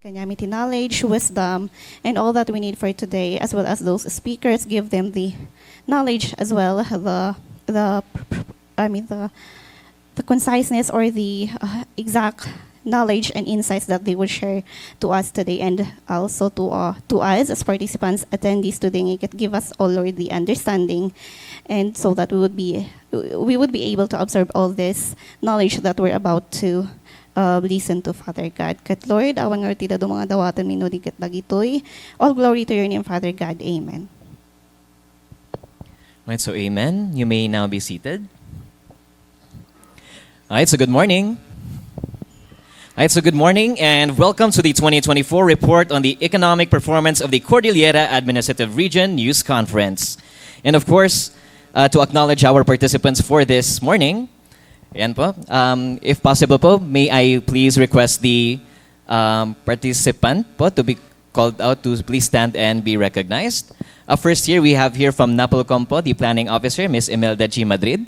Kanyamiti knowledge, wisdom, and all that we need for today, as well as those speakers, give them the knowledge as well, the I mean the conciseness or the exact knowledge and insights that they would share to us today, and also to us as participants, attendees today. It give us all, Lord, the understanding, and so that we would be able to absorb all this knowledge that we're about to listen to, Father God. Kat Lord, awang artida do mga dawatan minudi kat dagitoy. All glory to your name, Father God. Amen. Right, so amen. You may now be seated. All right, so good morning. All right, so good morning and welcome to the 2024 report on the economic performance of the Cordillera Administrative Region News Conference. And of course, to acknowledge our participants for this morning, ayan po, if possible po, may I please request the participant po to be called out to please stand and be recognized. First here, we have here from Napolcom po, the Planning Officer, Ms. Imelda G. Madrid.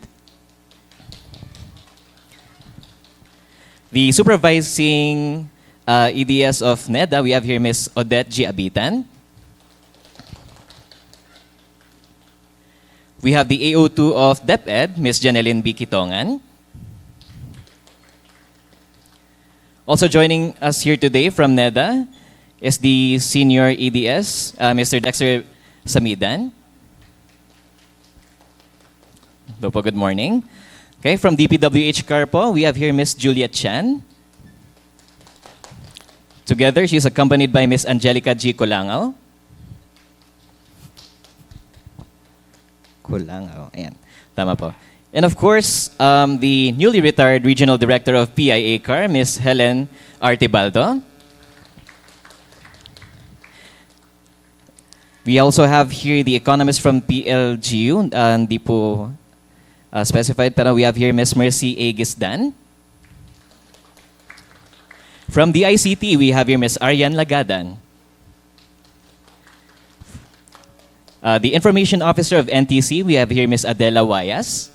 The Supervising EDS of NEDA, we have here Ms. Odette G. Abitan. We have the AO2 of DepEd, Ms. Janeline B. Kitongan. Also joining us here today from NEDA is the Senior EDS, Mr. Dexter Samidan. Hello po, good morning. Okay, from DPWH-CAR po, we have here Ms. Juliet Chan. Together, she's accompanied by Ms. Angelica G. Colangao. Colangao, ayan. Tama po. And of course, the newly retired Regional Director of PSA-CAR, Ms. Helen Artibaldo. We also have here the economist from PLGU, hindi po specified, pero we have here Ms. Mercy A. Gisdan. From the ICT, we have here Ms. Arian Lagadan. The Information Officer of NTC, we have here Ms. Adela Wayas.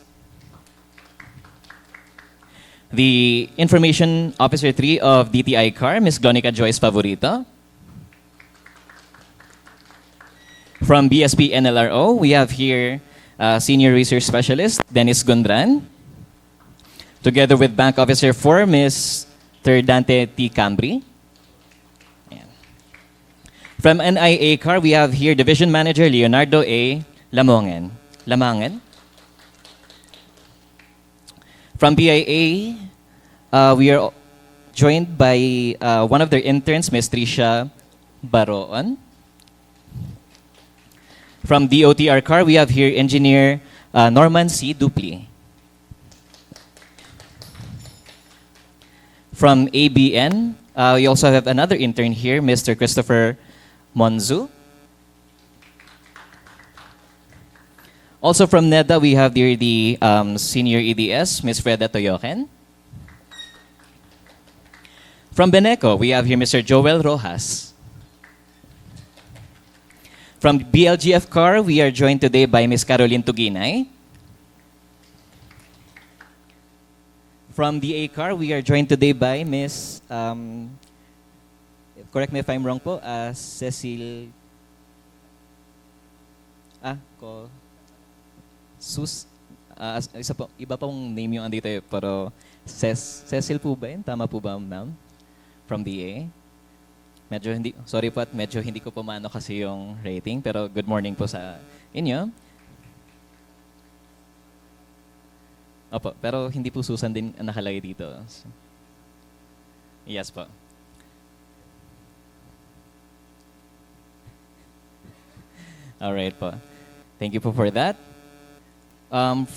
The Information Officer 3 of DTI-CAR, Ms. Glonica Joyce Favorito. From BSP NLRO, we have here Senior Research Specialist, Dennis Gondran. Together with Bank Officer 4, Ms. Terdante T. Cambri. From NIA-CAR, we have here Division Manager Leonardo A. Lamangen. From BIA, we are joined by one of their interns, Ms. Tricia Baroon. From DOTR-CAR, we have here Engineer Norman C. Dupli. From ABN, we also have another intern here, Mr. Christopher Monzu. Also from NEDA, we have here the Senior EDS, Ms. Freda Toyoken. From Beneco, we have here Mr. Joel Rojas. From BLGF-CAR, we are joined today by Ms. Caroline Tuginay. From the A-CAR, we are joined today by Ms. Correct me if I'm wrong po, Cecil... isa po, iba pong name yung andito eh, pero Cecil po ba yun? Tama po ba, ma'am? From the A. Medyo hindi, sorry po at medyo hindi ko pumano kasi yung rating, pero good morning po sa inyo. Opo, pero hindi po Susan din ang nakalagay dito. Yes po. Alright po. Thank you po for that.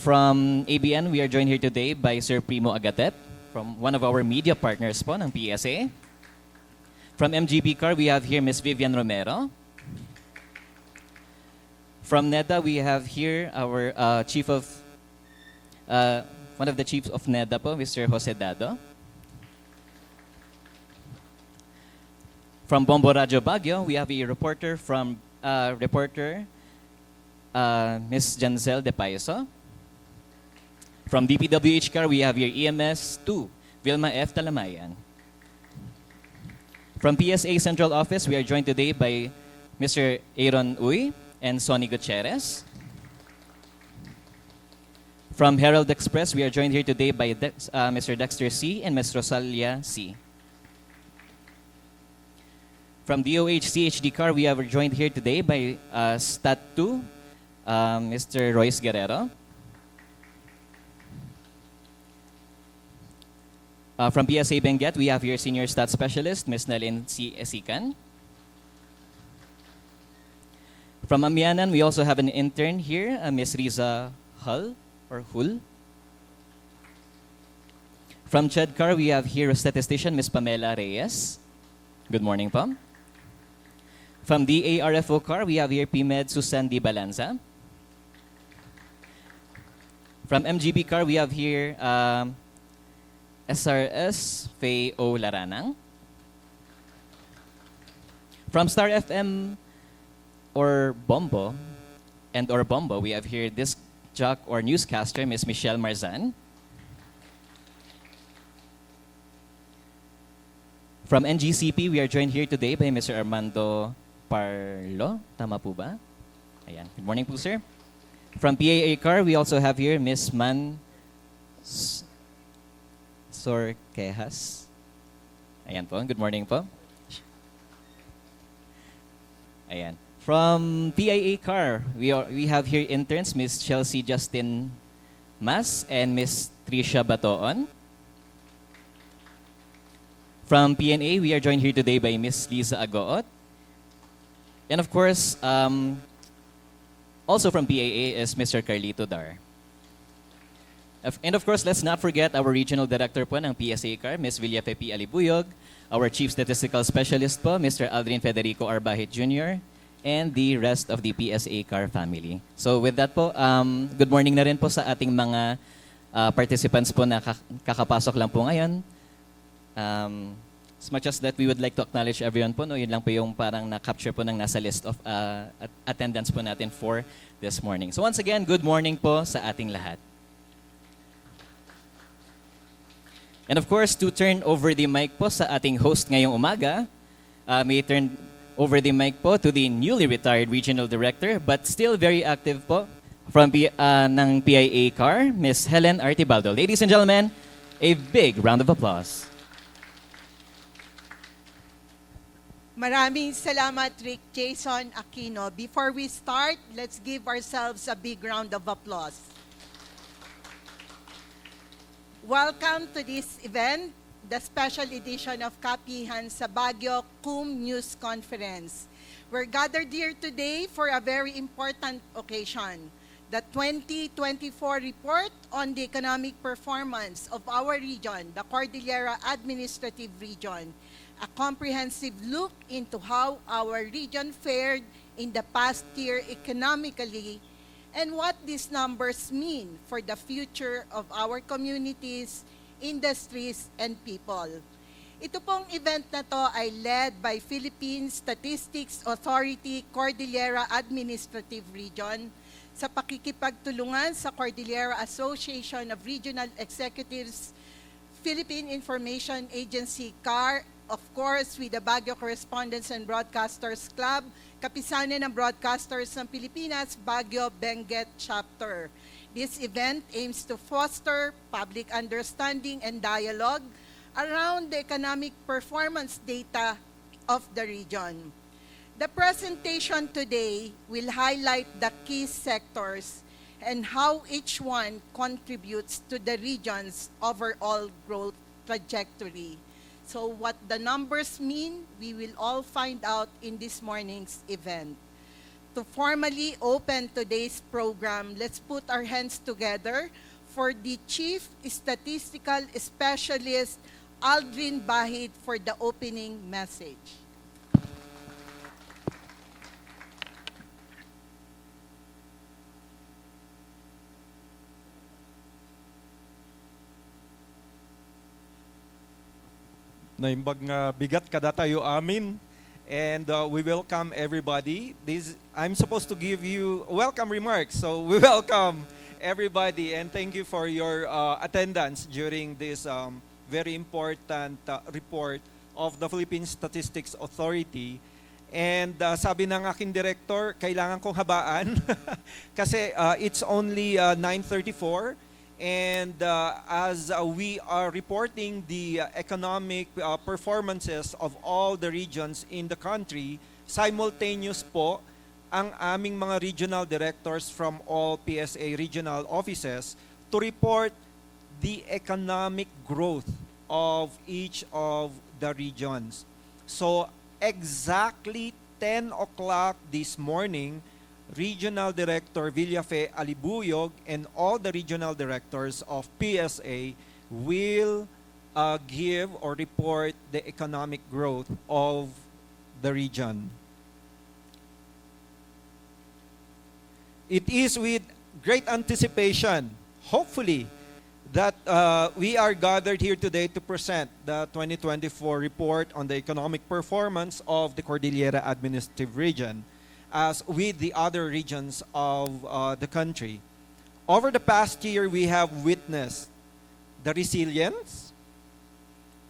From ABN, we are joined here today by Sir Primo Agatet, from one of our media partners po ng PSA. From MGB-CAR, we have here Ms. Vivian Romero. From NEDA, we have here our one of the chiefs of NEDA po, Mr. Jose Dado. From Bombo Radio Baguio, we have a reporter from Ms. Janzel De Payaso. From DPWH-CAR, we have here EMS 2, Vilma F. Talamayan. From PSA Central Office, we are joined today by Mr. Aaron Uy and Sonny Gutierrez. From Herald Express, we are joined here today by Mr. Dexter C. and Ms. Rosalia C. From DOH CHD-CAR, we are joined here today by Stat 2, Mr. Royce Guerrero. From PSA Benguet, we have here Senior Stat Specialist, Ms. Nalin C. Esican. From Amianan, we also have an intern here, Ms. Riza Hull, or Hull. From CHEDCAR, we have here a statistician, Ms. Pamela Reyes. Good morning, Pam. From DARFO-CAR, we have here PMed Susan Di Balanza. From MGB-CAR, we have here SRS Faye O. Laranang. From Star FM or Bombo, we have here disc jock or newscaster, Ms. Michelle Marzan. From NGCP, we are joined here today by Mr. Armando Parlo. Tama po ba? Ayan. Good morning po, sir. From PAA-CAR, we also have here Ms. Man Sorquejas. Ayan po. Good morning po. Ayan. From PIA-CAR, we have here interns, Ms. Chelsea Justin Mas and Ms. Tricia Batoon. From PNA, we are joined here today by Ms. Liza Agoot. And of course, also from PAA is Mr. Carlito Dar. And of course, let's not forget our regional director po ng PSA-CAR, Ms. Villafe P. Alibuyog, our chief statistical specialist po, Mr. Aldrin Federico Arbahit Jr., and the rest of the PSA-CAR family. So with that po, good morning na rin po sa ating mga participants po na kakapasok lang po ngayon. As much as that we would like to acknowledge everyone po, no, yun lang po yung parang na-capture po ng nasa list of attendance po natin for this morning. So once again, good morning po sa ating lahat. And of course, to turn over the mic po sa ating host ngayong umaga, may turn over the mic po to the newly retired regional director but still very active po from ng PIA-CAR, Ms. Helen Artibaldo. Ladies and gentlemen, a big round of applause. Maraming salamat, Rick Jason Aquino. Before we start, let's give ourselves a big round of applause. Welcome to this event, the special edition of Kapihan sa Baguio CUM News Conference. We're gathered here today for a very important occasion, the 2024 report on the economic performance of our region, the Cordillera Administrative Region, a comprehensive look into how our region fared in the past year economically and what these numbers mean for the future of our communities, industries, and people. Ito pong event na to ay led by Philippine Statistics Authority Cordillera Administrative Region sa pakikipagtulungan sa Cordillera Association of Regional Executives, Philippine Information Agency, CAR, of course, with the Baguio Correspondents and Broadcasters Club, Kapisanan ng Broadcasters ng Pilipinas, Baguio Benguet Chapter. This event aims to foster public understanding and dialogue around the economic performance data of the region. The presentation today will highlight the key sectors and how each one contributes to the region's overall growth trajectory. So what the numbers mean, we will all find out in this morning's event. To formally open today's program, let's put our hands together for the Chief Statistical Specialist, Aldrin Bahid, for the opening message. Naimbag nga bigat kada tayo amin, and we welcome everybody. I'm supposed to give you welcome remarks, so we welcome everybody and thank you for your attendance during this very important report of the Philippine Statistics Authority. And sabi ng aking director, kailangan kong habaan kasi it's only 9:34. And as we are reporting the economic performances of all the regions in the country, simultaneous po ang aming mga regional directors from all PSA regional offices to report the economic growth of each of the regions. So exactly 10 o'clock this morning, Regional Director Villafe Alibuyog and all the regional directors of PSA will give or report the economic growth of the region. It is with great anticipation, hopefully, that we are gathered here today to present the 2024 report on the economic performance of the Cordillera Administrative Region, as with the other regions of the country. Over the past year, we have witnessed the resilience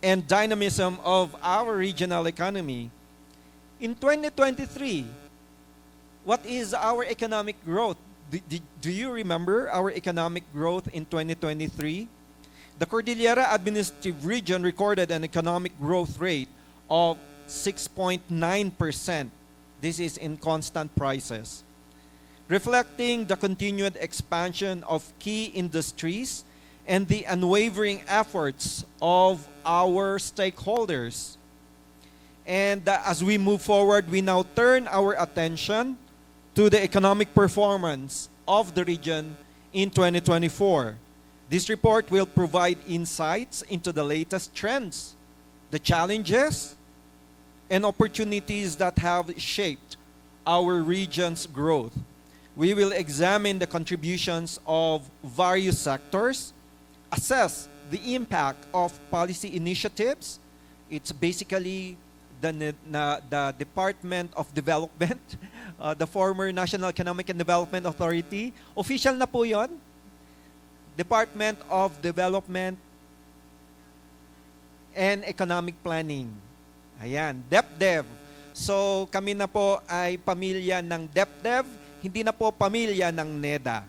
and dynamism of our regional economy. In 2023, what is our economic growth? Do you remember our economic growth in 2023? The Cordillera Administrative Region recorded an economic growth rate of 6.9%. This is in constant prices, reflecting the continued expansion of key industries and the unwavering efforts of our stakeholders. And as we move forward, we now turn our attention to the economic performance of the region in 2024. This report will provide insights into the latest trends, the challenges, and opportunities that have shaped our region's growth. We will examine the contributions of various sectors, assess the impact of policy initiatives. It's basically the Department of Development, the former National Economic and Development Authority. Official na po yun. Department of Development and Economic Planning. Ayan, DepDev. So kami na po ay pamilya ng DepDev, hindi na po pamilya ng NEDA.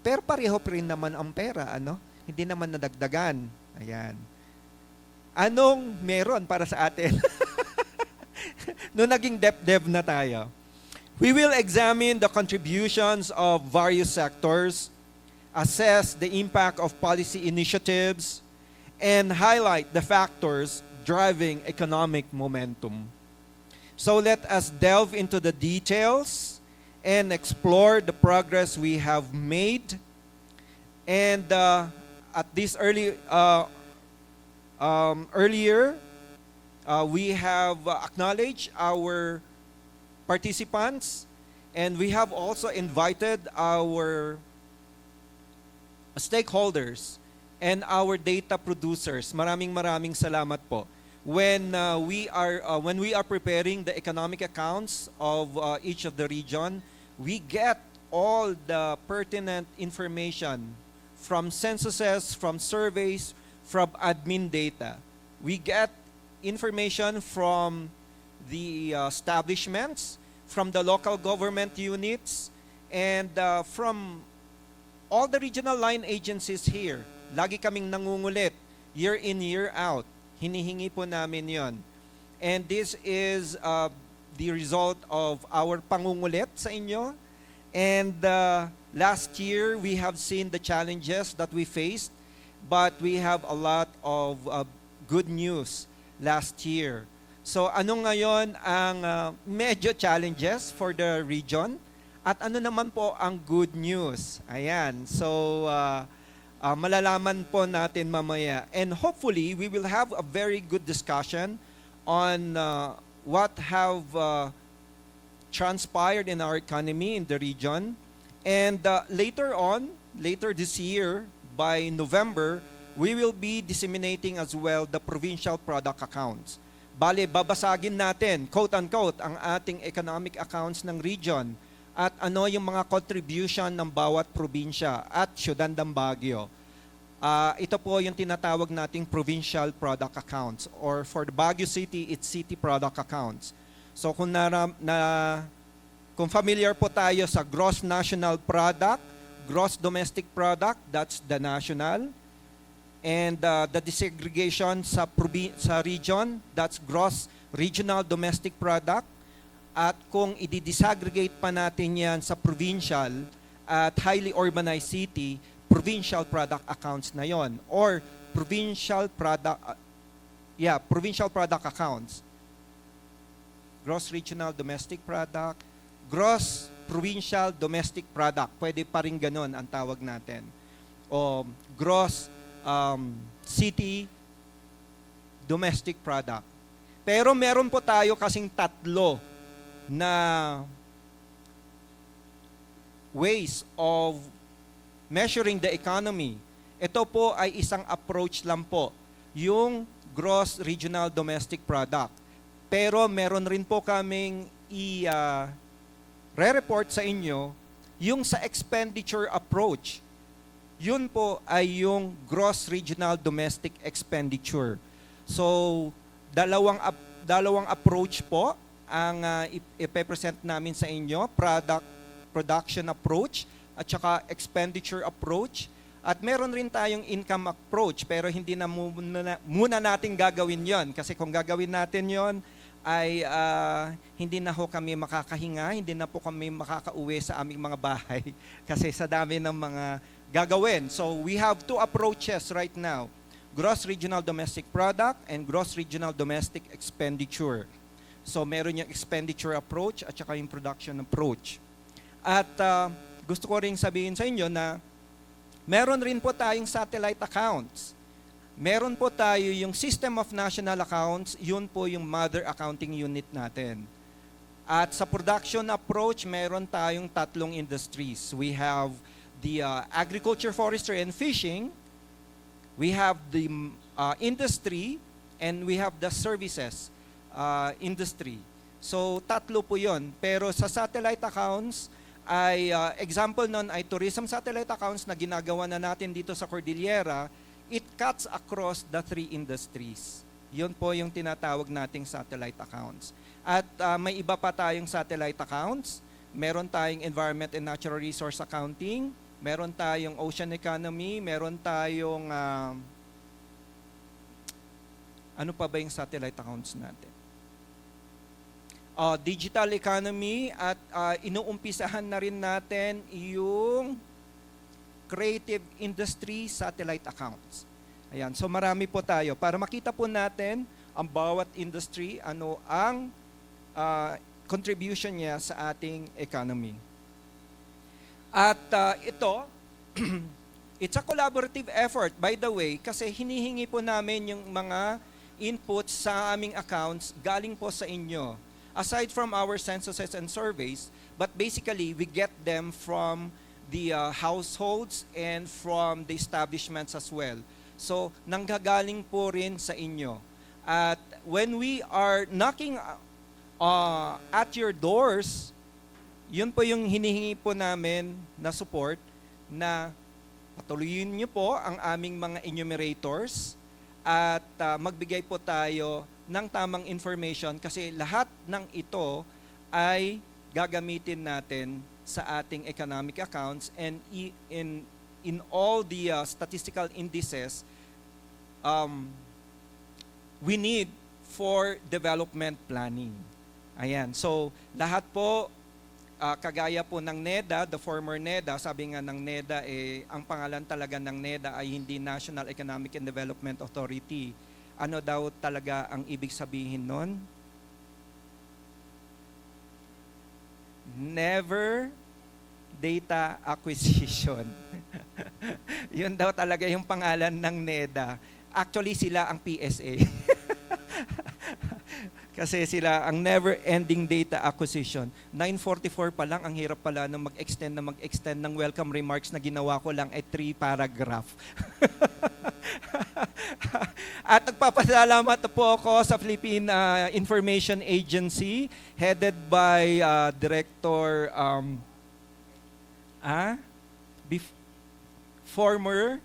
Pero pareho rin naman ang pera, ano? Hindi naman nadagdagan. Ayan. Anong meron para sa atin? Noong naging DepDev na tayo. We will examine the contributions of various sectors, assess the impact of policy initiatives, and highlight the factors driving economic momentum. So let us delve into the details and explore the progress we have made. And at this earlier, we have acknowledged our participants, and we have also invited our stakeholders and our data producers. Maraming salamat po. When we are preparing the economic accounts of each of the region, we get all the pertinent information from censuses, from surveys, from admin data. We get information from the establishments, from the local government units, and from all the regional line agencies here. Lagi kaming nangungulit, year in, year out. Hinihingi po namin yon. And this is the result of our pangungulit sa inyo. And last year, we have seen the challenges that we faced, but we have a lot of good news last year. So ano ngayon ang medyo challenges for the region? At ano naman po ang good news? Ayan. So malalaman po natin mamaya. And hopefully, we will have a very good discussion on what have transpired in our economy in the region. And later this year, by November, we will be disseminating as well the provincial product accounts. Bale, babasagin natin, quote-unquote, ang ating economic accounts ng region at ano yung mga contribution ng bawat probinsya at syudad ng Baguio. Ito po yung tinatawag nating provincial product accounts, or for the Baguio City, it's city product accounts. So kung familiar po tayo sa gross national product, gross domestic product, that's the national. And the desegregation sa region, that's gross regional domestic product. At kung i-disaggregate pa natin yan sa provincial at highly urbanized city, provincial product accounts na yon, or provincial product accounts. Gross regional domestic product, gross provincial domestic product, pwede pa rin ganun ang tawag natin. O gross city domestic product. Pero meron po tayo kasing tatlo na ways of measuring the economy. Ito po ay isang approach lang po, yung gross regional domestic product. Pero meron rin po kaming re-report sa inyo yung sa expenditure approach. Yun po ay yung gross regional domestic expenditure. So, dalawang approach po ang ipe-present namin sa inyo, production approach at saka expenditure approach. At meron rin tayong income approach, pero hindi na muna natin gagawin yon. Kasi kung gagawin natin yon, ay hindi na ho kami makakahinga, hindi na po kami makakauwi sa aming mga bahay kasi sa dami ng mga gagawin. So we have two approaches right now, gross regional domestic product and gross regional domestic expenditure. So meron yung expenditure approach at saka yung production approach. At gusto ko rin sabihin sa inyo na meron rin po tayong satellite accounts. Meron po tayo yung System of National Accounts, yun po yung mother accounting unit natin. At sa production approach, meron tayong tatlong industries. We have the agriculture, forestry, and fishing. We have the industry, and we have the services industry. So tatlo po yun. Pero sa satellite accounts, ay example nun ay tourism satellite accounts na ginagawa na natin dito sa Cordillera. It cuts across the three industries. Yun po yung tinatawag nating satellite accounts. At may iba pa tayong satellite accounts. Meron tayong environment and natural resource accounting. Meron tayong ocean economy. Meron tayong ano pa ba yung satellite accounts natin? Digital economy, at inuumpisahan na rin natin yung creative industry satellite accounts. Ayan, so marami po tayo. Para makita po natin ang bawat industry, ano ang contribution niya sa ating economy. At ito, it's a collaborative effort, by the way, kasi hinihingi po namin yung mga inputs sa aming accounts galing po sa inyo. Aside from our censuses and surveys, but basically we get them from the households and from the establishments as well. So, nanggagaling po rin sa inyo. At when we are knocking at your doors, yun po yung hinihingi po namin na support, na patuloyin niyo po ang aming mga enumerators at magbigay po tayo ng tamang information, kasi lahat ng ito ay gagamitin natin sa ating economic accounts, and in all the statistical indices we need for development planning. Ayan, so lahat po kagaya po ng NEDA, the former NEDA, sabi nga ng NEDA, ang pangalan talaga ng NEDA ay hindi National Economic and Development Authority. Ano daw talaga ang ibig sabihin nun? Never data acquisition. Yun daw talaga yung pangalan ng NEDA. Actually, sila ang PSA. Kasi sila ang never-ending data acquisition. 9:44 pa lang, ang hirap pala na mag-extend ng welcome remarks na ginawa ko lang ay 3 paragraph. At nagpapasalamat po ako sa Philippine Information Agency, headed by Director former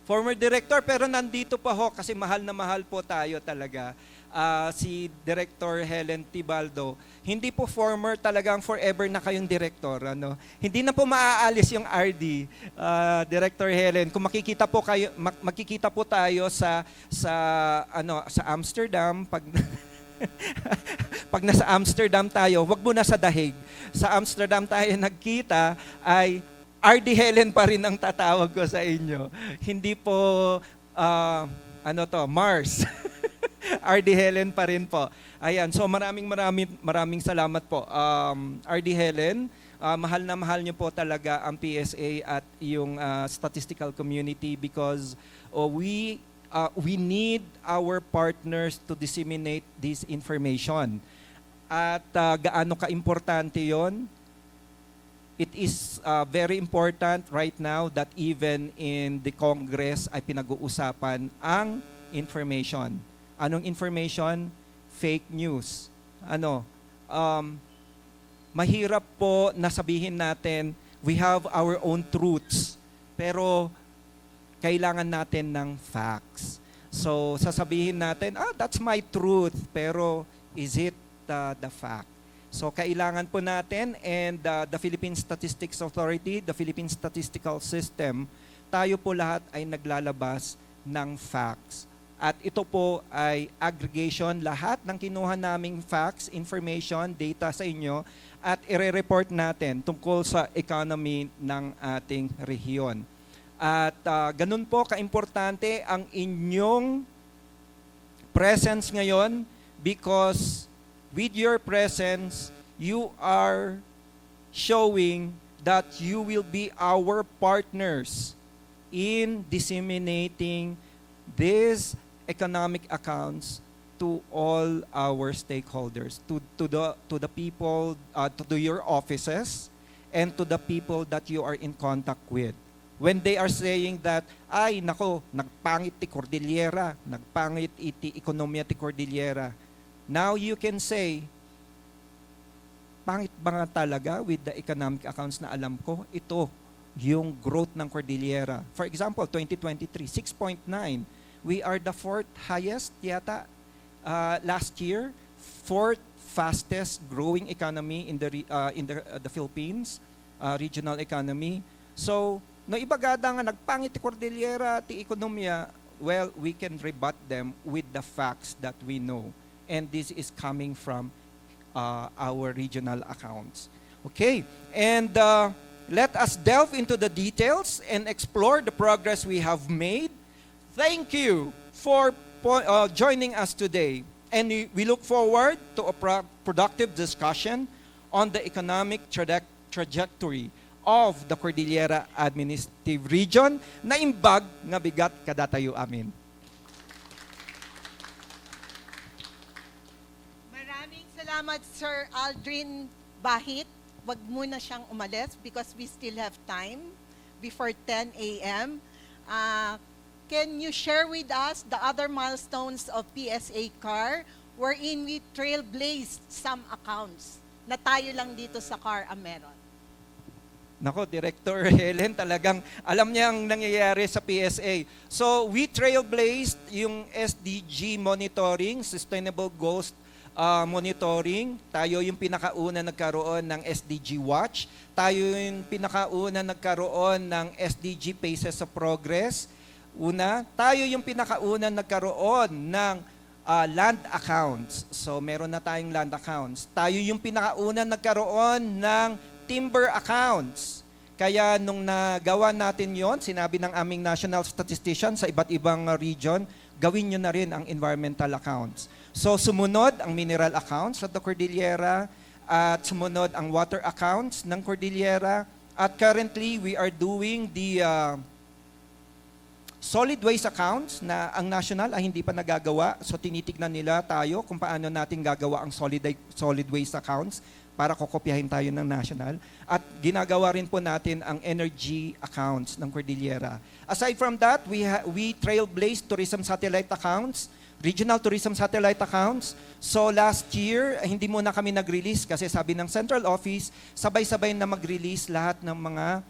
Former director, pero nandito pa ho kasi mahal na mahal po tayo talaga. Si Director Helen Tibaldo, hindi po former, talagang forever na kayong director. Ano? Hindi na po maaalis yung RD, Director Helen. Kung makikita po kayo, makikita po tayo sa Amsterdam pag pag nasa Amsterdam tayo, wag mo na sa dahig. Sa Amsterdam tayo nagkita ay RD Helen pa rin ang tatawag ko sa inyo. Hindi po Mars. RD Helen pa rin po. Ayan, so maraming salamat po. RD Helen, mahal na mahal niyo po talaga ang PSA at yung statistical community because we need our partners to disseminate this information. At gaano ka-importante yon? It is very important right now that even in the Congress ay pinag-uusapan ang information. Anong information? Fake news. Mahirap po na sabihin natin, we have our own truths, pero kailangan natin ng facts. So sasabihin natin, that's my truth, pero is it the fact? So kailangan po natin and the Philippine Statistics Authority, the Philippine Statistical System, tayo po lahat ay naglalabas ng facts. At ito po ay aggregation, lahat ng kinuha naming facts, information, data sa inyo at ire-report natin tungkol sa economy ng ating rehiyon. At ganun po kaimportante ang inyong presence ngayon because with your presence, you are showing that you will be our partners in disseminating these economic accounts to all our stakeholders, to the people, to your offices, and to the people that you are in contact with. When they are saying that, ay nako, nagpangit ti Cordillera, nagpangit iti ekonomiya ti Cordillera, now you can say, pangit ba nga talaga with the economic accounts na alam ko? Ito, yung growth ng Cordillera. For example, 2023, 6.9. We are the fourth highest yata last year, fourth fastest growing economy in the Philippines, regional economy. So, no ibagada nga nagpangit ti Cordillera ti ekonomiya, well, we can rebut them with the facts that we know. And this is coming from our regional accounts. Okay, and let us delve into the details and explore the progress we have made. Thank you for joining us today. And we look forward to a productive discussion on the economic trajectory of the Cordillera Administrative Region na imbag nga bigat kadatayo amin. Maraming salamat, Sir Aldrin Bahit. Wag muna siyang umalis because we still have time before 10 a.m. Can you share with us the other milestones of PSA-CAR wherein we trailblazed some accounts na tayo lang dito sa CAR ang meron? Nako, Director Helen, talagang alam niya ang nangyayari sa PSA. So, we trailblazed yung SDG monitoring, Sustainable Goals monitoring. Tayo yung pinakauna nagkaroon ng SDG Watch. Tayo yung pinakauna nagkaroon ng SDG Paces of Progress. Una, tayo yung pinakauna nagkaroon ng land accounts. So, meron na tayong land accounts. Tayo yung pinakauna nagkaroon ng timber accounts. Kaya nung nagawa natin yon, sinabi ng aming national statistician sa iba't ibang region, gawin nyo na rin ang environmental accounts. So sumunod ang mineral accounts at the Cordillera at sumunod ang water accounts ng Cordillera at currently we are doing the solid waste accounts na ang national ay hindi pa nagagawa. So tinitignan nila tayo kung paano natin gagawa ang solid waste accounts para kokopyahin tayo ng national. At ginagawa rin po natin ang energy accounts ng Cordillera. Aside from that, we trailblazed tourism satellite accounts, regional tourism satellite accounts. So last year, hindi muna kami nag-release kasi sabi ng central office, sabay-sabay na mag-release lahat ng mga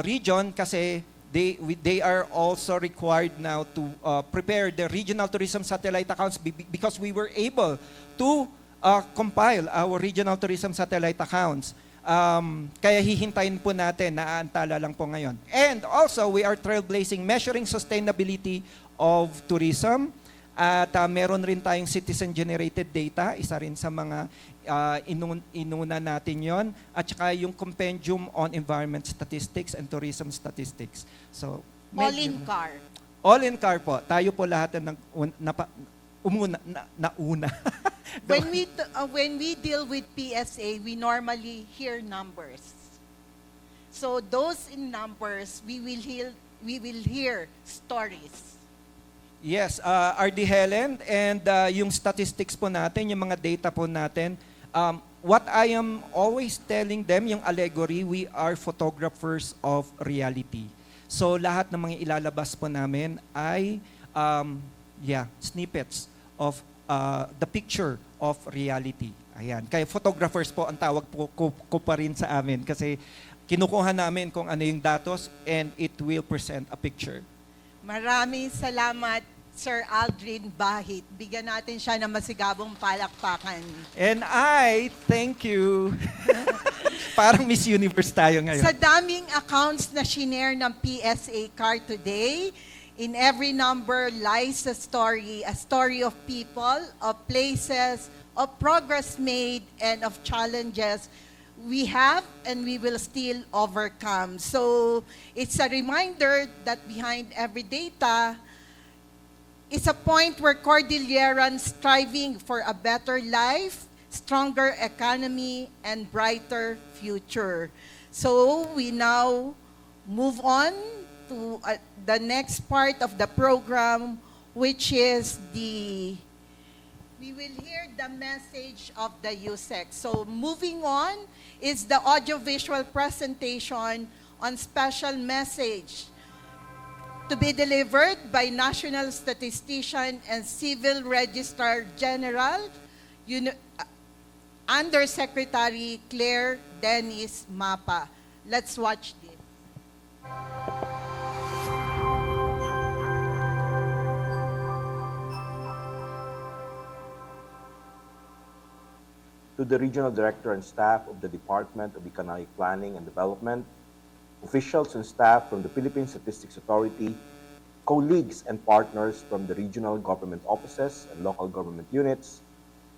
region kasi they are also required now to prepare the regional tourism satellite accounts because we were able to compile our regional tourism satellite accounts. Kaya hihintayin po natin, naaantala lang po ngayon. And also, we are trailblazing, measuring sustainability of tourism. At meron rin tayong citizen-generated data, isa rin sa mga inuna natin yon. At saka yung compendium on environment statistics and tourism statistics. So, All in car. All in car po. Tayo po lahat ng nauna. When we deal with PSA, we normally hear numbers. So those in numbers, we will hear stories. Yes, RD Helen, and yung statistics po natin, yung mga data po natin, what I am always telling them, yung allegory, we are photographers of reality. So lahat ng mga ilalabas po namin ay snippets of the picture of reality. Ayan. Kaya photographers po ang tawag po ko pa rin sa amin kasi kinukuha namin kung ano yung datos and it will present a picture. Maraming salamat, Sir Aldrin Bahit. Bigyan natin siya ng masigabong palakpakan. And I thank you. Parang Miss Universe tayo ngayon. Sa daming accounts na shinare ng PSA-CAR today, in every number lies a story of people, of places, of progress made, and of challenges we have and we will still overcome. So it's a reminder that behind every data is a point where Cordillerans striving for a better life, stronger economy, and brighter future. So we now move on to the next part of the program, which is we will hear the message of the USEC. So moving on is the audiovisual presentation on special message to be delivered by National Statistician and Civil Registrar General, Undersecretary Claire Dennis Mapa. Let's watch this. To the Regional Director and staff of the Department of Economic Planning and Development, officials and staff from the Philippine Statistics Authority, colleagues and partners from the regional government offices and local government units,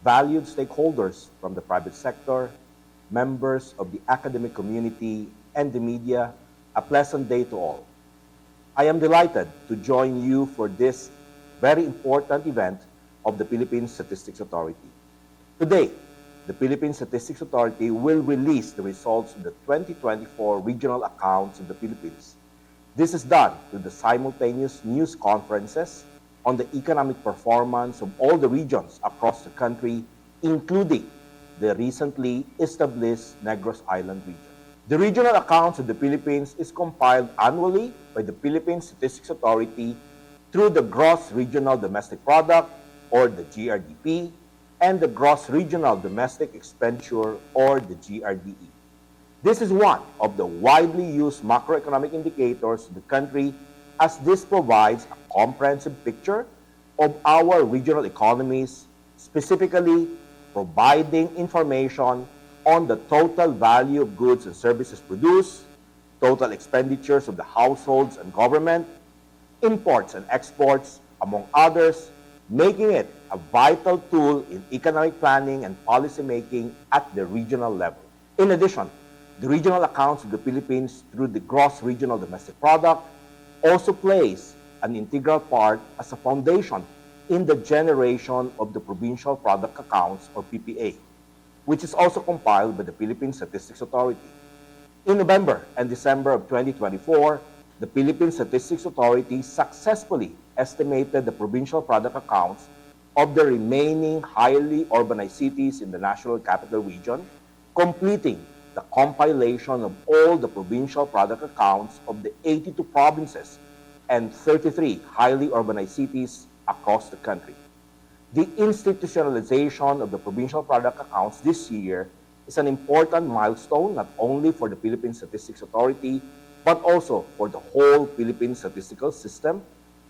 valued stakeholders from the private sector, members of the academic community and the media, a pleasant day to all. I am delighted to join you for this very important event of the Philippine Statistics Authority. Today, the Philippine Statistics Authority will release the results of the 2024 regional accounts of the Philippines. This is done through the simultaneous news conferences on the economic performance of all the regions across the country, including the recently established Negros Island region. The regional accounts of the Philippines is compiled annually by the Philippine Statistics Authority through the Gross Regional Domestic Product, or the GRDP, and the Gross Regional Domestic Expenditure, or the GRDE. This is one of the widely used macroeconomic indicators of the country, as this provides a comprehensive picture of our regional economies, specifically providing information on the total value of goods and services produced, total expenditures of the households and government, imports and exports, among others, making it a vital tool in economic planning and policy making at the regional level. In addition, the regional accounts of the Philippines through the Gross Regional Domestic Product also plays an integral part as a foundation in the generation of the Provincial Product Accounts, or PPA, which is also compiled by the Philippine Statistics Authority. In November and December of 2024, the Philippine Statistics Authority successfully estimated the provincial product accounts of the remaining highly urbanized cities in the National Capital Region, completing the compilation of all the provincial product accounts of the 82 provinces and 33 highly urbanized cities across the country. The institutionalization of the provincial product accounts this year is an important milestone not only for the Philippine Statistics Authority, but also for the whole Philippine statistical system,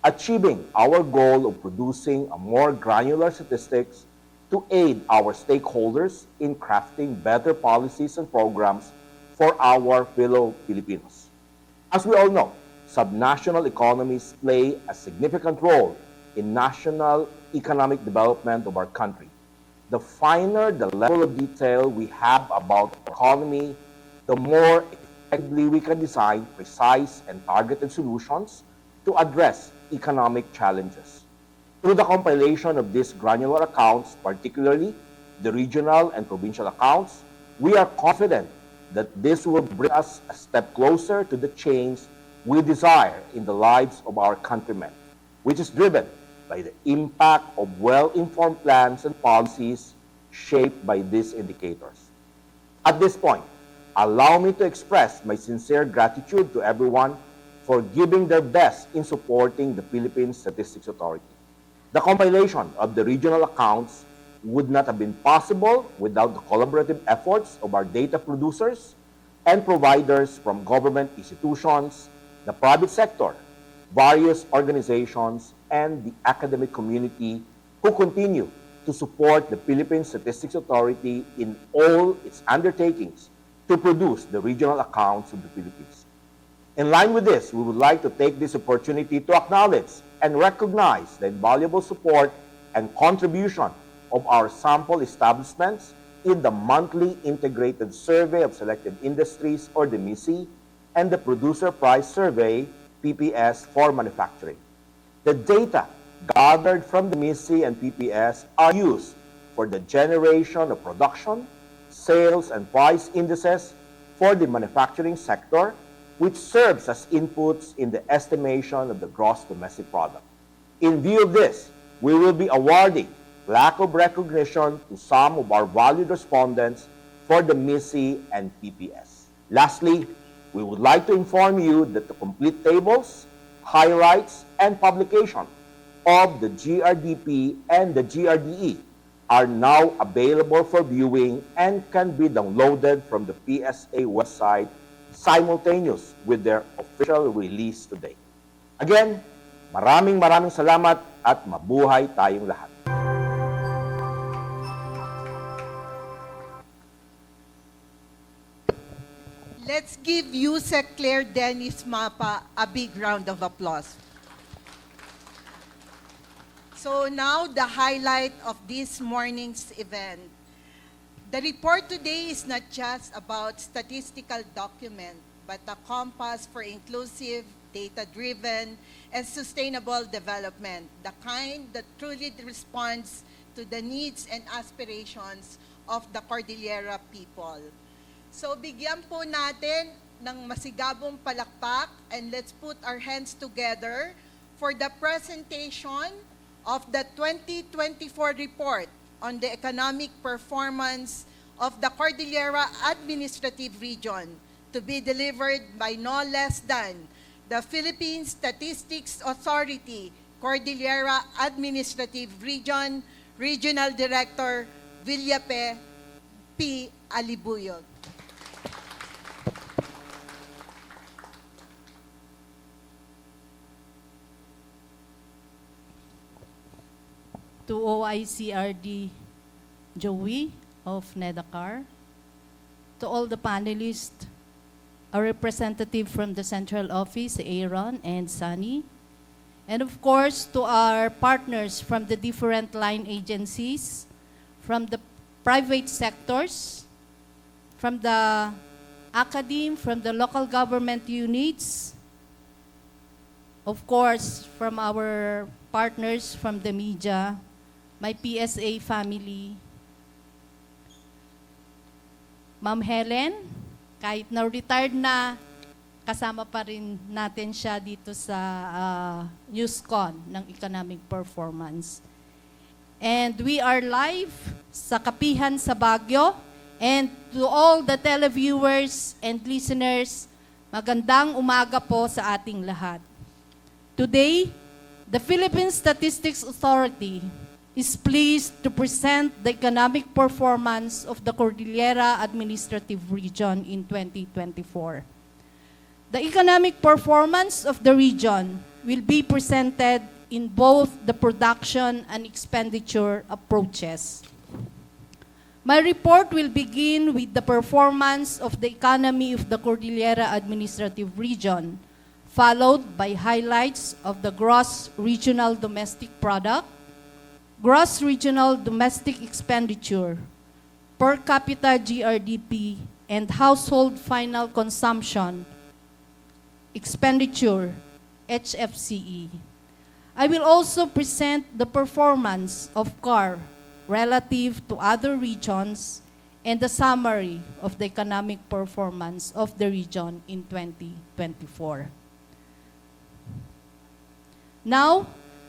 achieving our goal of producing a more granular statistics to aid our stakeholders in crafting better policies and programs for our fellow Filipinos. As we all know, subnational economies play a significant role in national economic development of our country. The finer the level of detail we have about the economy, the more effectively we can design precise and targeted solutions to address economic challenges. Through the compilation of these granular accounts, particularly the regional and provincial accounts, we are confident that this will bring us a step closer to the change we desire in the lives of our countrymen, which is driven by the impact of well-informed plans and policies shaped by these indicators. At this point, allow me to express my sincere gratitude to everyone for giving their best in supporting the Philippine Statistics Authority. The compilation of the regional accounts would not have been possible without the collaborative efforts of our data producers and providers from government institutions, the private sector, various organizations, and the academic community who continue to support the Philippine Statistics Authority in all its undertakings to produce the regional accounts of the Philippines. In line with this, we would like to take this opportunity to acknowledge and recognize the invaluable support and contribution of our sample establishments in the monthly integrated survey of selected industries, or the MISI, and the producer price survey, PPS, for manufacturing. The data gathered from the MISI and PPS are used for the generation of production, sales, and price indices for the manufacturing sector, which serves as inputs in the estimation of the gross domestic product. In view of this, we will be awarding lack of recognition to some of our valued respondents for the MISI and PPS. Lastly, we would like to inform you that the complete tables, highlights, and publication of the GRDP and the GRDE are now available for viewing and can be downloaded from the PSA website simultaneous with their official release today. Again, maraming salamat at mabuhay tayong lahat. Let's give Yusek Claire Dennis Mapa a big round of applause. So now the highlight of this morning's event. The report today is not just about statistical document, but a compass for inclusive, data-driven, and sustainable development, the kind that truly responds to the needs and aspirations of the Cordillera people. So bigyan po natin ng masigabong palakpak, and let's put our hands together for the presentation of the 2024 report on the economic performance of the Cordillera Administrative Region, to be delivered by no less than the Philippine Statistics Authority, Cordillera Administrative Region, Regional Director Villape P. Alibuyog. To OICRD Joey of NEDACAR, to all the panelists, a representative from the central office, Aaron and Sunny, and of course to our partners from the different line agencies, from the private sectors, from the academe, from the local government units, of course from our partners from the media, my PSA family, Ma'am Helen, kahit na retired na, kasama pa rin natin siya dito sa NewsCon ng economic performance. And we are live sa Kapihan sa Baguio. And to all the televiewers and listeners, magandang umaga po sa ating lahat. Today, the Philippine Statistics Authority is pleased to present the economic performance of the Cordillera Administrative Region in 2024. The economic performance of the region will be presented in both the production and expenditure approaches. My report will begin with the performance of the economy of the Cordillera Administrative Region, followed by highlights of the gross regional domestic product, gross regional domestic expenditure, per capita GRDP, and household final consumption expenditure, HFCE. I will also present the performance of CAR relative to other regions and the summary of the economic performance of the region in 2024. Now,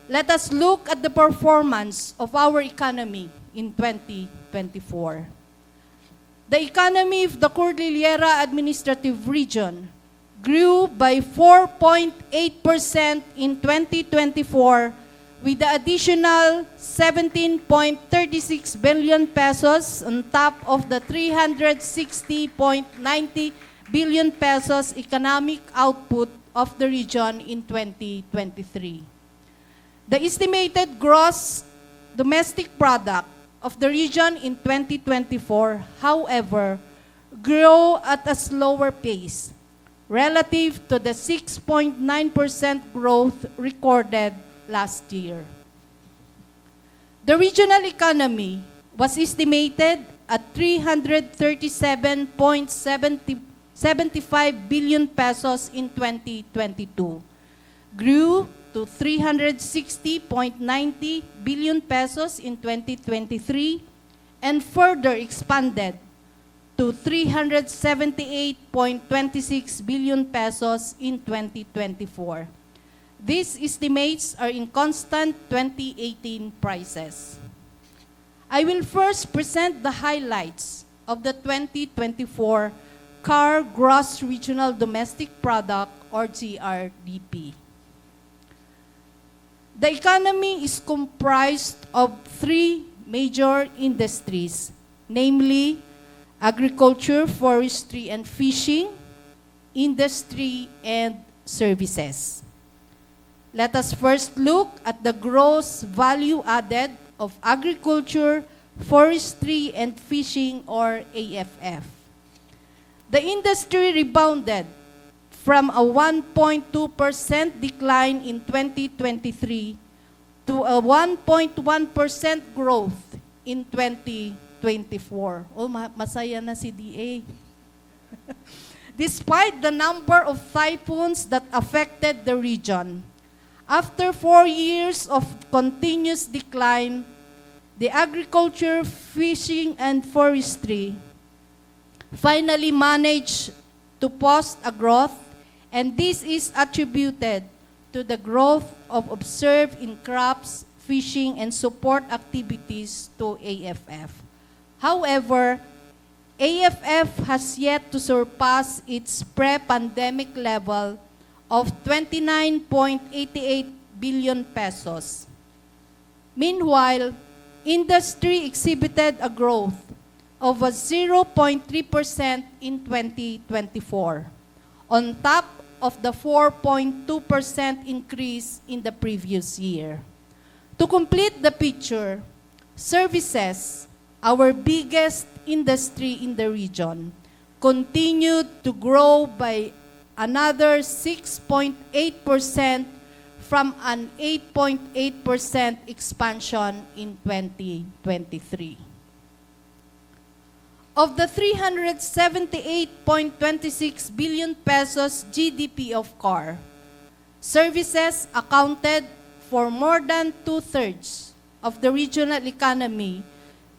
let us look at the performance of our economy in 2024. The economy of the Cordillera Administrative Region grew by 4.8% in 2024 with the additional 17.36 billion pesos on top of the 360.90 billion pesos economic output of the region in 2023. The estimated gross domestic product of the region in 2024, however, grew at a slower pace relative to the 6.9% growth recorded last year. The regional economy was estimated at 337.75 billion pesos in 2022, grew to 360.90 billion pesos in 2023, and further expanded to 378.26 billion pesos in 2024. These estimates are in constant 2018 prices. I will first present the highlights of the 2024 CAR Gross Regional Domestic Product or GRDP. The economy is comprised of three major industries, namely agriculture, forestry, and fishing, industry, and services. Let us first look at the gross value added of agriculture, forestry, and fishing, or AFF. The industry rebounded from a 1.2% decline in 2023 to a 1.1% growth in 2024. Oh, masaya na si DA. Despite the number of typhoons that affected the region, after 4 years of continuous decline, the agriculture, fishing, and forestry finally managed to post a growth, and this is attributed to the growth of observed in crops, fishing, and support activities to AFF. However, AFF has yet to surpass its pre-pandemic level of 29.88 billion pesos. Meanwhile, industry exhibited a growth of a 0.3% in 2024, on top of the 4.2% increase in the previous year. To complete the picture, services, our biggest industry in the region, continued to grow by another 6.8% from an 8.8% expansion in 2023. Of the 378.26 billion pesos GDP of CAR, services accounted for more than 2/3 of the regional economy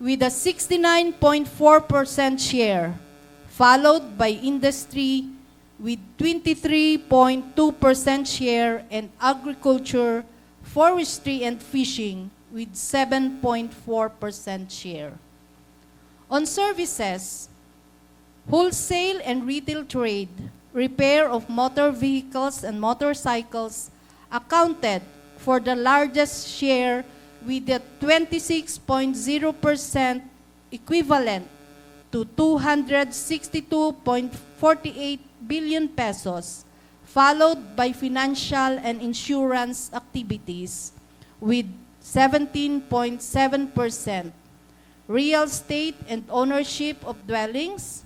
with a 69.4% share, followed by industry with 23.2% share and agriculture, forestry, and fishing with 7.4% share. On services, wholesale and retail trade, repair of motor vehicles and motorcycles accounted for the largest share with a 26.0% equivalent to 262.48 billion pesos, followed by financial and insurance activities with 17.7%, real estate and ownership of dwellings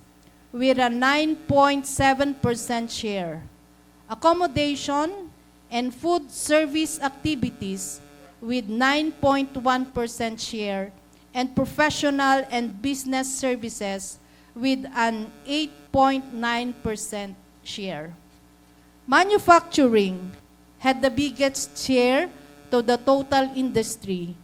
with a 9.7% share, accommodation and food service activities with 9.1% share, and professional and business services with an 8.9% share. Manufacturing had the biggest share to the total industry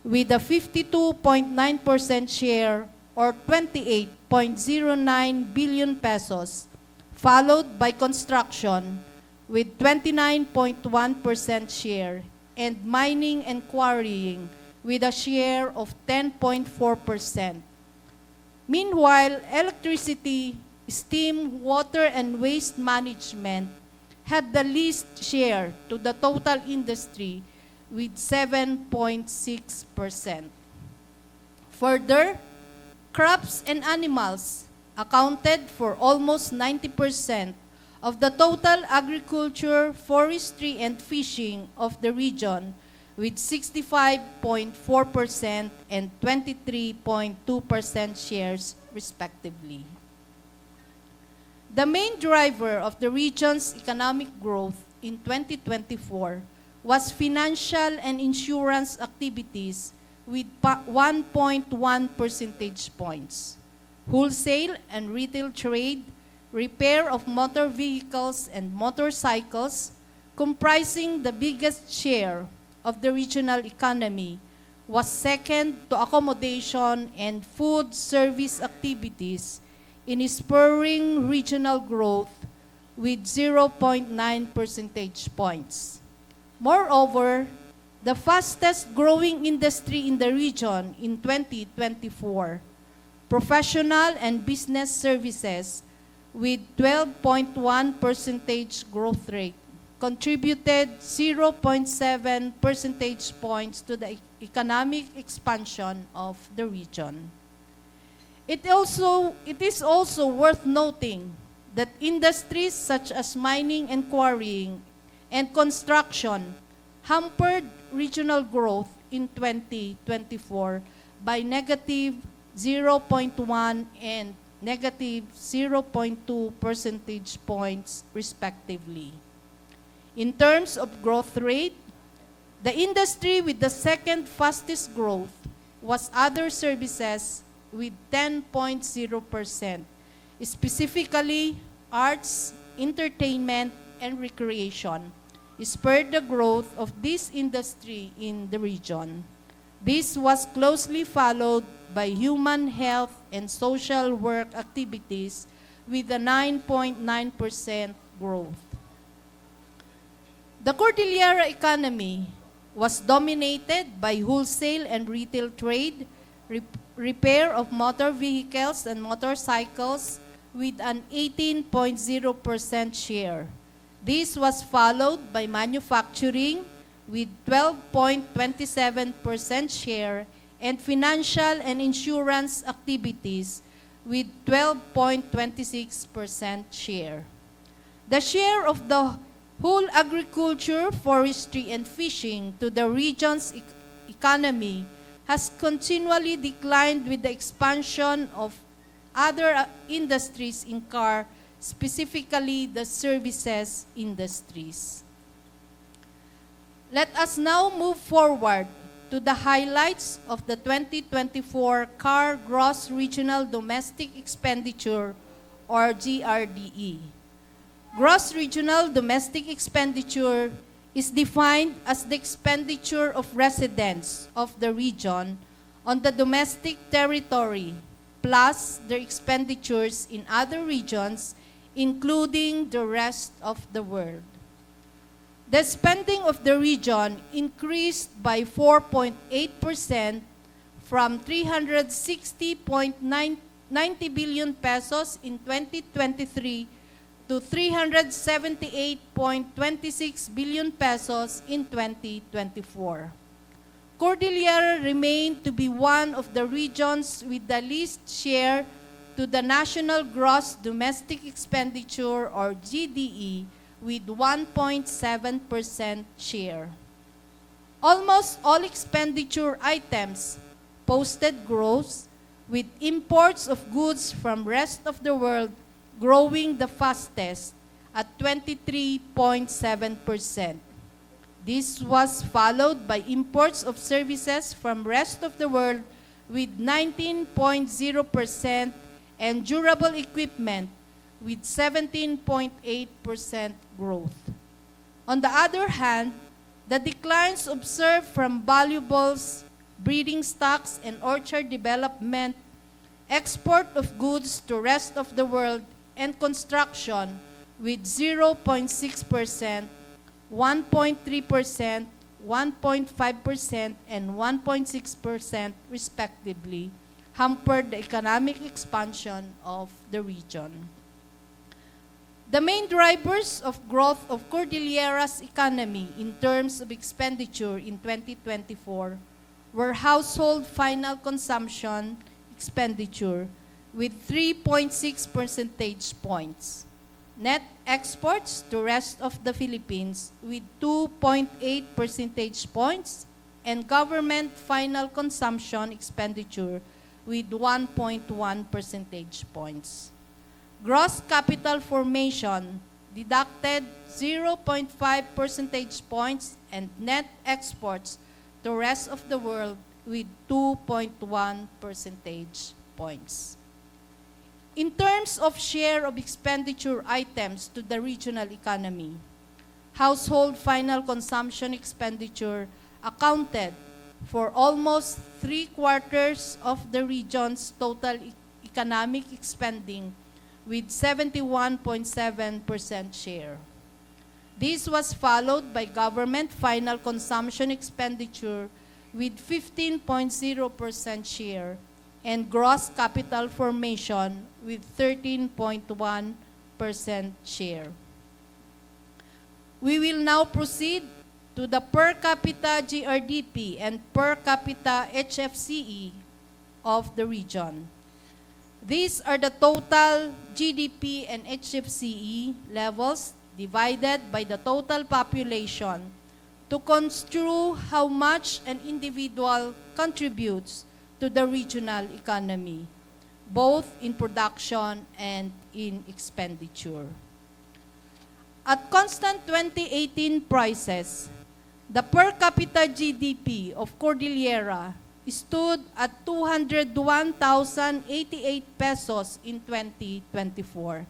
with a 52.9% share or 28.09 billion pesos, followed by construction with 29.1% share and mining and quarrying with a share of 10.4%. Meanwhile, electricity, steam, water, and waste management had the least share to the total industry with 7.6%. Further, crops and animals accounted for almost 90% of the total agriculture, forestry, and fishing of the region with 65.4% and 23.2% shares respectively. The main driver of the region's economic growth in 2024 was financial and insurance activities with 1.1 percentage points. Wholesale and retail trade, repair of motor vehicles and motorcycles, comprising the biggest share of the regional economy, was second to accommodation and food service activities in spurring regional growth with 0.9 percentage points. Moreover, the fastest growing industry in the region in 2024, professional and business services with 12.1 percentage growth rate, contributed 0.7 percentage points to the economic expansion of the region. It is also worth noting that industries such as mining and quarrying and construction hampered regional growth in 2024 by negative 0.1 and negative 0.2 percentage points respectively. In terms of growth rate, the industry with the second fastest growth was other services with 10.0%, specifically arts, entertainment, and recreation, spurred the growth of this industry in the region. This was closely followed by human health and social work activities with a 9.9% growth. The Cordillera economy was dominated by wholesale and retail trade, repair of motor vehicles and motorcycles with an 18.0% share. This was followed by manufacturing with 12.27% share and financial and insurance activities with 12.26% share. The share of the whole agriculture, forestry, and fishing to the region's economy has continually declined with the expansion of other industries in CAR, specifically the services industries. Let us now move forward to the highlights of the 2024 CAR Gross Regional Domestic Expenditure, or GRDE. Gross Regional Domestic Expenditure is defined as the expenditure of residents of the region on the domestic territory, plus their expenditures in other regions, including the rest of the world. The spending of the region increased by 4.8% from 360.90 billion pesos in 2023 to 378.26 billion pesos in 2024. Cordillera remained to be one of the regions with the least share to the National Gross Domestic Expenditure, or GDE, with 1.7% share. Almost all expenditure items posted growth, with imports of goods from rest of the world growing the fastest at 23.7%. This was followed by imports of services from rest of the world with 19.0% and durable equipment with 17.8% growth. On the other hand, the declines observed from valuables, breeding stocks, and orchard development, export of goods to rest of the world, and construction with 0.6%, 1.3%, 1.5%, and 1.6% respectively, hampered the economic expansion of the region. The main drivers of growth of Cordillera's economy in terms of expenditure in 2024 were household final consumption expenditure with 3.6 percentage points, net exports to rest of the Philippines with 2.8 percentage points, and government final consumption expenditure with 1.1 percentage points. Gross capital formation deducted 0.5 percentage points, and net exports to rest of the world with 2.1 percentage points. In terms of share of expenditure items to the regional economy, household final consumption expenditure accounted for almost 3/4 of the region's total economic expending with 71.7% share. This was followed by government final consumption expenditure with 15.0% share and gross capital formation with 13.1% share. We will now proceed to the per capita GRDP and per capita HFCE of the region. These are the total GDP and HFCE levels divided by the total population to construe how much an individual contributes to the regional economy, both in production and in expenditure. At constant 2018 prices, the per capita GDP of Cordillera stood at 201,088 pesos in 2024.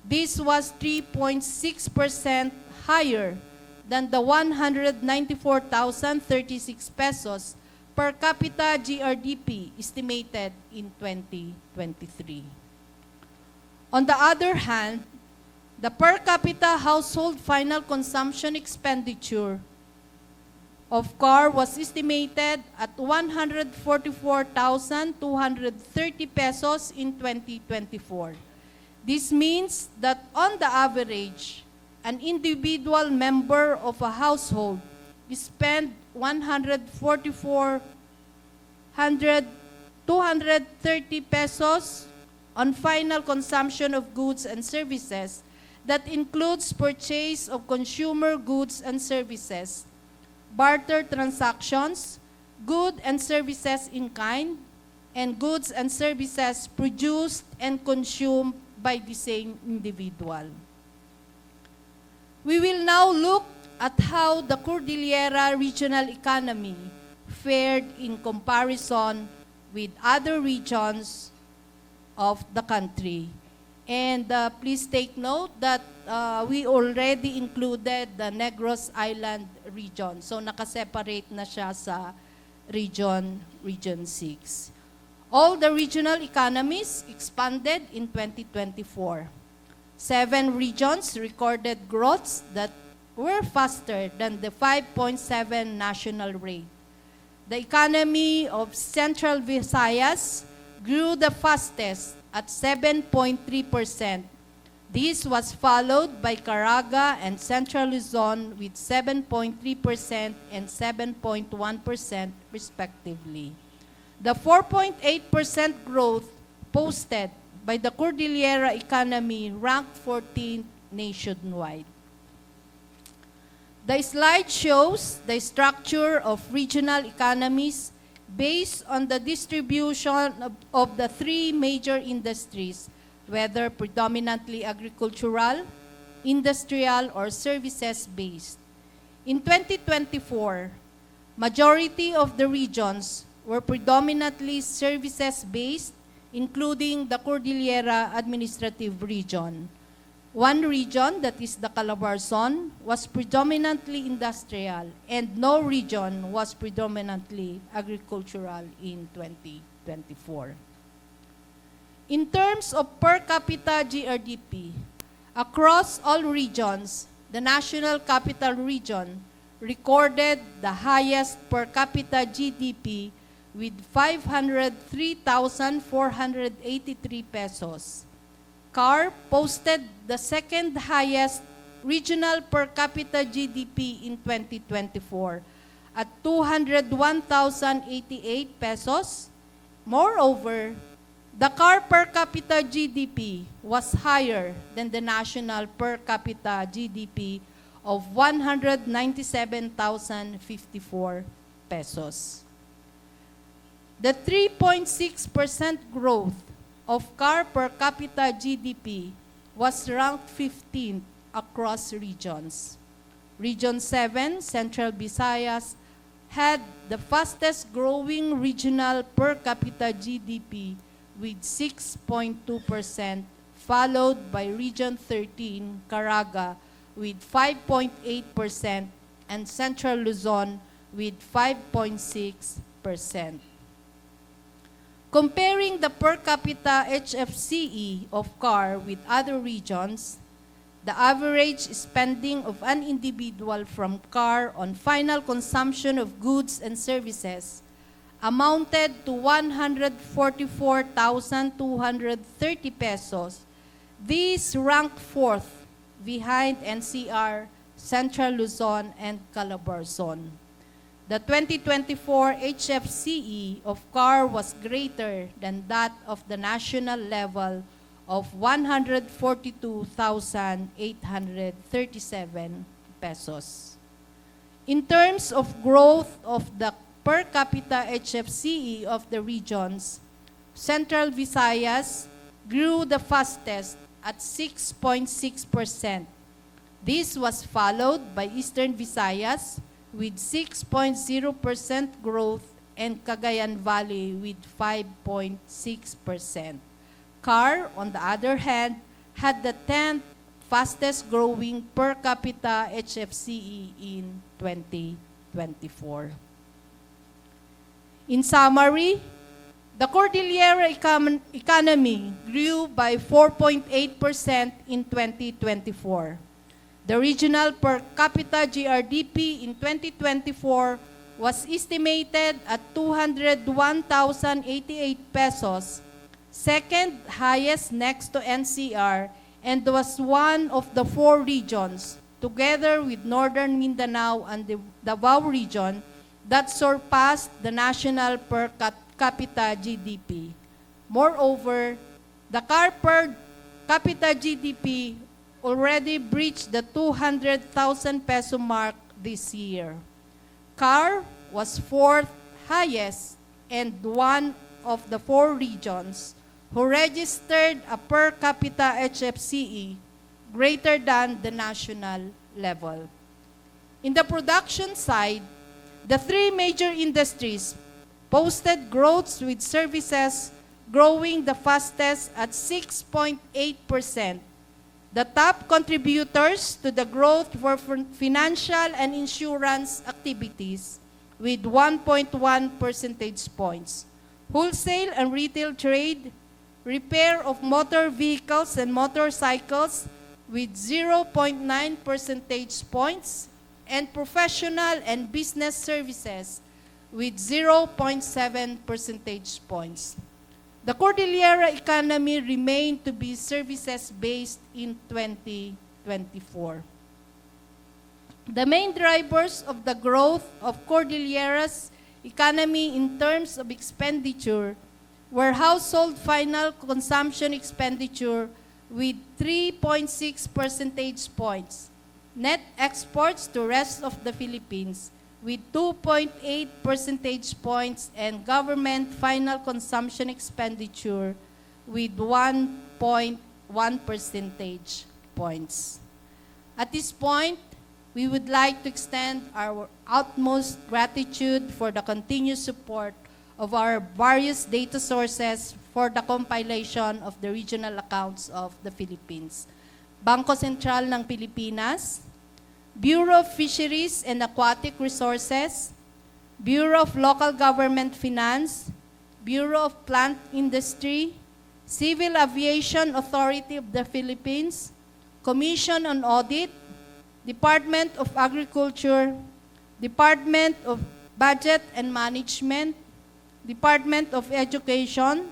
This was 3.6% higher than the 194,036 pesos per capita GRDP estimated in 2023. On the other hand, the per capita household final consumption expenditure of CAR was estimated at 144,230 pesos in 2024. This means that on the average, an individual member of a household spend 230 pesos on final consumption of goods and services that includes purchase of consumer goods and services, barter transactions, goods and services in kind, and goods and services produced and consumed by the same individual. We will now look at how the Cordillera regional economy fared in comparison with other regions of the country. And please take note that we already included the Negros Island region. So nakaseparate na siya sa Region 6. All the regional economies expanded in 2024. 7 regions recorded growths that were faster than the 5.7 national rate. The economy of Central Visayas grew the fastest at 7.3%. This was followed by Caraga and Central Luzon with 7.3% and 7.1% respectively. The 4.8% growth posted by the Cordillera economy ranked 14th nationwide. The slide shows the structure of regional economies based on the distribution of the three major industries, whether predominantly agricultural, industrial, or services-based. In 2024, majority of the regions were predominantly services-based, including the Cordillera Administrative Region. One region, that is the Calabarzon, was predominantly industrial, and no region was predominantly agricultural in 2024. In terms of per capita GRDP, across all regions, the National Capital Region recorded the highest per capita GDP with 503,483 pesos. CAR posted the second highest regional per capita GDP in 2024 at 201,088 pesos. Moreover, the CAR per capita GDP was higher than the national per capita GDP of 197,054 pesos. The 3.6% growth of CAR per capita GDP was ranked 15th across regions. Region 7, Central Visayas, had the fastest growing regional per capita GDP with 6.2%, followed by Region 13, Caraga, with 5.8%, and Central Luzon with 5.6%. Comparing the per capita HFCE of CAR with other regions, the average spending of an individual from CAR on final consumption of goods and services amounted to 144,230 pesos. These ranked fourth behind NCR, Central Luzon, and Calabarzon. The 2024 HFCE of CAR was greater than that of the national level of 142,837 pesos. In terms of growth of the per capita HFCE of the regions, Central Visayas grew the fastest at 6.6%. This was followed by Eastern Visayas with 6.0% growth and Cagayan Valley with 5.6%. CAR, on the other hand, had the 10th fastest growing per capita HFCE in 2024. In summary, the Cordillera economy grew by 4.8% in 2024. The regional per capita GRDP in 2024 was estimated at 201,088 pesos, second highest next to NCR, and was one of the four regions, together with Northern Mindanao and the Davao region, that surpassed the national per capita GDP. Moreover, the CAR per capita GDP already breached the 200,000 peso mark this year. CAR was fourth highest and one of the four regions who registered a per capita HFCE greater than the national level. In the production side, the three major industries posted growths with services growing the fastest at 6.8%. The top contributors to the growth were financial and insurance activities with 1.1 percentage points. Wholesale and retail trade, repair of motor vehicles and motorcycles with 0.9 percentage points, and professional and business services with 0.7 percentage points. The Cordillera economy remained to be services-based in 2024. The main drivers of the growth of Cordillera's economy in terms of expenditure were household final consumption expenditure with 3.6 percentage points, net exports to rest of the Philippines with 2.8 percentage points and government final consumption expenditure with 1.1 percentage points. At this point, we would like to extend our utmost gratitude for the continued support of our various data sources for the compilation of the regional accounts of the Philippines. Bangko Sentral ng Pilipinas, Bureau of Fisheries and Aquatic Resources, Bureau of Local Government Finance, Bureau of Plant Industry, Civil Aviation Authority of the Philippines, Commission on Audit, Department of Agriculture, Department of Budget and Management, Department of Education,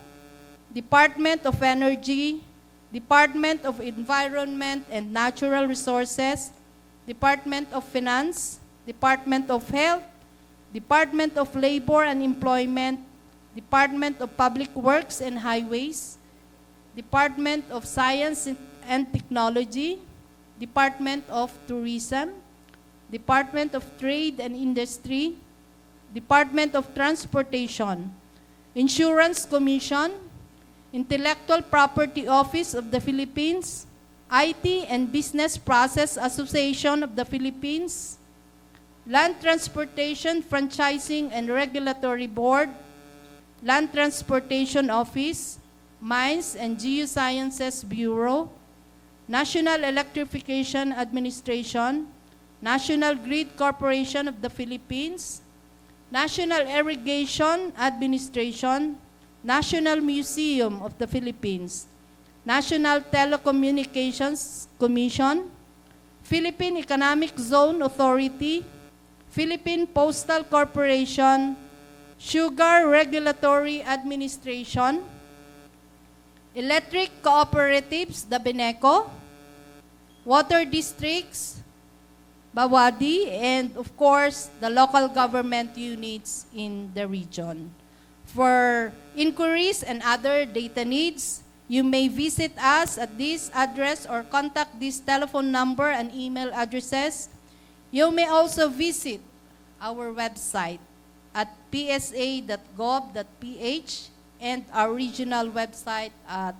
Department of Energy, Department of Environment and Natural Resources, Department of Finance, Department of Health, Department of Labor and Employment, Department of Public Works and Highways, Department of Science and Technology, Department of Tourism, Department of Trade and Industry, Department of Transportation, Insurance Commission, Intellectual Property Office of the Philippines, IT and Business Process Association of the Philippines, Land Transportation Franchising and Regulatory Board, Land Transportation Office, Mines and Geosciences Bureau, National Electrification Administration, National Grid Corporation of the Philippines, National Irrigation Administration, National Museum of the Philippines, National Telecommunications Commission, Philippine Economic Zone Authority, Philippine Postal Corporation, Sugar Regulatory Administration, Electric Cooperatives, the BENECO, Water Districts, Bawadi, and of course, the local government units in the region. For inquiries and other data needs, you may visit us at this address or contact this telephone number and email addresses. You may also visit our website at psa.gov.ph and our regional website at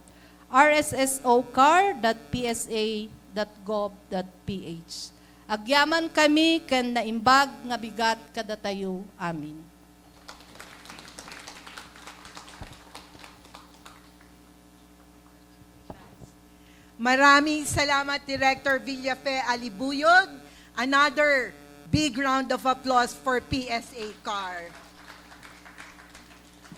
rsso-car.psa.gov.ph. Agyaman kami ken naimbag nga bigat kadatayo amin. Maraming salamat, Director Villafe Alibuyog. Another big round of applause for PSA-CAR.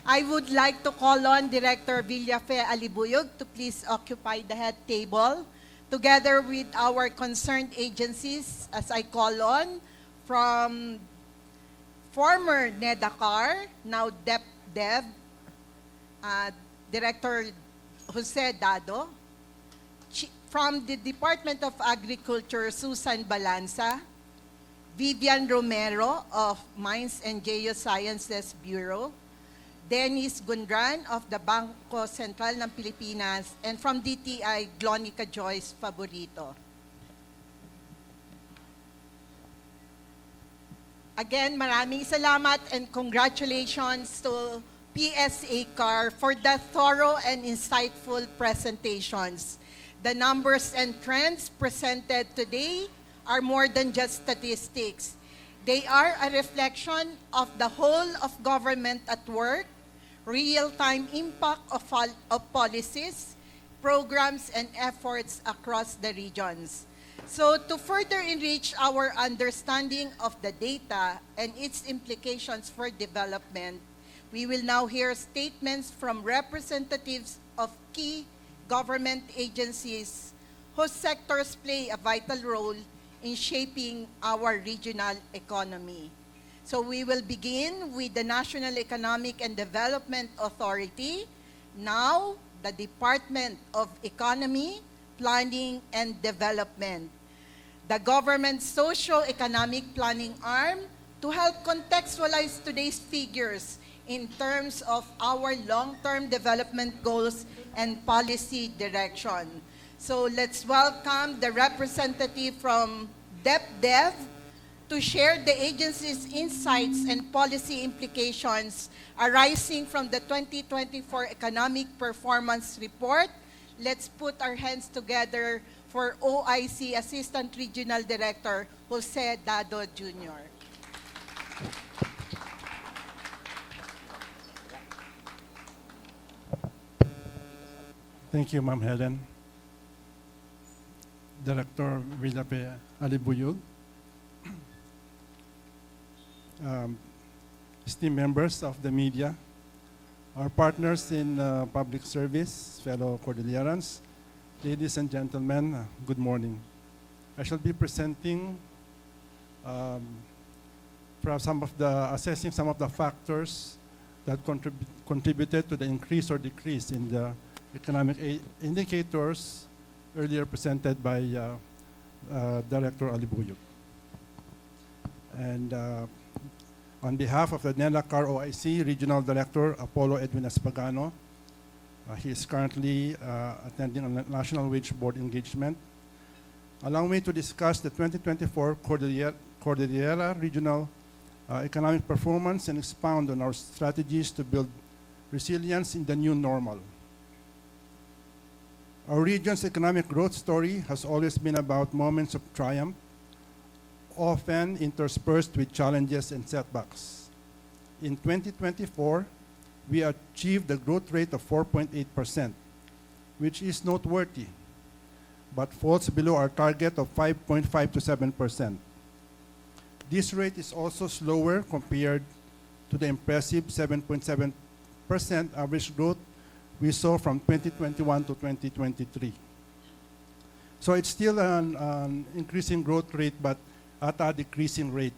I would like to call on Director Villafe Alibuyog to please occupy the head table together with our concerned agencies, as I call on, from former NEDA-CAR, now DepDev, Director Jose Dado, from the Department of Agriculture, Susan Balanza, Vivian Romero of Mines and Geosciences Bureau, Dennis Gundran of the Bangko Sentral ng Pilipinas, and from DTI, Glonica Joyce Favorito. Again, maraming salamat and congratulations to PSA-CAR for the thorough and insightful presentations. The numbers and trends presented today are more than just statistics. They are a reflection of the whole of government at work, real-time impact of policies, programs, and efforts across the regions. So to further enrich our understanding of the data and its implications for development, we will now hear statements from representatives of key government agencies whose sectors play a vital role in shaping our regional economy. So we will begin with the National Economic and Development Authority, now the Department of Economy, Planning and Development, the government's socio-economic planning arm, to help contextualize today's figures in terms of our long-term development goals and policy direction. So let's welcome the representative from DepDev, to share the agency's insights and policy implications arising from the 2024 Economic Performance Report. Let's put our hands together for OIC Assistant Regional Director Jose Dado Jr. Thank you, Ma'am Helen. Director Villape Alibuyog, esteemed members of the media, our partners in public service, fellow Cordillerans, ladies and gentlemen, good morning. I shall be presenting assessing some of the factors that contributed to the increase or decrease in the economic indicators earlier presented by Director Alibuyog. And on behalf of the NEDA-CAR OIC Regional Director Apollo Edwin Espagano, he is currently attending a National Wage Board engagement. Allow me to discuss the 2024 Cordillera Regional Economic Performance and expound on our strategies to build resilience in the new normal. Our region's economic growth story has always been about moments of triumph, often interspersed with challenges and setbacks. In 2024, we achieved a growth rate of 4.8%, which is noteworthy, but falls below our target of 5.5 to 7%. This rate is also slower compared to the impressive 7.7% average growth we saw from 2021 to 2023. So it's still an increasing growth rate, but at a decreasing rate.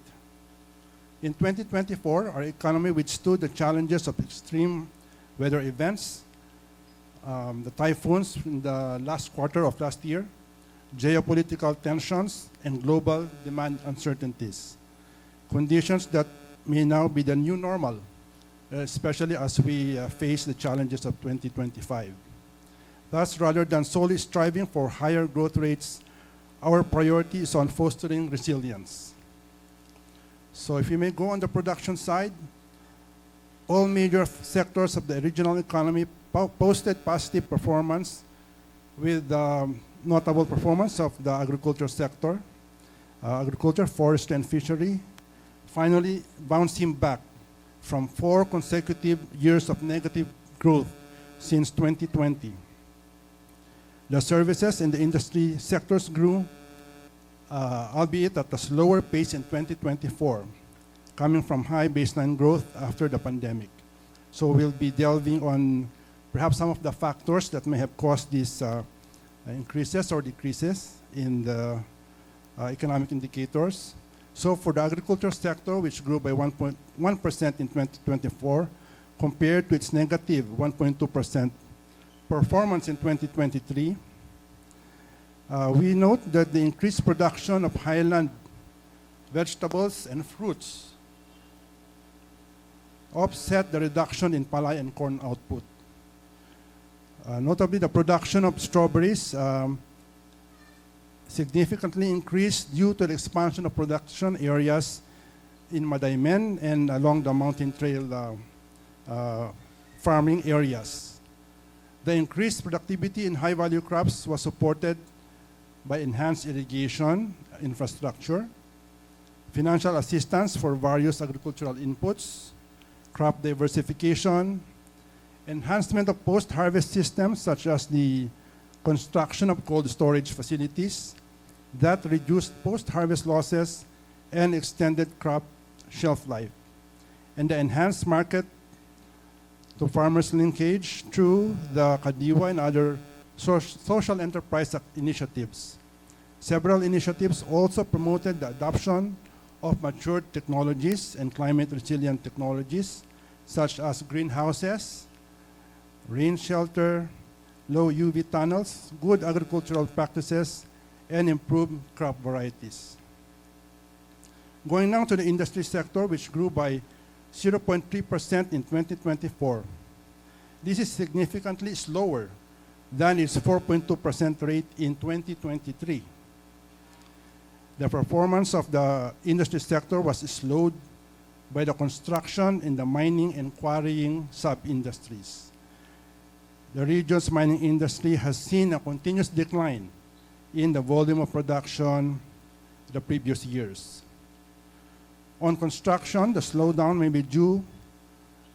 In 2024, our economy withstood the challenges of extreme weather events, the typhoons in the last quarter of last year, geopolitical tensions, and global demand uncertainties. Conditions that may now be the new normal, especially as we face the challenges of 2025. Thus, rather than solely striving for higher growth rates, our priority is on fostering resilience. So if you may go on the production side, all major sectors of the regional economy posted positive performance, with notable performance of the agriculture sector, agriculture, forestry, and fishery, finally bouncing back from 4 consecutive years of negative growth since 2020. The services and the industry sectors grew, albeit at a slower pace in 2024, coming from high baseline growth after the pandemic. So we'll be delving on perhaps some of the factors that may have caused these increases or decreases in the economic indicators. So for the agriculture sector, which grew by 1.1% in 2024, compared to its negative 1.2% performance in 2023, we note that the increased production of highland vegetables and fruits offset the reduction in palay and corn output. Notably, the production of strawberries significantly increased due to the expansion of production areas in Madaymen and along the mountain trail farming areas. The increased productivity in high-value crops was supported by enhanced irrigation infrastructure, financial assistance for various agricultural inputs, crop diversification, enhancement of post-harvest systems such as the construction of cold storage facilities that reduced post-harvest losses and extended crop shelf life, and the enhanced market to farmers linkage through the Kadiwa and other social enterprise initiatives. Several initiatives also promoted the adoption of matured technologies and climate-resilient technologies such as greenhouses, rain shelter, low UV tunnels, good agricultural practices, and improved crop varieties. Going now to the industry sector, which grew by 0.3% in 2024. This is significantly slower than its 4.2% rate in 2023. The performance of the industry sector was slowed by the construction in the mining and quarrying sub-industries. The region's mining industry has seen a continuous decline in the volume of production the previous years. On construction, the slowdown may be due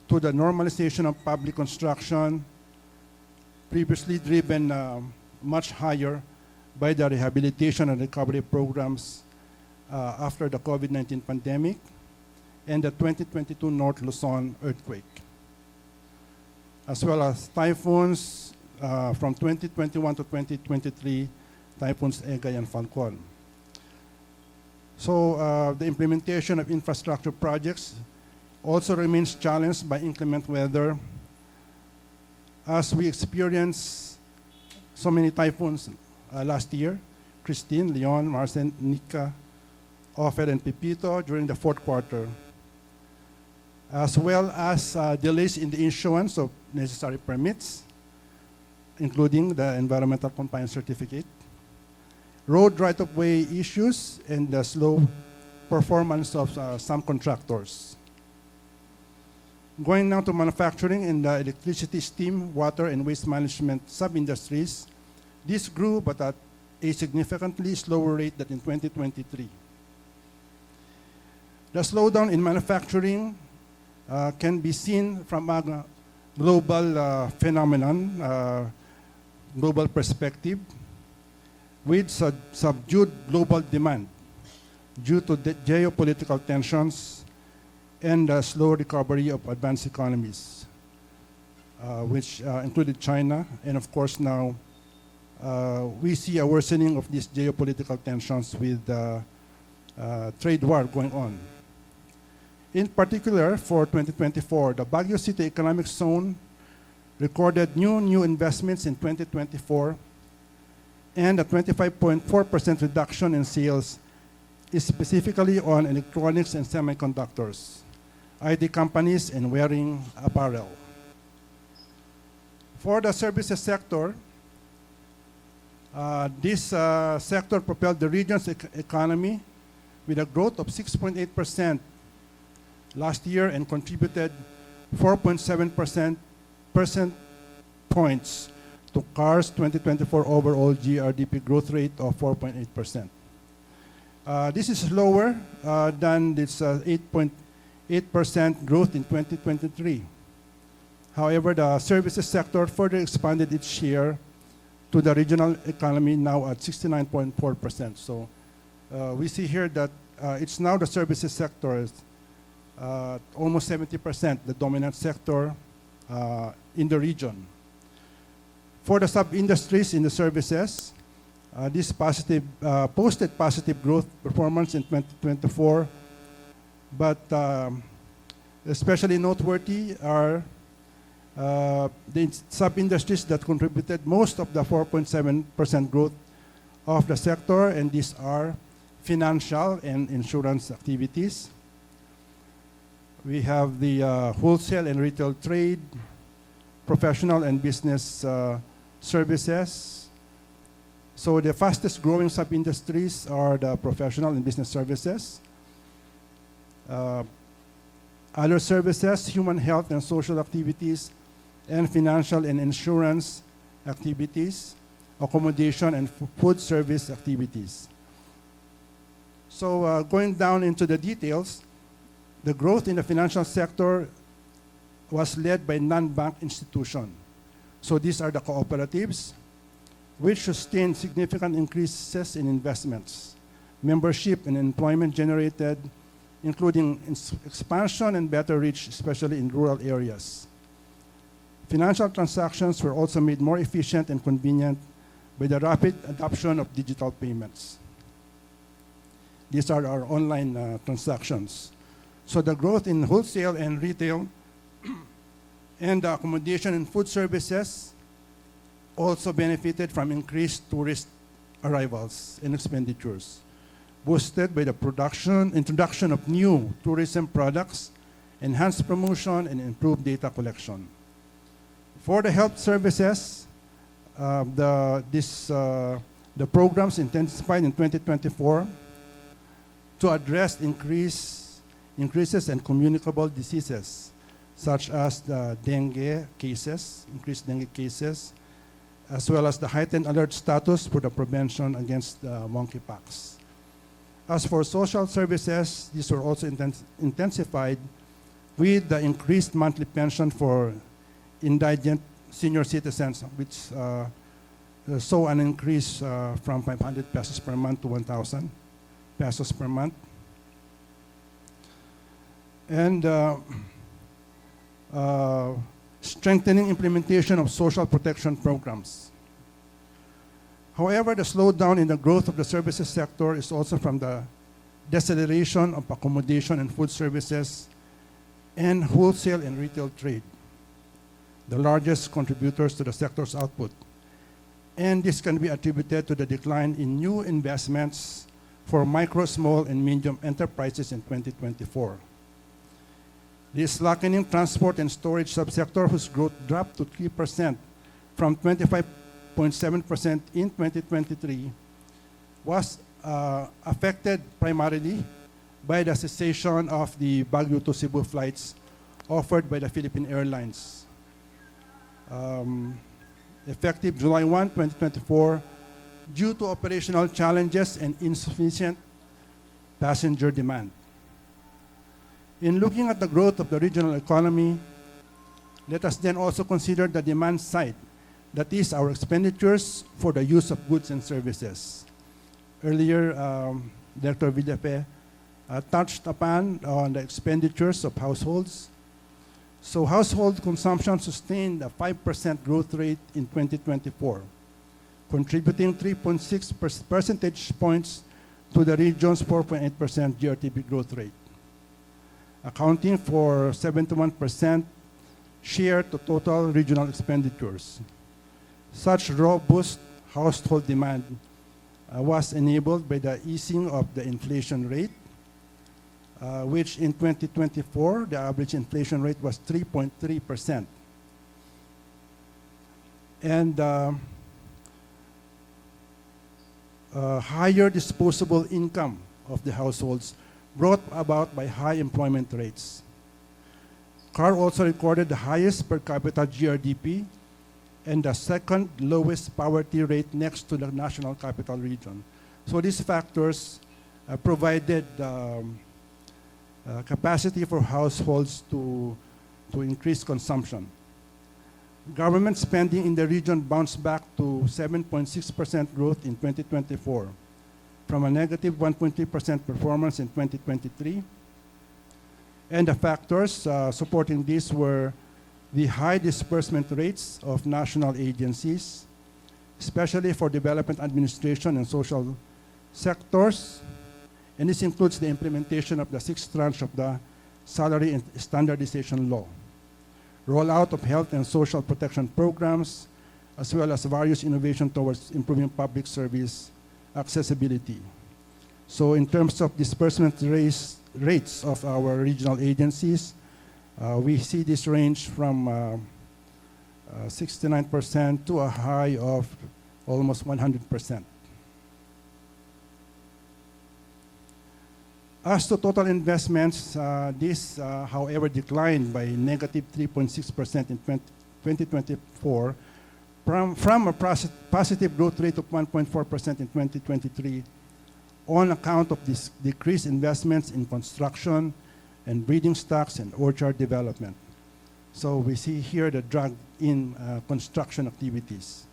to the normalization of public construction, previously driven much higher by the rehabilitation and recovery programs after the COVID-19 pandemic and the 2022 North Luzon earthquake, as well as typhoons from 2021 to 2023, typhoons Egay and Falcon. So the implementation of infrastructure projects also remains challenged by inclement weather, as we experienced so many typhoons last year: Christine, Leon, Marcel, Nika, Ofer, and Pepito during the fourth quarter, as well as delays in the issuance of necessary permits, including the environmental compliance certificate, road right-of-way issues, and the slow performance of some contractors. Going now to manufacturing in the electricity, steam, water, and waste management sub-industries, this grew but at a significantly slower rate than in 2023. The slowdown in manufacturing can be seen from a global phenomenon, global perspective, with subdued global demand due to the geopolitical tensions and the slow recovery of advanced economies, which included China. And of course now, we see a worsening of these geopolitical tensions with the trade war going on. In particular, for 2024, the Baguio City Economic Zone recorded new investments in 2024, and a 25.4% reduction in sales is specifically on electronics and semiconductors, IT companies, and wearing apparel. For the services sector, this sector propelled the region's economy with a growth of 6.8% last year and contributed 4.7% points to CAR's 2024 overall GRDP growth rate of 4.8%. This is lower than this 8.8% growth in 2023. However, the services sector further expanded its share to the regional economy, now at 69.4%. So we see here that it's now the services sector is almost 70%, the dominant sector in the region. For the sub-industries in the services, this posted positive growth performance in 2024, but especially noteworthy are the sub-industries that contributed most of the 4.7% growth of the sector, and these are financial and insurance activities. We have the wholesale and retail trade, professional and business services. So the fastest growing sub-industries are the professional and business services. Other services, human health and social activities, and financial and insurance activities, accommodation and food service activities. So going down into the details, the growth in the financial sector was led by non-bank institutions. So these are the cooperatives, which sustained significant increases in investments, membership, and employment generated, including expansion and better reach, especially in rural areas. Financial transactions were also made more efficient and convenient by the rapid adoption of digital payments. These are our online transactions. So the growth in wholesale and retail and the accommodation and food services also benefited from increased tourist arrivals and expenditures, boosted by the introduction of new tourism products, enhanced promotion, and improved data collection. For the health services, the programs intensified in 2024 to address increases in communicable diseases, such as the increased dengue cases, as well as the heightened alert status for the prevention against monkeypox. As for social services, these were also intensified with the increased monthly pension for indigent senior citizens, which saw an increase from 500 pesos per month to 1,000 pesos per month. And strengthening implementation of social protection programs. However, the slowdown in the growth of the services sector is also from the deceleration of accommodation and food services and wholesale and retail trade, the largest contributors to the sector's output. And this can be attributed to the decline in new investments for micro, small, and medium enterprises in 2024. This slackening transport and storage subsector, whose growth dropped to 3% from 25.7% in 2023, was affected primarily by the cessation of the Baguio to Cebu flights offered by the Philippine Airlines. Effective July 1, 2024, due to operational challenges and insufficient passenger demand. In looking at the growth of the regional economy, let us then also consider the demand side, that is, our expenditures for the use of goods and services. Earlier, Director Villafe touched upon on the expenditures of households. So household consumption sustained a 5% growth rate in 2024, contributing 3.6 percentage points to the region's 4.8% GRTB growth rate, accounting for 71% share to total regional expenditures. Such robust household demand was enabled by the easing of the inflation rate, which in 2024, the average inflation rate was 3.3%. And higher disposable income of the households brought about by high employment rates. CAR also recorded the highest per capita GRDP and the second lowest poverty rate next to the National Capital Region. So these factors provided capacity for households to increase consumption. Government spending in the region bounced back to 7.6% growth in 2024 from a negative 1.3% performance in 2023. And the factors supporting this were the high disbursement rates of national agencies, especially for development administration and social sectors. And this includes the implementation of the 6th tranche of the Salary and Standardization Law, rollout of health and social protection programs, as well as various innovation towards improving public service accessibility. So in terms of disbursement rates of our regional agencies, we see this range from 69% to a high of almost 100%. As to total investments, this, however, declined by negative 3.6% in 2024 from a positive growth rate of 1.4% in 2023 on account of this decreased investments in construction and breeding stocks and orchard development. So we see here the drag in construction activities.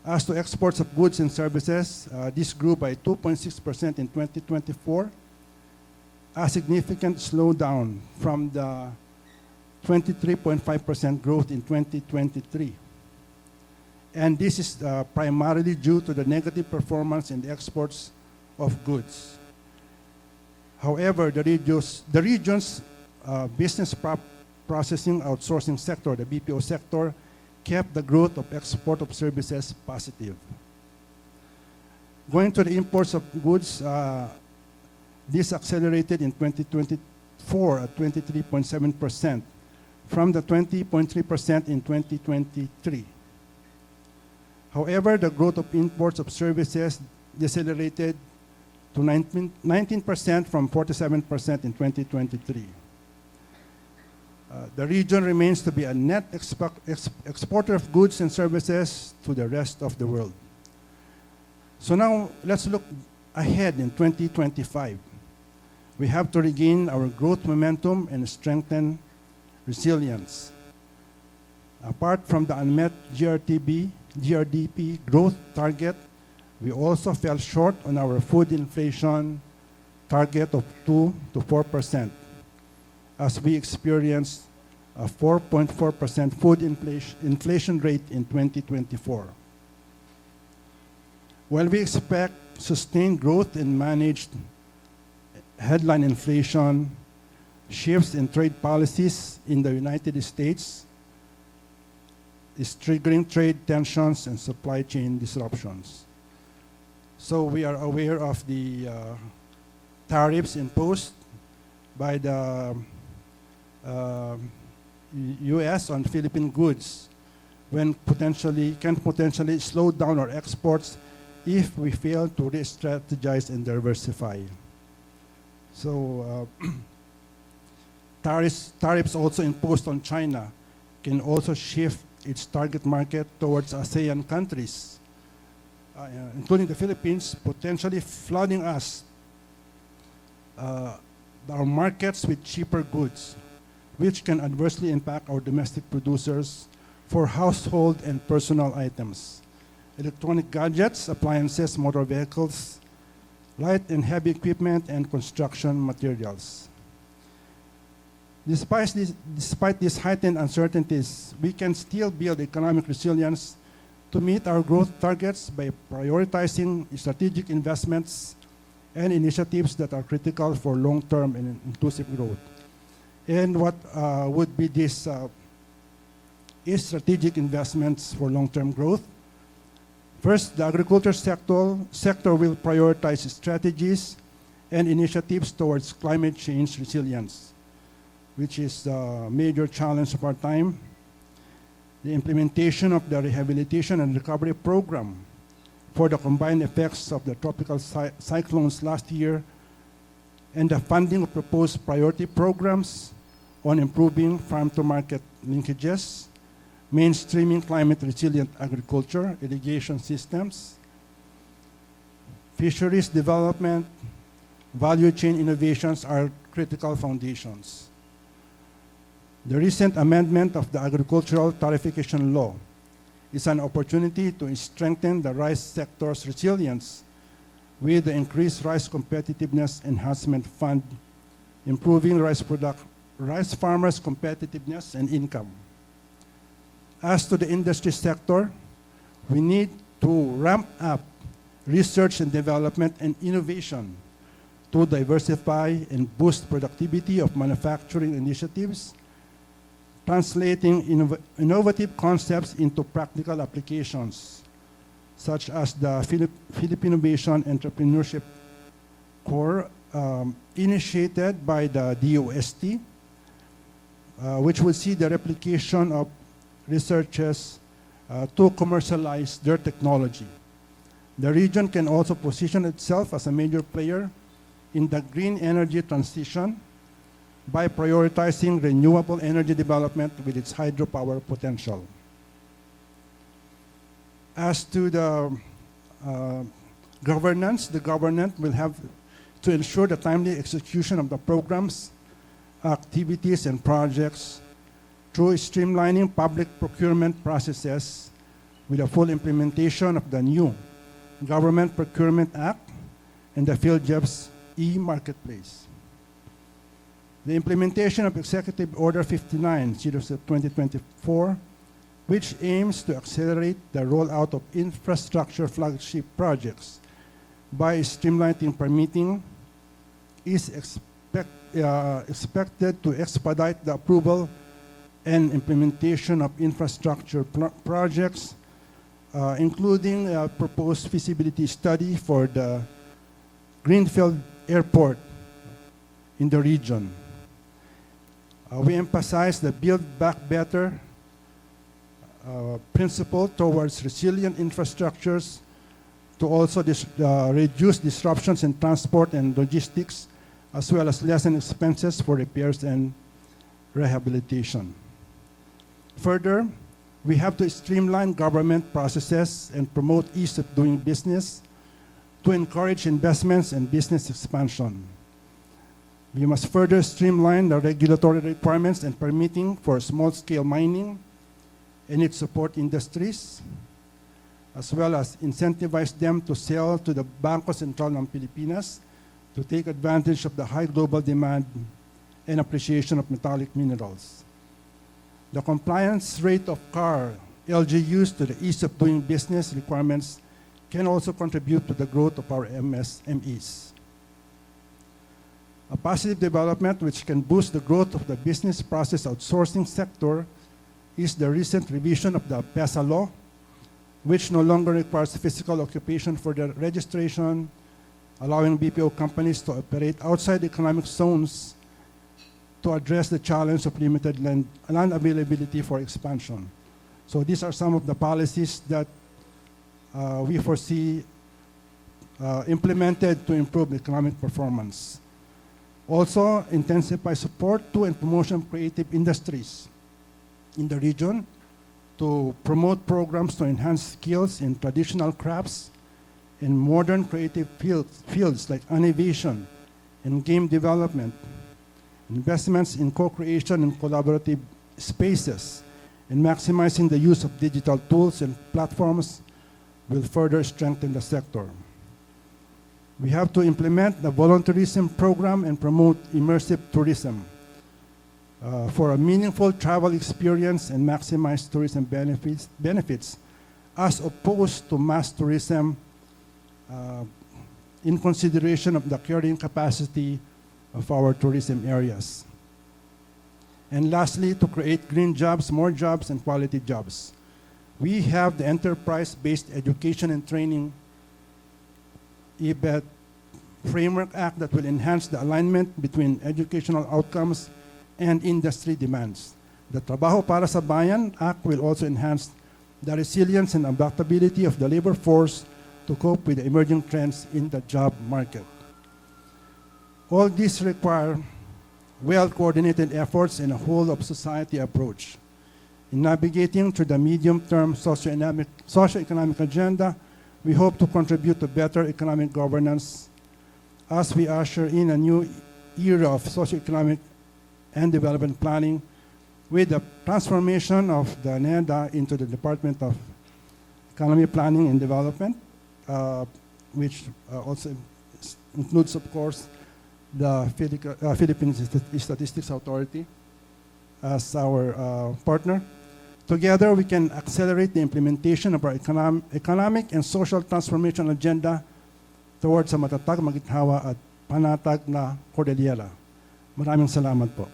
As to exports of goods and services, this grew by 2.6% in 2024, a significant slowdown from the 23.5% growth in 2023. And this is primarily due to the negative performance in the exports of goods. However, the region's business processing outsourcing sector, the BPO sector, kept the growth of export of services positive. Going to the imports of goods, this accelerated in 2024 at 23.7% from the 20.3% in 2023. However, the growth of imports of services decelerated to 19% from 47% in 2023. The region remains to be a net exporter of goods and services to the rest of the world. So now let's look ahead in 2025. We have to regain our growth momentum and strengthen resilience. Apart from the unmet GRDP growth target, we also fell short on our food inflation target of 2 to 4%, as we experienced a 4.4% food inflation rate in 2024. While we expect sustained growth in managed headline inflation, shifts in trade policies in the United States is triggering trade tensions and supply chain disruptions. So we are aware of the tariffs imposed by the U.S. on Philippine goods can potentially slow down our exports if we fail to re-strategize and diversify. So tariffs also imposed on China can also shift its target market towards ASEAN countries, including the Philippines, potentially flooding us, our markets with cheaper goods, which can adversely impact our domestic producers for household and personal items, electronic gadgets, appliances, motor vehicles, light and heavy equipment, and construction materials. Despite these heightened uncertainties, we can still build economic resilience to meet our growth targets by prioritizing strategic investments and initiatives that are critical for long-term and inclusive growth. And what would be these strategic investments for long-term growth? First, the agriculture sector will prioritize strategies and initiatives towards climate change resilience, which is a major challenge of our time. The implementation of the Rehabilitation and Recovery Program for the combined effects of the tropical cyclones last year, and the funding of proposed priority programs on improving farm-to-market linkages, mainstreaming climate-resilient agriculture, irrigation systems, fisheries development, value chain innovations are critical foundations. The recent amendment of the Agricultural Tarification Law is an opportunity to strengthen the rice sector's resilience with the increased Rice Competitiveness Enhancement Fund, improving rice farmers' competitiveness and income. As to the industry sector, we need to ramp up research and development and innovation to diversify and boost productivity of manufacturing initiatives, translating innovative concepts into practical applications, such as the Philippine Innovation Entrepreneurship Core initiated by the DOST, which will see the replication of researchers to commercialize their technology. The region can also position itself as a major player in the green energy transition by prioritizing renewable energy development with its hydropower potential. As to the governance, the government will have to ensure the timely execution of the programs, activities, and projects through streamlining public procurement processes with a full implementation of the new Government Procurement Act and the PhilJobs e-marketplace. The implementation of Executive Order 59, 2024, which aims to accelerate the rollout of infrastructure flagship projects by streamlining permitting, is expected to expedite the approval and implementation of infrastructure projects, including a proposed feasibility study for the Greenfield Airport in the region. We emphasize the Build Back Better principle towards resilient infrastructures to also reduce disruptions in transport and logistics, as well as lessen expenses for repairs and rehabilitation. Further, we have to streamline government processes and promote ease of doing business to encourage investments and business expansion. We must further streamline the regulatory requirements and permitting for small-scale mining and its support industries, as well as incentivize them to sell to the Bangko Sentral ng Pilipinas to take advantage of the high global demand and appreciation of metallic minerals. The compliance rate of CAR LGUs to the ease of doing business requirements can also contribute to the growth of our MSMEs. A positive development which can boost the growth of the business process outsourcing sector is the recent revision of the PSA law, which no longer requires physical occupation for their registration, allowing BPO companies to operate outside economic zones to address the challenge of limited land availability for expansion. So these are some of the policies that we foresee implemented to improve economic performance. Also, intensify support to and promotion of creative industries in the region to promote programs to enhance skills in traditional crafts and modern creative fields like animation and game development. Investments in co-creation and collaborative spaces and maximizing the use of digital tools and platforms will further strengthen the sector. We have to implement the volunteerism program and promote immersive tourism for a meaningful travel experience and maximize tourism benefits as opposed to mass tourism in consideration of the carrying capacity of our tourism areas. And lastly, to create green jobs, more jobs, and quality jobs. We have the Enterprise-Based Education and Training EBET Framework Act that will enhance the alignment between educational outcomes and industry demands. The Trabaho para sa Bayan Act will also enhance the resilience and adaptability of the labor force to cope with the emerging trends in the job market. All these require well-coordinated efforts and a whole-of-society approach. In navigating through the medium-term socioeconomic agenda, we hope to contribute to better economic governance as we usher in a new era of socioeconomic and development planning with the transformation of the NEDA into the Department of Economy Planning and Development, which also includes, of course, the Philippine Statistics Authority as our partner. Together, we can accelerate the implementation of our economic and social transformation agenda towards a matatag, magithawa at panatag na Cordillera. Maraming salamat po.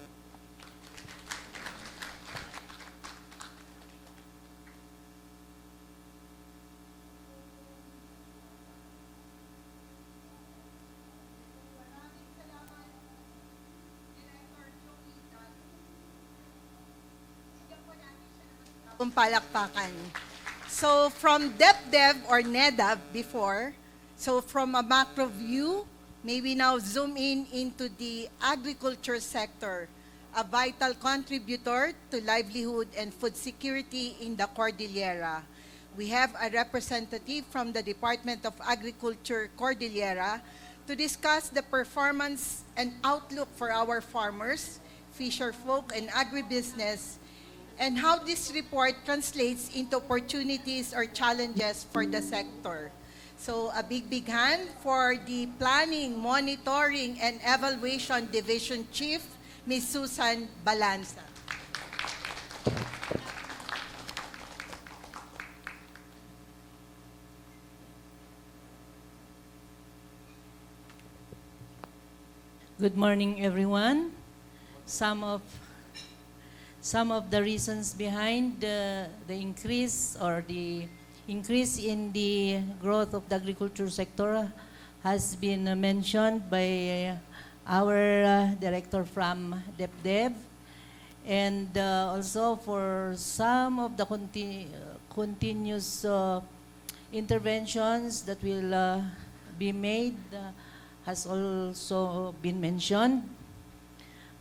Palakpakan. So from DepDev or NEDA before, so from a macro view, may we now zoom in into the agriculture sector, a vital contributor to livelihood and food security in the Cordillera. We have a representative from the Department of Agriculture, Cordillera, to discuss the performance and outlook for our farmers, fisherfolk, and agribusiness, and how this report translates into opportunities or challenges for the sector. So a big hand for the Planning, Monitoring, and Evaluation Division Chief, Ms. Susan Balanza. Good morning, everyone. Some of the reasons behind the increase in the growth of the agriculture sector has been mentioned by our director from DepDev, and also for some of the continuous interventions that will be made has also been mentioned.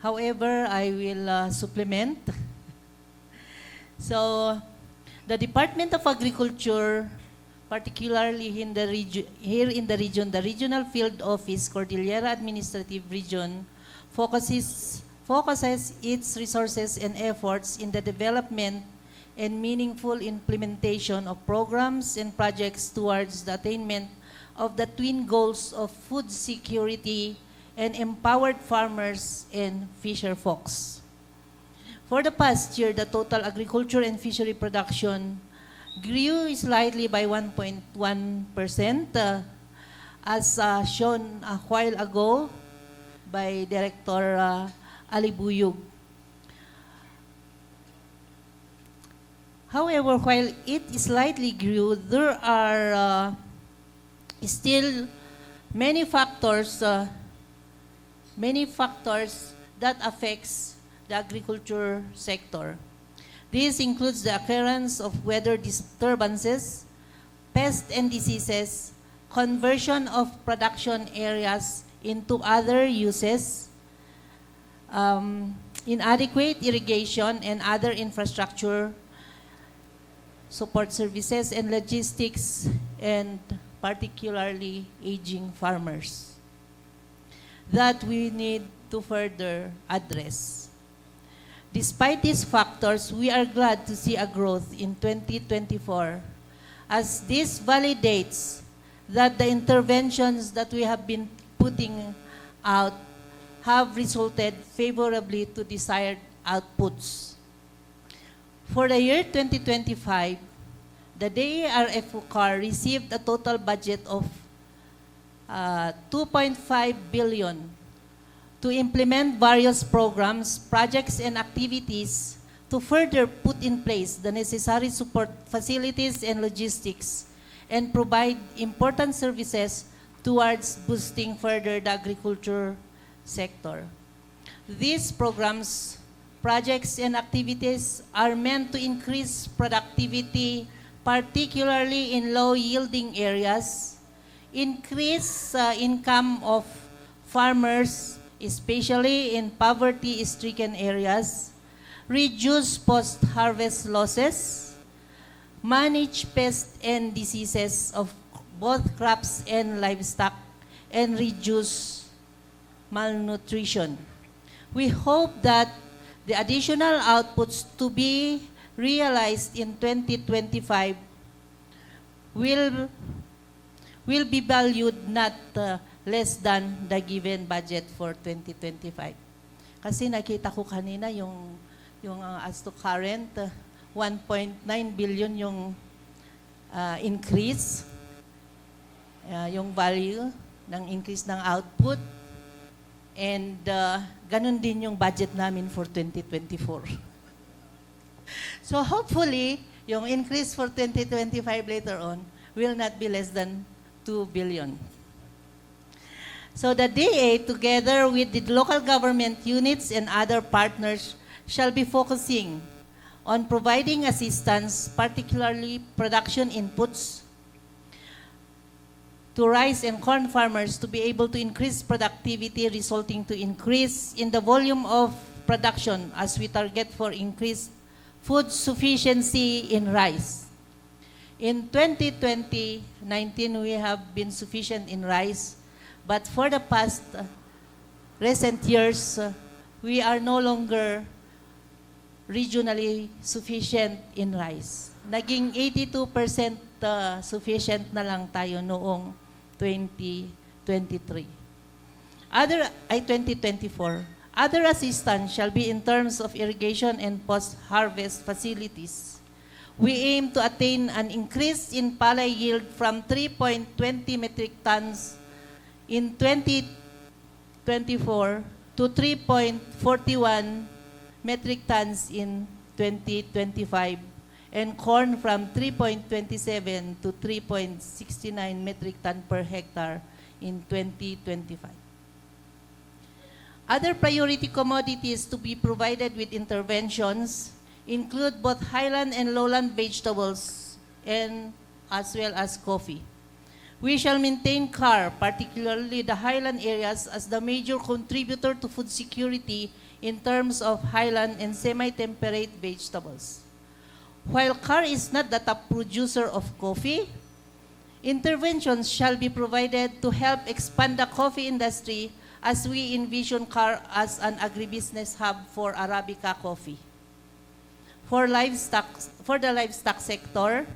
However, I will supplement. So, the Department of Agriculture, particularly in the here in the region, the Regional Field Office, Cordillera Administrative Region, focuses its resources and efforts in the development and meaningful implementation of programs and projects towards the attainment of the twin goals of food security and empowered farmers and fisher folks. For the past year, the total agriculture and fishery production grew slightly by 1.1%, as shown a while ago by Director Alibuyug. However, while it slightly grew, there are still many factors that affects the agriculture sector. This includes the occurrence of weather disturbances, pests and diseases, conversion of production areas into other uses, inadequate irrigation and other infrastructure support services, and logistics, and particularly aging farmers that we need to further address. Despite these factors, we are glad to see a growth in 2024, as this validates that the interventions that we have been putting out have resulted favorably to desired outputs. For the year 2025, the PSA-CAR received a total budget of 2.5 billion to implement various programs, projects, and activities to further put in place the necessary support facilities and logistics and provide important services towards boosting further the agriculture sector. These programs, projects, and activities are meant to increase productivity, particularly in low-yielding areas, increase income of farmers, especially in poverty-stricken areas, reduce post-harvest losses, manage pests and diseases of both crops and livestock, and reduce malnutrition. We hope that the additional outputs to be realized in 2025 will be valued not less than the given budget for 2025. Kasi nakita ko kanina yung as to current, 1.9 billion yung increase, yung value ng increase ng output, and ganun din yung budget namin for 2024. So hopefully, yung increase for 2025 later on will not be less than 2 billion. So the DA, together with the local government units and other partners, shall be focusing on providing assistance, particularly production inputs, to rice and corn farmers to be able to increase productivity, resulting to increase in the volume of production as we target for increased food sufficiency in rice. In 2019, we have been sufficient in rice, but for the past recent years, we are no longer regionally sufficient in rice. Naging 82% sufficient na lang tayo noong 2023. 2024. Other assistance shall be in terms of irrigation and post-harvest facilities. We aim to attain an increase in palay yield from 3.20 metric tons in 2024 to 3.41 metric tons in 2025, and corn from 3.27 to 3.69 metric ton per hectare in 2025. Other priority commodities to be provided with interventions include both highland and lowland vegetables and as well as coffee. We shall maintain CAR, particularly the highland areas, as the major contributor to food security in terms of highland and semi-temperate vegetables. While CAR is not the top producer of coffee, interventions shall be provided to help expand the coffee industry as we envision CAR as an agribusiness hub for Arabica coffee. For the livestock sector,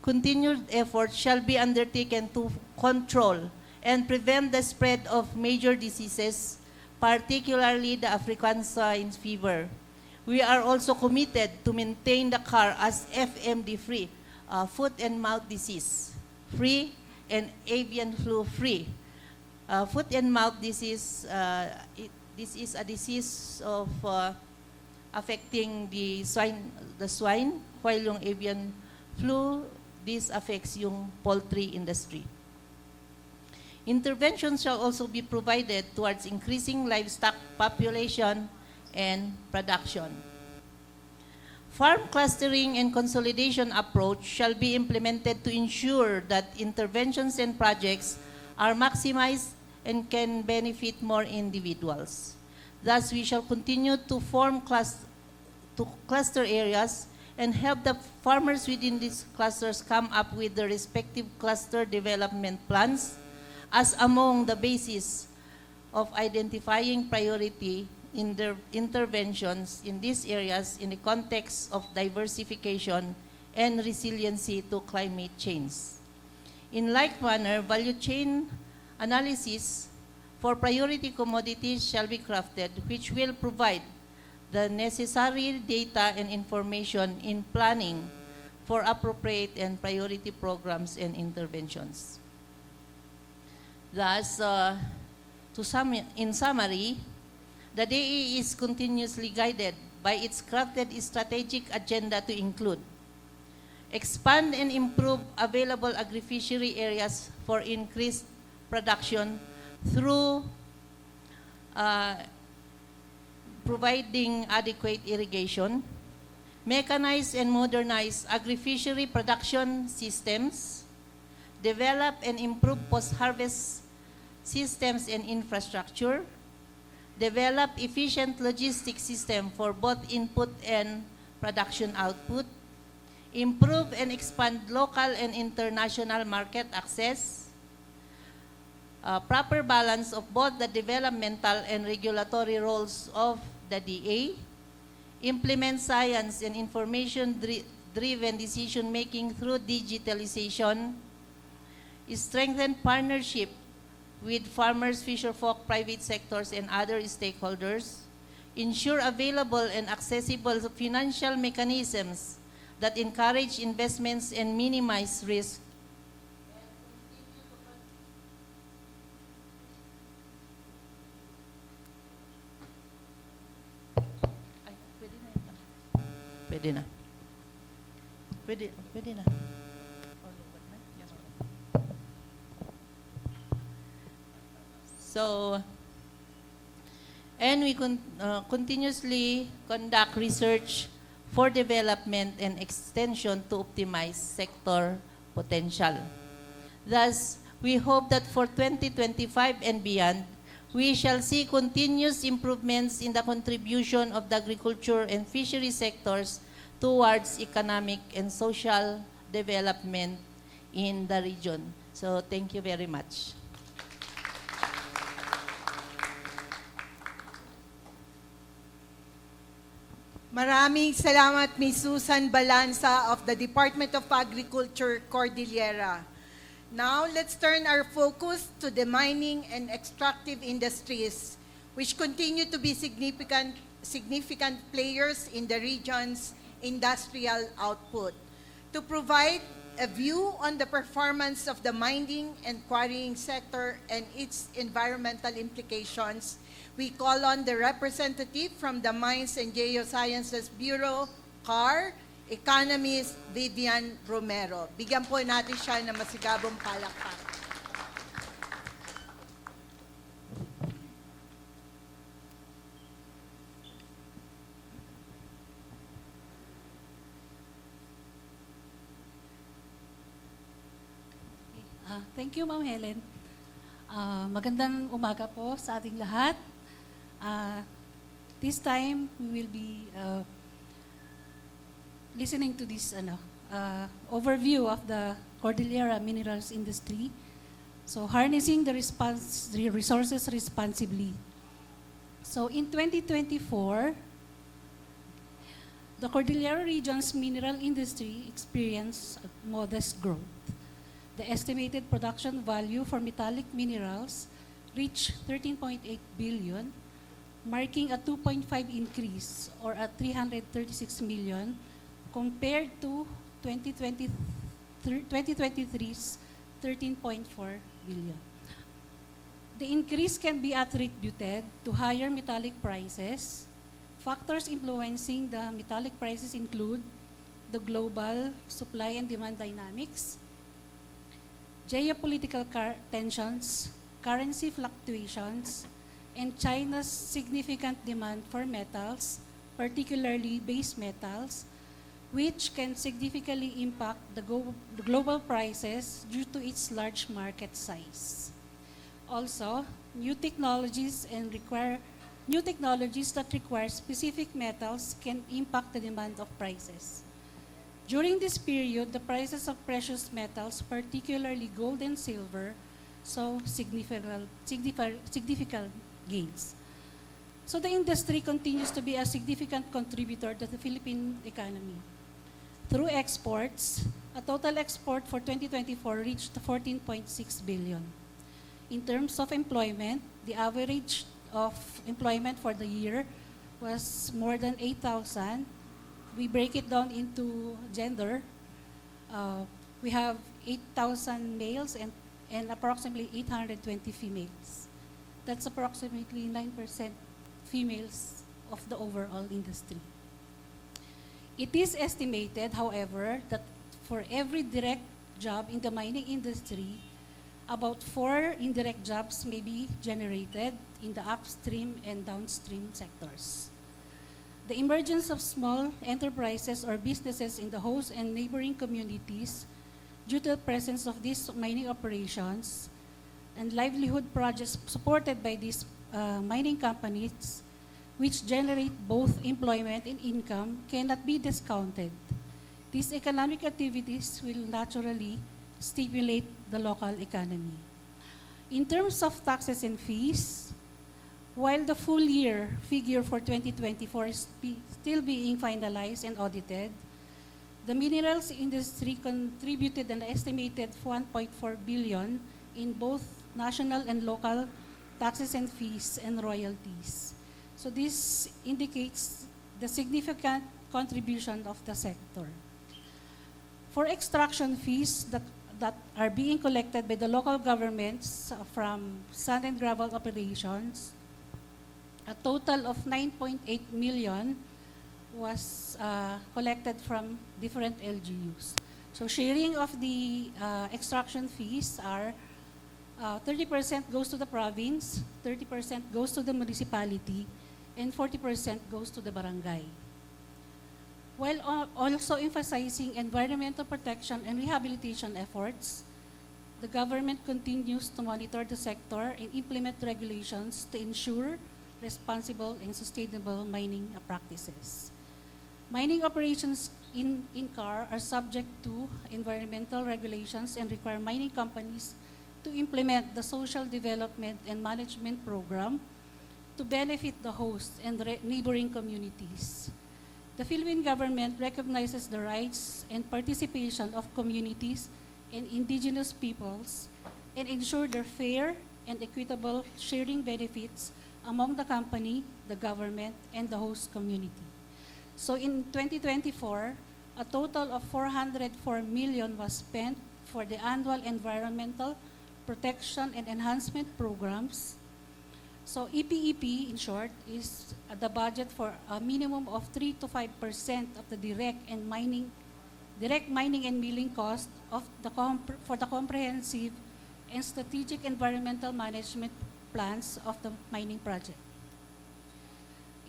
continued efforts shall be undertaken to control and prevent the spread of major diseases, particularly the African swine fever. We are also committed to maintain the CAR as FMD-free, foot and mouth disease free, and avian flu free. Foot and mouth disease, this is a disease of affecting the swine, while yung avian flu, this affects yung poultry industry. Interventions shall also be provided towards increasing livestock population and production. Farm clustering and consolidation approach shall be implemented to ensure that interventions and projects are maximized and can benefit more individuals. Thus, we shall continue to form cluster areas and help the farmers within these clusters come up with the respective cluster development plans as among the basis of identifying priority in their interventions in these areas in the context of diversification and resiliency to climate change. In like manner, value chain analysis for priority commodities shall be crafted, which will provide the necessary data and information in planning for appropriate and priority programs and interventions. Thus, in summary, the DE is continuously guided by its crafted strategic agenda to include expand and improve available agri-fishery areas for increased production through providing adequate irrigation, mechanize and modernize agri-fishery production systems, develop and improve post-harvest systems and infrastructure, develop efficient logistics system for both input and production output, improve and expand local and international market access, proper balance of both the developmental and regulatory roles of the DA, implement science and information-driven decision-making through digitalization, strengthen partnership with farmers, fisherfolk, private sectors, and other stakeholders, ensure available and accessible financial mechanisms that encourage investments and minimize risk, Pwede na. Pwede na. So, and we continuously conduct research for development and extension to optimize sector potential. Thus, we hope that for 2025 and beyond, we shall see continuous improvements in the contribution of the agriculture and fishery sectors towards economic and social development in the region. So, thank you very much. Maraming salamat, Ms. Susan Balanza of the Department of Agriculture, Cordillera. Now, let's turn our focus to the mining and extractive industries, which continue to be significant players in the region's industrial output. To provide a view on the performance of the mining and quarrying sector and its environmental implications, we call on the representative from the Mines and Geosciences Bureau, CAR, Economist Vivian Romero. Bigyan po natin siya ng masigabong palakpak. Thank you, Ma'am Helen. Magandang umaga po sa ating lahat. This time, we will be listening to this overview of the Cordillera minerals industry. So, harnessing the resources responsibly. So, in 2024, the Cordillera region's mineral industry experienced a modest growth. The estimated production value for metallic minerals reached 13.8 billion, marking a 2.5 increase or a 336 million compared to 2023's 13.4 billion. The increase can be attributed to higher metallic prices. Factors influencing the metallic prices include the global supply and demand dynamics, geopolitical tensions, currency fluctuations, and China's significant demand for metals, particularly base metals, which can significantly impact the global prices due to its large market size. Also, new technologies that require specific metals can impact the demand of prices. During this period, the prices of precious metals, particularly gold and silver, saw significant gains. So the industry continues to be a significant contributor to the Philippine economy. Through exports, a total export for 2024 reached 14.6 billion. In terms of employment, the average of employment for the year was more than 8,000. We break it down into gender. We have 8,000 males and approximately 820 females. That's approximately 9% females of the overall industry. It is estimated, however, that for every direct job in the mining industry, about 4 indirect jobs may be generated in the upstream and downstream sectors. The emergence of small enterprises or businesses in the host and neighboring communities due to the presence of these mining operations and livelihood projects supported by these mining companies, which generate both employment and income, cannot be discounted. These economic activities will naturally stimulate the local economy. In terms of taxes and fees, while the full year figure for 2024 is still being finalized and audited, the minerals industry contributed an estimated 1.4 billion in both national and local taxes and fees and royalties. So this indicates the significant contribution of the sector. For extraction fees that are being collected by the local governments from sand and gravel operations, a total of 9.8 million was collected from different LGUs. So sharing of the extraction fees are 30% goes to the province, 30% goes to the municipality, and 40% goes to the barangay. While also emphasizing environmental protection and rehabilitation efforts, the government continues to monitor the sector and implement regulations to ensure responsible and sustainable mining practices. Mining operations in CAR are subject to environmental regulations and require mining companies to implement the social development and management program to benefit the host and neighboring communities. The Philippine government recognizes the rights and participation of communities and indigenous peoples and ensure their fair and equitable sharing benefits among the company, the government, and the host community. So in 2024, a total of 404 million was spent for the annual environmental protection and enhancement programs. So EPEP, in short, is the budget for a minimum of 3 to 5% of the direct mining and milling cost of for the comprehensive and strategic environmental management plans of the mining project.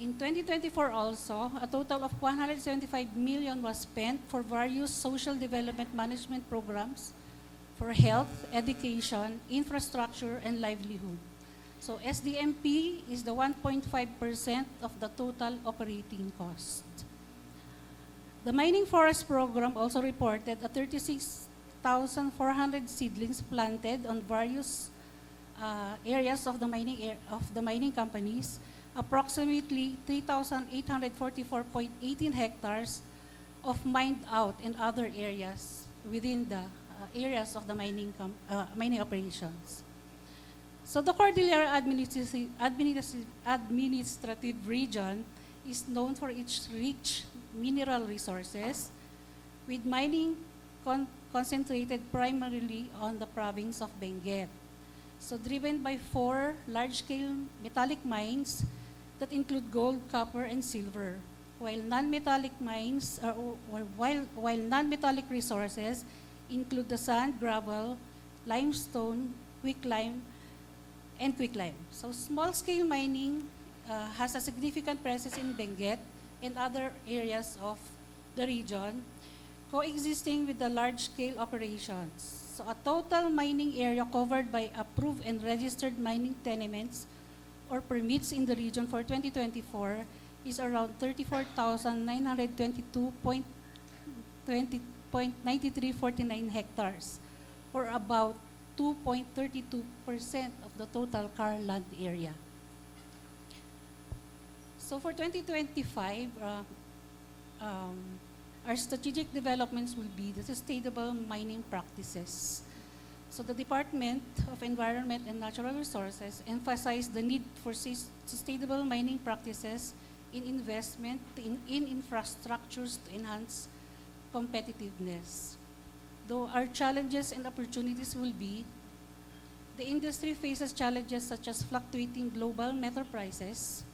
In 2024 also, a total of 175 million was spent for various social development management programs for health, education, infrastructure, and livelihood. So SDMP is the 1.5% of the total operating cost. The mining forest program also reported a 36,400 seedlings planted on various areas of the mining companies, approximately 3,844.18 hectares of mined out in other areas within the areas of the mining operations. So the Cordillera administrative region is known for its rich mineral resources, with mining concentrated primarily on the province of Benguet. So driven by 4 large-scale metallic mines that include gold, copper, and silver, while non-metallic resources include the sand, gravel, limestone, quicklime. So small-scale mining has a significant presence in Benguet and other areas of the region, coexisting with the large-scale operations. So a total mining area covered by approved and registered mining tenements or permits in the region for 2024 is around 34,922.9349 hectares, or about 2.32% of the total CAR land area. So for 2025, our strategic developments will be the sustainable mining practices. So the Department of Environment and Natural Resources emphasized the need for sustainable mining practices in investment in infrastructures to enhance competitiveness. Though our challenges and opportunities will be, the industry faces challenges such as fluctuating global metal prices,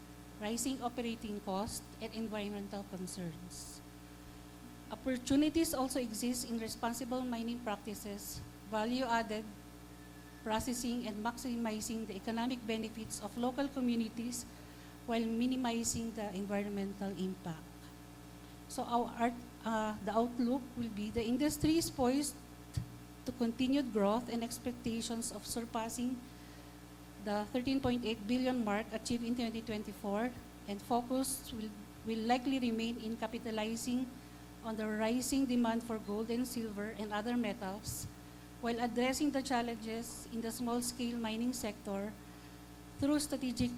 rising operating costs, and environmental concerns. Opportunities also exist in responsible mining practices, value-added processing, and maximizing the economic benefits of local communities while minimizing the environmental impact. So the outlook will be the industry is poised to continued growth and expectations of surpassing the 13.8 billion mark achieved in 2024, and focus will likely remain in capitalizing on the rising demand for gold and silver and other metals, while addressing the challenges in the small-scale mining sector through strategic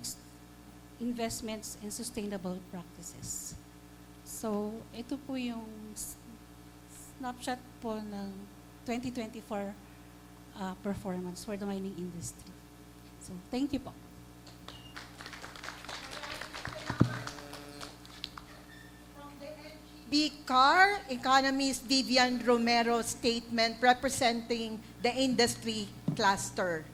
investments and sustainable practices. So, ito po yung snapshot po ng 2024 performance for the mining industry. So, thank you po. PSA-CAR economist Vivian Romero's statement representing the industry cluster.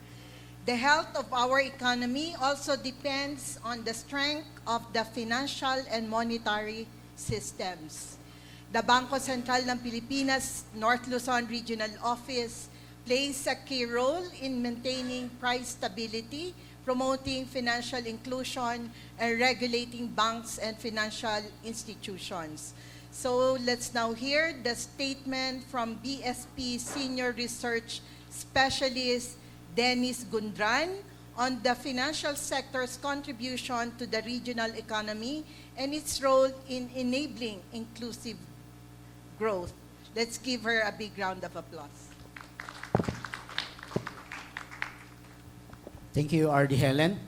The health of our economy also depends on the strength of the financial and monetary systems. The Bangko Sentral ng Pilipinas North Luzon Regional Office plays a key role in maintaining price stability, promoting financial inclusion, and regulating banks and financial institutions. So let's now hear the statement from BSP Senior Research Specialist Dennis Gundran on the financial sector's contribution to the regional economy and its role in enabling inclusive growth. Let's give her a big round of applause. Thank you, RD Helen.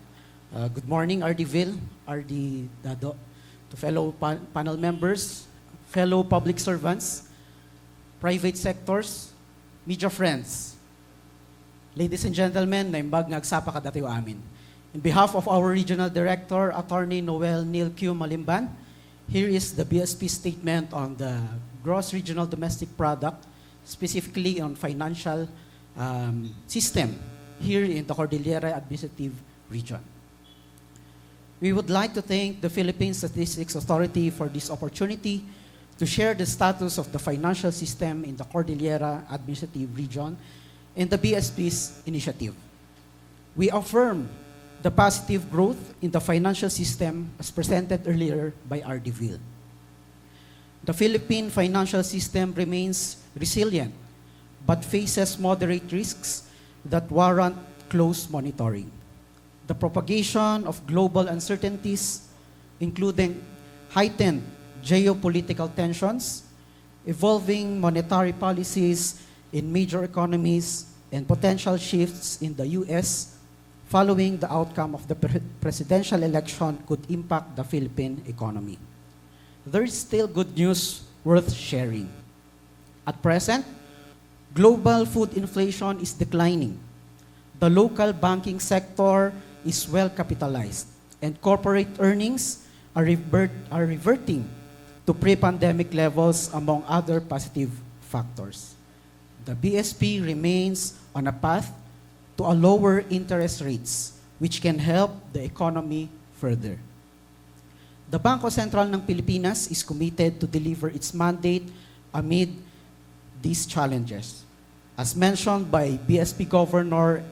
Good morning, RD Vil, RD Dado, to fellow panel members, fellow public servants, private sectors, media friends. Ladies and gentlemen, naimbag nagsapa ka dati amin. In behalf of our Regional Director, Attorney Noel Neil Q. Malimban, here is the BSP statement on the gross regional domestic product, specifically on financial system here in the Cordillera Administrative Region. We would like to thank the Philippine Statistics Authority for this opportunity to share the status of the financial system in the Cordillera Administrative Region and the BSP's initiative. We affirm the positive growth in the financial system as presented earlier by RD Vil. The Philippine financial system remains resilient, but faces moderate risks that warrant close monitoring. The propagation of global uncertainties, including heightened geopolitical tensions, evolving monetary policies in major economies, and potential shifts in the U.S. following the outcome of the presidential election could impact the Philippine economy. There is still good news worth sharing. At present, global food inflation is declining. The local banking sector is well capitalized, and corporate earnings are reverting to pre-pandemic levels, among other positive factors. The BSP remains on a path to a lower interest rates, which can help the economy further. The Bangko Sentral ng Pilipinas is committed to deliver its mandate amid these challenges. As mentioned by BSP Governor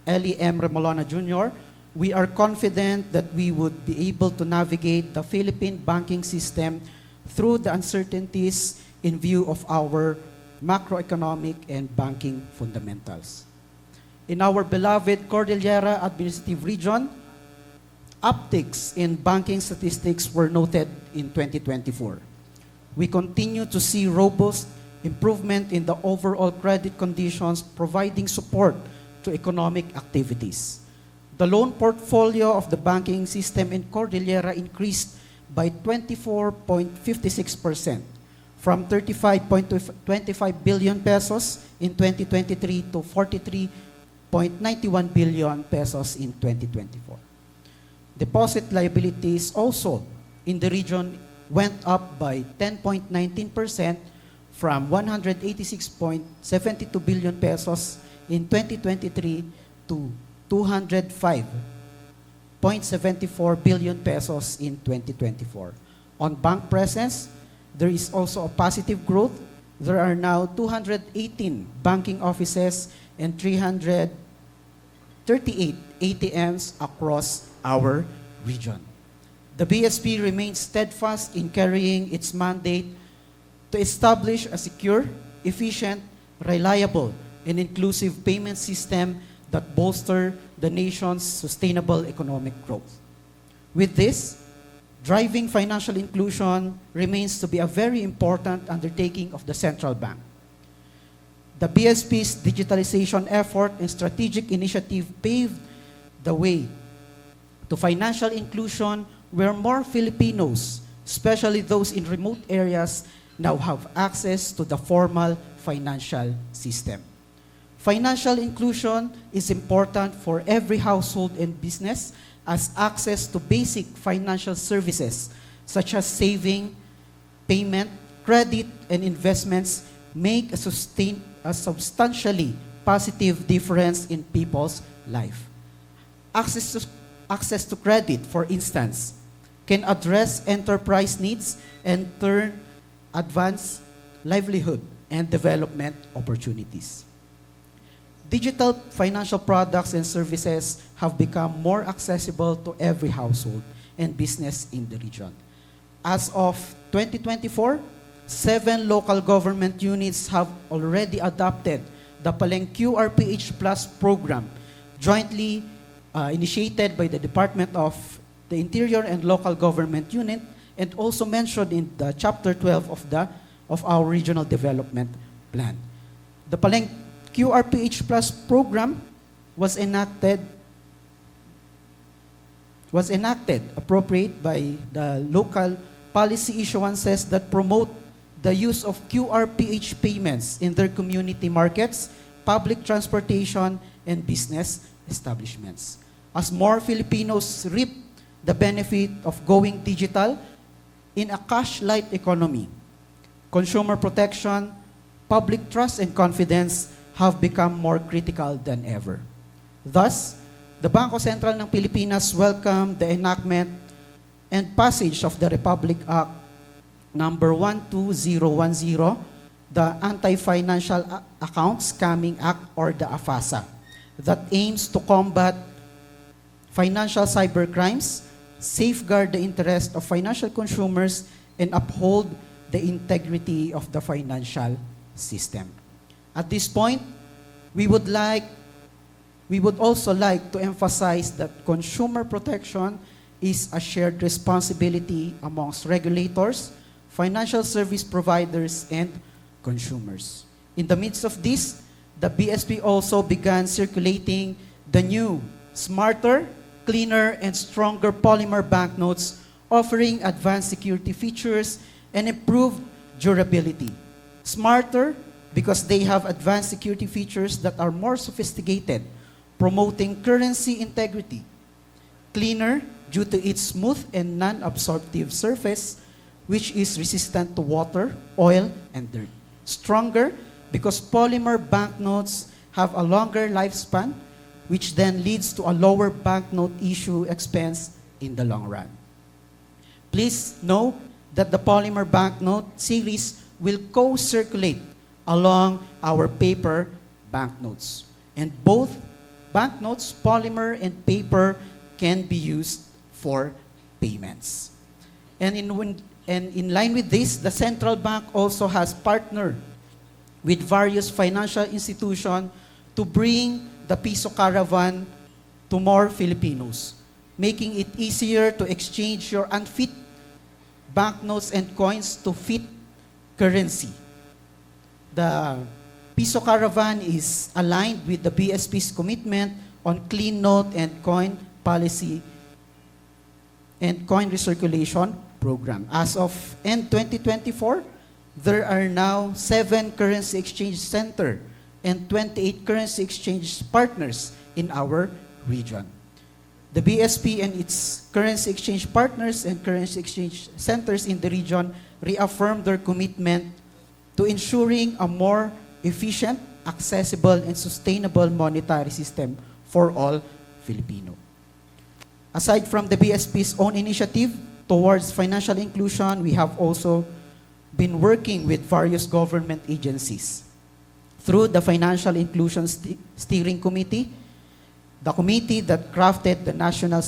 Eli M. Remolona Jr., we are confident that we would be able to navigate the Philippine banking system through the uncertainties in view of our macroeconomic and banking fundamentals. In our beloved Cordillera Administrative Region, upticks in banking statistics were noted in 2024. We continue to see robust improvement in the overall credit conditions, providing support to economic activities. The loan portfolio of the banking system in Cordillera increased by 24.56%, from 35.25 billion pesos in 2023 to 43.91 billion pesos in 2024. Deposit liabilities also in the region went up by 10.19%, from 186.72 billion pesos in 2023 to 205.74 billion pesos in 2024. On bank presence, there is also a positive growth. There are now 218 banking offices and 338 ATMs across our region. The BSP remains steadfast in carrying its mandate to establish a secure, efficient, reliable, and inclusive payment system that bolster the nation's sustainable economic growth. With this, driving financial inclusion remains to be a very important undertaking of the central bank. The BSP's digitalization effort and strategic initiative paved the way to financial inclusion, where more Filipinos, especially those in remote areas, now have access to the formal financial system. Financial inclusion is important for every household and business, as access to basic financial services such as saving, payment, credit, and investments make a substantially positive difference in people's life. Access to credit, for instance, can address enterprise needs and turn advance livelihood and development opportunities. Digital financial products and services have become more accessible to every household and business in the region. As of 2024, 7 local government units have already adopted the Paleng QRPH Plus program, jointly initiated by the Department of the Interior and Local Government Unit, and also mentioned in the Chapter 12 of our Regional Development Plan. The Paleng QRPH Plus program was enacted appropriate by the local policy issuances that promote the use of QRPH payments in their community markets, public transportation, and business establishments. As more Filipinos reap the benefit of going digital in a cash-light economy, consumer protection, public trust, and confidence have become more critical than ever. Thus, the Bangko Sentral ng Pilipinas welcomed the enactment and passage of the Republic Act number 12010, the Anti-Financial Accounts Scamming Act, or the AFASA, that aims to combat financial cybercrimes, safeguard the interest of financial consumers, and uphold the integrity of the financial system. At this point, we would also like to emphasize that consumer protection is a shared responsibility amongst regulators, financial service providers, and consumers. In the midst of this, the BSP also began circulating the new, smarter, cleaner, and stronger polymer banknotes offering advanced security features and improved durability. Smarter because they have advanced security features that are more sophisticated, promoting currency integrity. Cleaner due to its smooth and non-absorptive surface, which is resistant to water, oil, and dirt. Stronger because polymer banknotes have a longer lifespan, which then leads to a lower banknote issue expense in the long run. Please know that the polymer banknote series will co-circulate along our paper banknotes. And both banknotes, polymer and paper, can be used for payments. And in line with this, the central bank also has partnered with various financial institutions to bring the Piso Caravan to more Filipinos, making it easier to exchange your unfit banknotes and coins to fit currency. The Piso Caravan is aligned with the BSP's commitment on clean note and coin policy and coin recirculation program. As of end 2024, there are now 7 currency exchange centers and 28 currency exchange partners in our region. The BSP and its currency exchange partners and currency exchange centers in the region reaffirm their commitment to ensuring a more efficient, accessible, and sustainable monetary system for all Filipino. Aside from the BSP's own initiative towards financial inclusion, we have also been working with various government agencies through the Financial Inclusion Steering Committee, the committee that crafted the national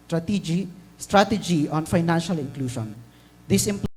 strategy on financial inclusion. This implies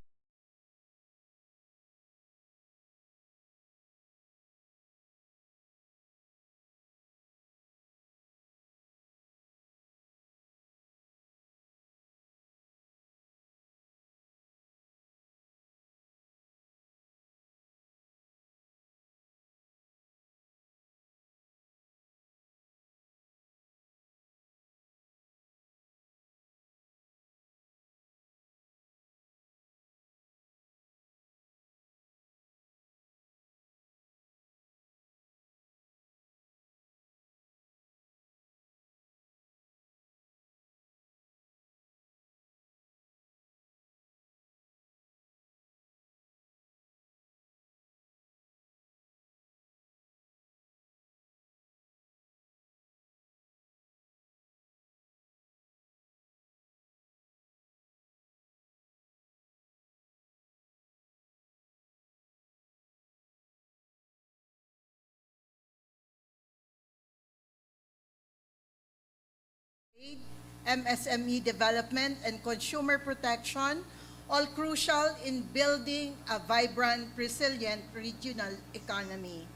MSME development and consumer protection, all crucial in building a vibrant, resilient regional economy.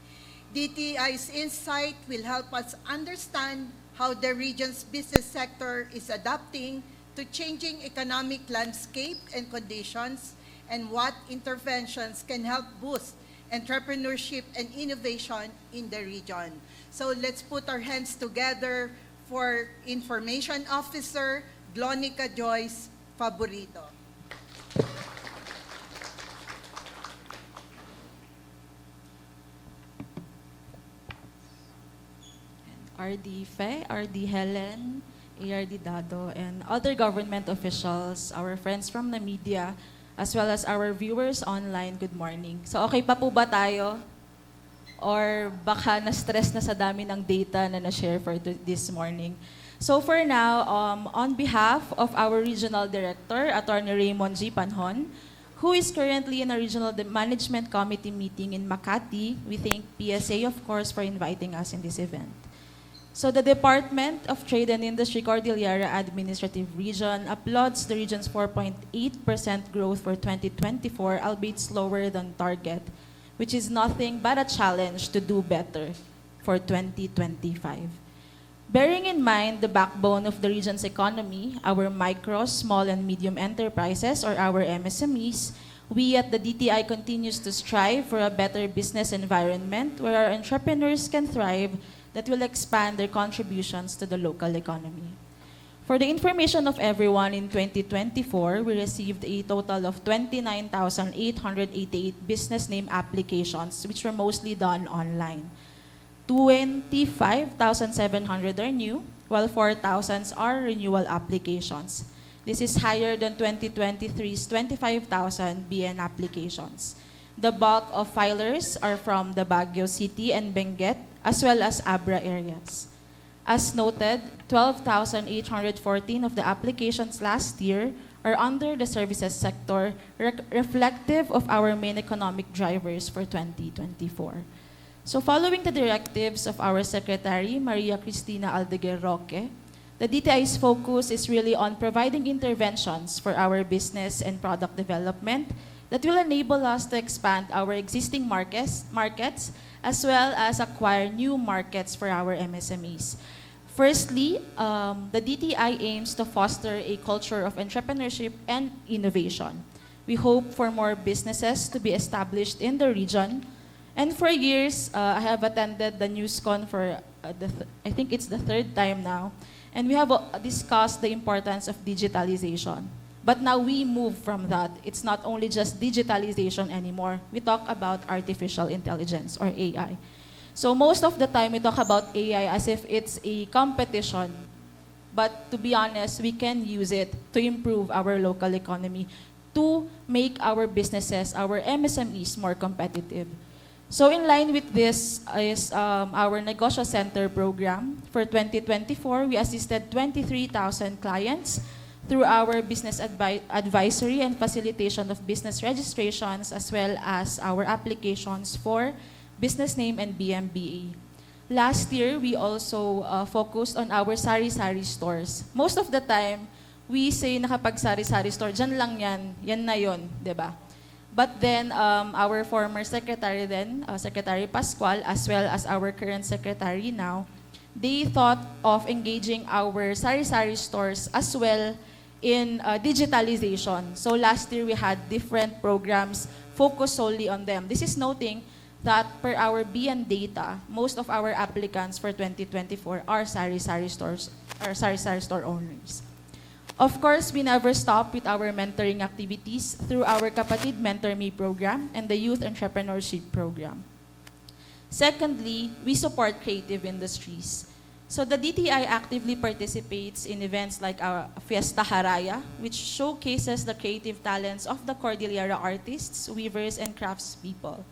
DTI's insight will help us understand how the region's business sector is adapting to changing economic landscape and conditions, and what interventions can help boost entrepreneurship and innovation in the region. So let's put our hands together for Information Officer Glonica Joyce Favorito. RD Fe, RD Helen, ARD Dado, and other government officials, our friends from the media, as well as our viewers online, good morning. So okay pa po ba tayo? Or baka na-stress na sa dami ng data na na-share for this morning? So for now, on behalf of our Regional Director, Attorney Raymond G. Panhon, who is currently in a Regional Management Committee meeting in Makati, we thank PSA, of course, for inviting us in this event. So the Department of Trade and Industry Cordillera Administrative Region applauds the region's 4.8% growth for 2024, albeit slower than target, which is nothing but a challenge to do better for 2025. Bearing in mind the backbone of the region's economy, our micro, small, and medium enterprises, or our MSMEs, we at the DTI continues to strive for a better business environment where our entrepreneurs can thrive that will expand their contributions to the local economy. For the information of everyone, in 2024, we received a total of 29,888 business name applications, which were mostly done online. 25,700 are new, while 4,000 are renewal applications. This is higher than 2023's 25,000 BN applications. The bulk of filers are from the Baguio City and Benguet, as well as Abra areas. As noted, 12,814 of the applications last year are under the services sector, reflective of our main economic drivers for 2024. So following the directives of our Secretary, Maria Cristina Aldeguer Roque, the DTI's focus is really on providing interventions for our business and product development that will enable us to expand our existing markets as well as acquire new markets for our MSMEs. Firstly, the DTI aims to foster a culture of entrepreneurship and innovation. We hope for more businesses to be established in the region. And for years, I have attended the NewsCon for, I think it's the third time now. And we have discussed the importance of digitalization. But now we move from that. It's not only just digitalization anymore. We talk about artificial intelligence, or AI. So most of the time, we talk about AI as if it's a competition. But to be honest, we can use it to improve our local economy, to make our businesses, our MSMEs, more competitive. So in line with this is our Negosyo Center program. For 2024, we assisted 23,000 clients through our business advisory and facilitation of business registrations, as well as our applications for business name and BMBA. Last year, we also focused on our sari-sari stores. Most of the time, we say na kapag sari-sari store, dyan lang yan na yun, di ba? But then, our former secretary then, Secretary Pascual, as well as our current secretary now, they thought of engaging our sari-sari stores as well in digitalization. So last year, we had different programs focused solely on them. This is noting that per our BN data, most of our applicants for 2024 are sari-sari stores, or sari-sari store owners. Of course, we never stop with our mentoring activities through our Kapatid Mentor Me program and the Youth Entrepreneurship program. Secondly, we support creative industries. So the DTI actively participates in events like our Fiesta Haraya, which showcases the creative talents of the Cordillera artists, weavers, and craftspeople.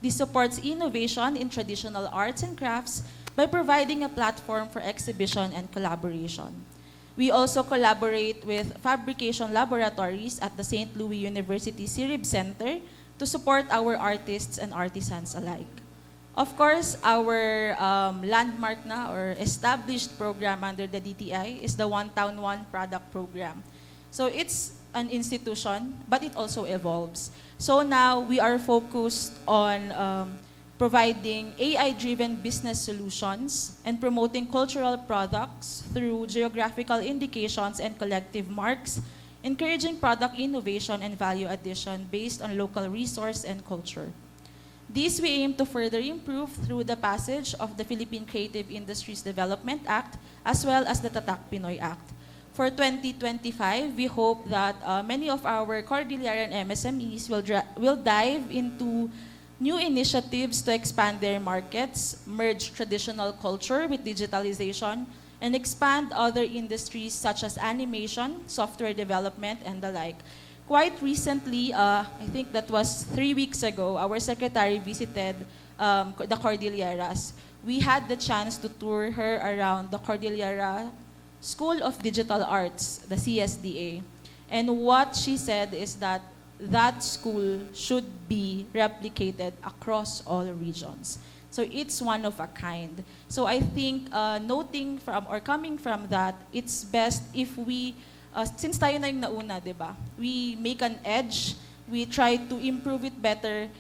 This supports innovation in traditional arts and crafts by providing a platform for exhibition and collaboration. We also collaborate with fabrication laboratories at the St. Louis University CIRIB Center to support our artists and artisans alike. Of course, our landmark na or established program under the DTI is the One Town, One Product program. So it's an institution, but it also evolves. So now we are focused on providing AI-driven business solutions and promoting cultural products through geographical indications and collective marks, encouraging product innovation and value addition based on local resource and culture. These we aim to further improve through the passage of the Philippine Creative Industries Development Act as well as the Tatak Pinoy Act. For 2025, we hope that many of our Cordilleran MSMEs will dive into new initiatives to expand their markets, merge traditional culture with digitalization, and expand other industries such as animation, software development, and the like. Quite recently, I think that was 3 weeks ago, our secretary visited the Cordilleras. We had the chance to tour her around the Cordillera School of Digital Arts, the CSDA. And what she said is that that school should be replicated across all regions. So it's one of a kind. So I think noting from or coming from that, it's best if we, since tayo na yung nauna, di ba? We make an edge, we try to improve it better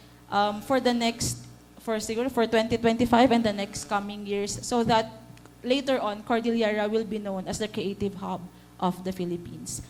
for the next, for 2025 and the next coming years, so that later on, Cordillera will be known as the creative hub of the Philippines.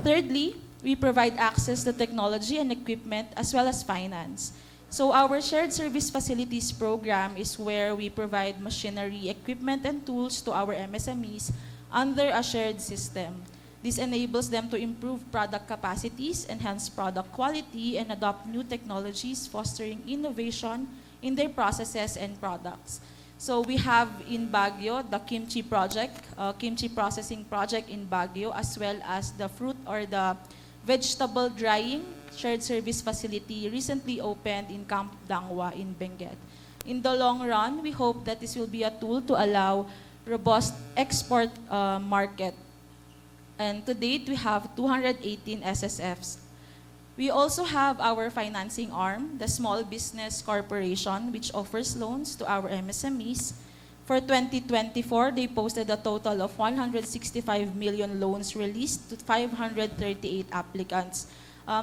Thirdly, we provide access to technology and equipment as well as finance. So our shared service facilities program is where we provide machinery, equipment, and tools to our MSMEs under a shared system. This enables them to improve product capacities, enhance product quality, and adopt new technologies, fostering innovation in their processes and products. So we have in Baguio the kimchi project, kimchi processing project in Baguio, as well as the fruit or the vegetable drying shared service facility recently opened in Camp Dangwa in Benguet. In the long run, we hope that this will be a tool to allow robust export market. And to date, we have 218 SSFs. We also have our financing arm, the Small Business Corporation, which offers loans to our MSMEs. For 2024, they posted a total of 165 million loans released to 538 applicants.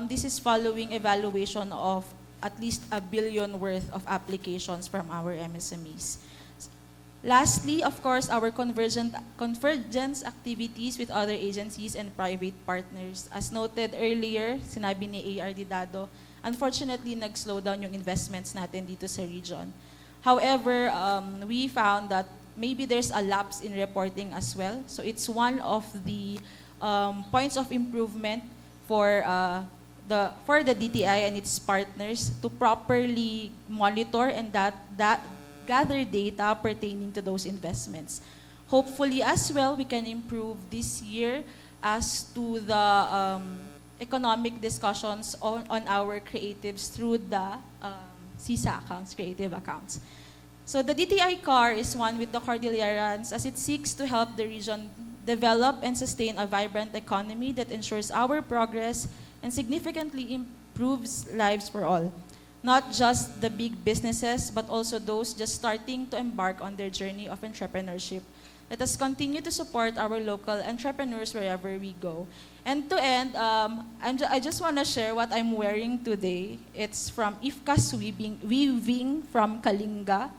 This is following evaluation of at least $1 billion worth of applications from our MSMEs. Lastly, of course, our convergence activities with other agencies and private partners. As noted earlier, sinabi ni ARD Dado, unfortunately, nag-slow down yung investments natin dito sa region. However, we found that maybe there's a lapse in reporting as well. So it's one of the points of improvement for the DTI and its partners to properly monitor and gather data pertaining to those investments. Hopefully as well, we can improve this year as to the economic discussions on our creatives through the CSA accounts, creative accounts. So the DTI-CAR is one with the Cordillerans as it seeks to help the region develop and sustain a vibrant economy that ensures our progress and significantly improves lives for all. Not just the big businesses, but also those just starting to embark on their journey of entrepreneurship. Let us continue to support our local entrepreneurs wherever we go. And to end, I just want to share what I'm wearing today. It's from Ifka's Weaving from Kalinga.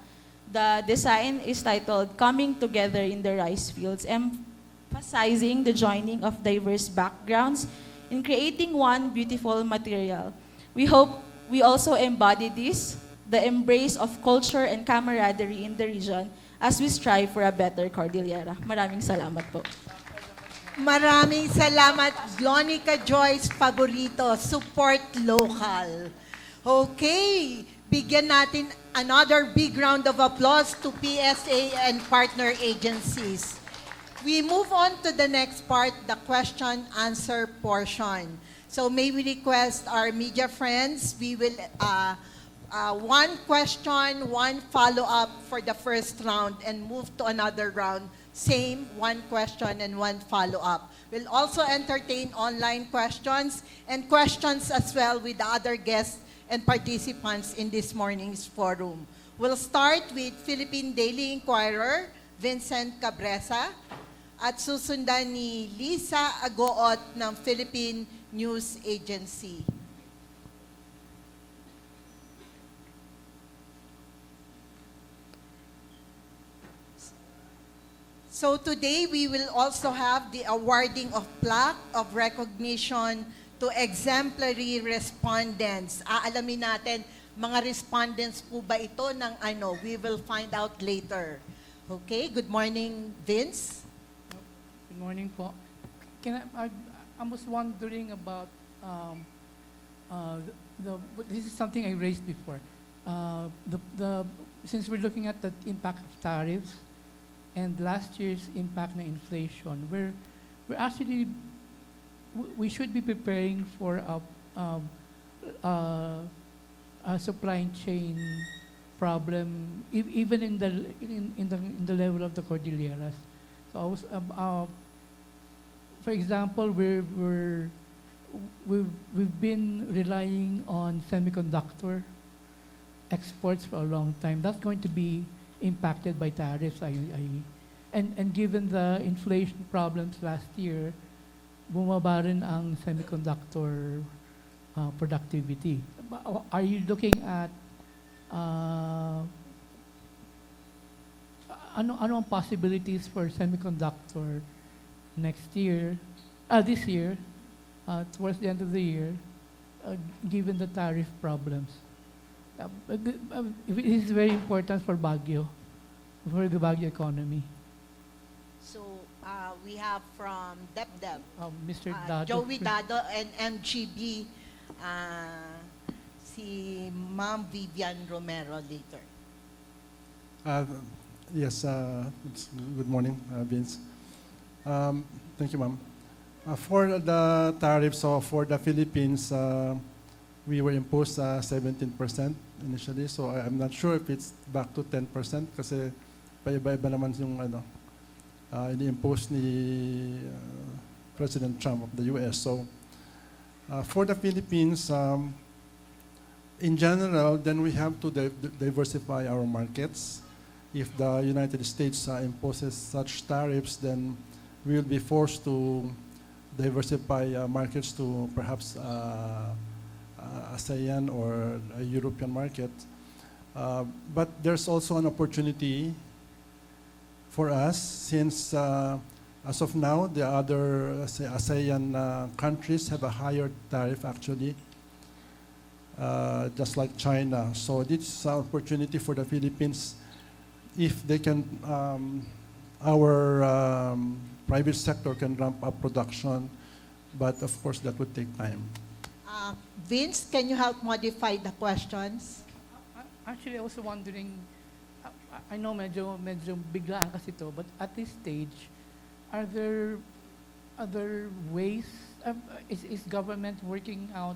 The design is titled Coming Together in the Rice Fields, emphasizing the joining of diverse backgrounds in creating one beautiful material. We hope we also embody this, the embrace of culture and camaraderie in the region as we strive for a better Cordillera. Maraming salamat po. Maraming salamat, Glonica Joyce Favorito, support local. Okay, bigyan natin another big round of applause to PSA and partner agencies. We move on to the next part, the question-answer portion. So may we request our media friends, we will, one question, one follow-up for the first round and move to another round. Same, one question and one follow-up. We'll also entertain online questions and questions as well with the other guests and participants in this morning's forum. We'll start with Philippine Daily Inquirer, Vincent Cabresa, at susundan ni Lisa Agoot ng Philippine News Agency. So today we will also have the awarding of plaque of recognition to exemplary respondents. Aalamin natin, mga respondents po ba ito ng ano? We will find out later. Okay, good morning, Vince. Good morning po. I was wondering about this is something I raised before. Since we're looking at the impact of tariffs and last year's impact na inflation, we're actually we should be preparing for a supply chain problem, even in the level of the Cordilleras. So I was for example, we've been relying on semiconductor exports for a long time. That's going to be impacted by tariffs. And given the inflation problems last year, bumaba rin ang semiconductor productivity. Are you looking at ano ang possibilities for semiconductor next year, this year, towards the end of the year, given the tariff problems? It is very important for Baguio, for the Baguio economy. So we have from DepDep, Mr. Dado. Joey Dado and MGB, si Ma'am Vivian Romero later. Yes, good morning, Vince. Thank you, ma'am. For the tariffs, so for the Philippines, we were imposed 17% initially, so I'm not sure if it's back to 10% kasi paiba-iba naman yung ini-impose ni President Trump of the US. So for the Philippines, in general, then we have to diversify our markets. If the United States imposes such tariffs, then we will be forced to diversify markets to perhaps ASEAN or a European market. But there's also an opportunity for us since as of now, the other ASEAN countries have a higher tariff actually, just like China. So this is an opportunity for the Philippines if they can, our private sector can ramp up production, but of course that would take time. Vince, can you help modify the questions? Actually, I was wondering, I know medyo biglaan kasi to, but at this stage, are there other ways, is government working out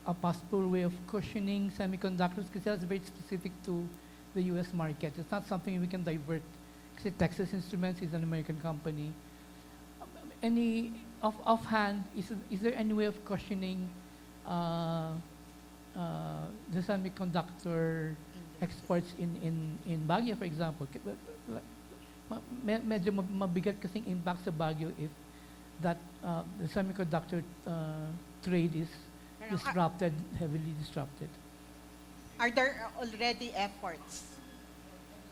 a possible way of cushioning semiconductors? Because that's very specific to the US market. It's not something we can divert. Kasi Texas Instruments is an American company. Any, offhand, is there any way of cushioning the semiconductor exports in Baguio, for example? Medyo mabigat kasing impact sa Baguio if that the semiconductor trade is disrupted, heavily disrupted. Are there already efforts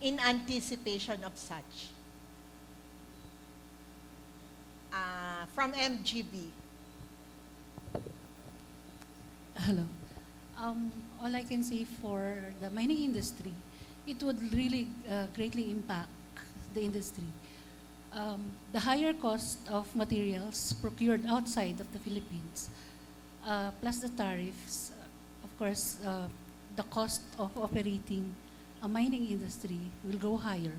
in anticipation of such? From MGB. Hello. All I can say for the mining industry, it would really greatly impact the industry. The higher cost of materials procured outside of the Philippines, plus the tariffs, of course, the cost of operating a mining industry will go higher,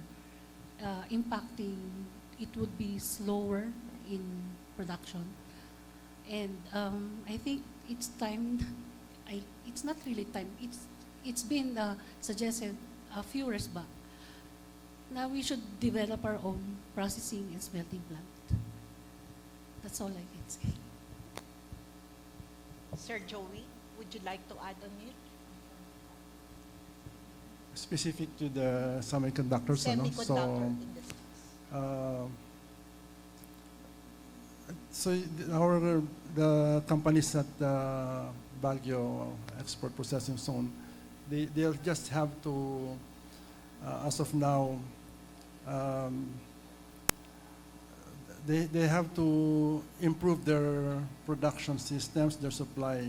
impacting, it would be slower in production. And I think it's time, it's not really time, it's been suggested a few years back. Now we should develop our own processing and smelting plant. That's all I can say. Sir Joey, would you like to add on it? Specific to the semiconductors, Semiconductor industries. So the companies at the Baguio Export Processing Zone, they'll just have to, as of now, they have to improve their production systems, their supply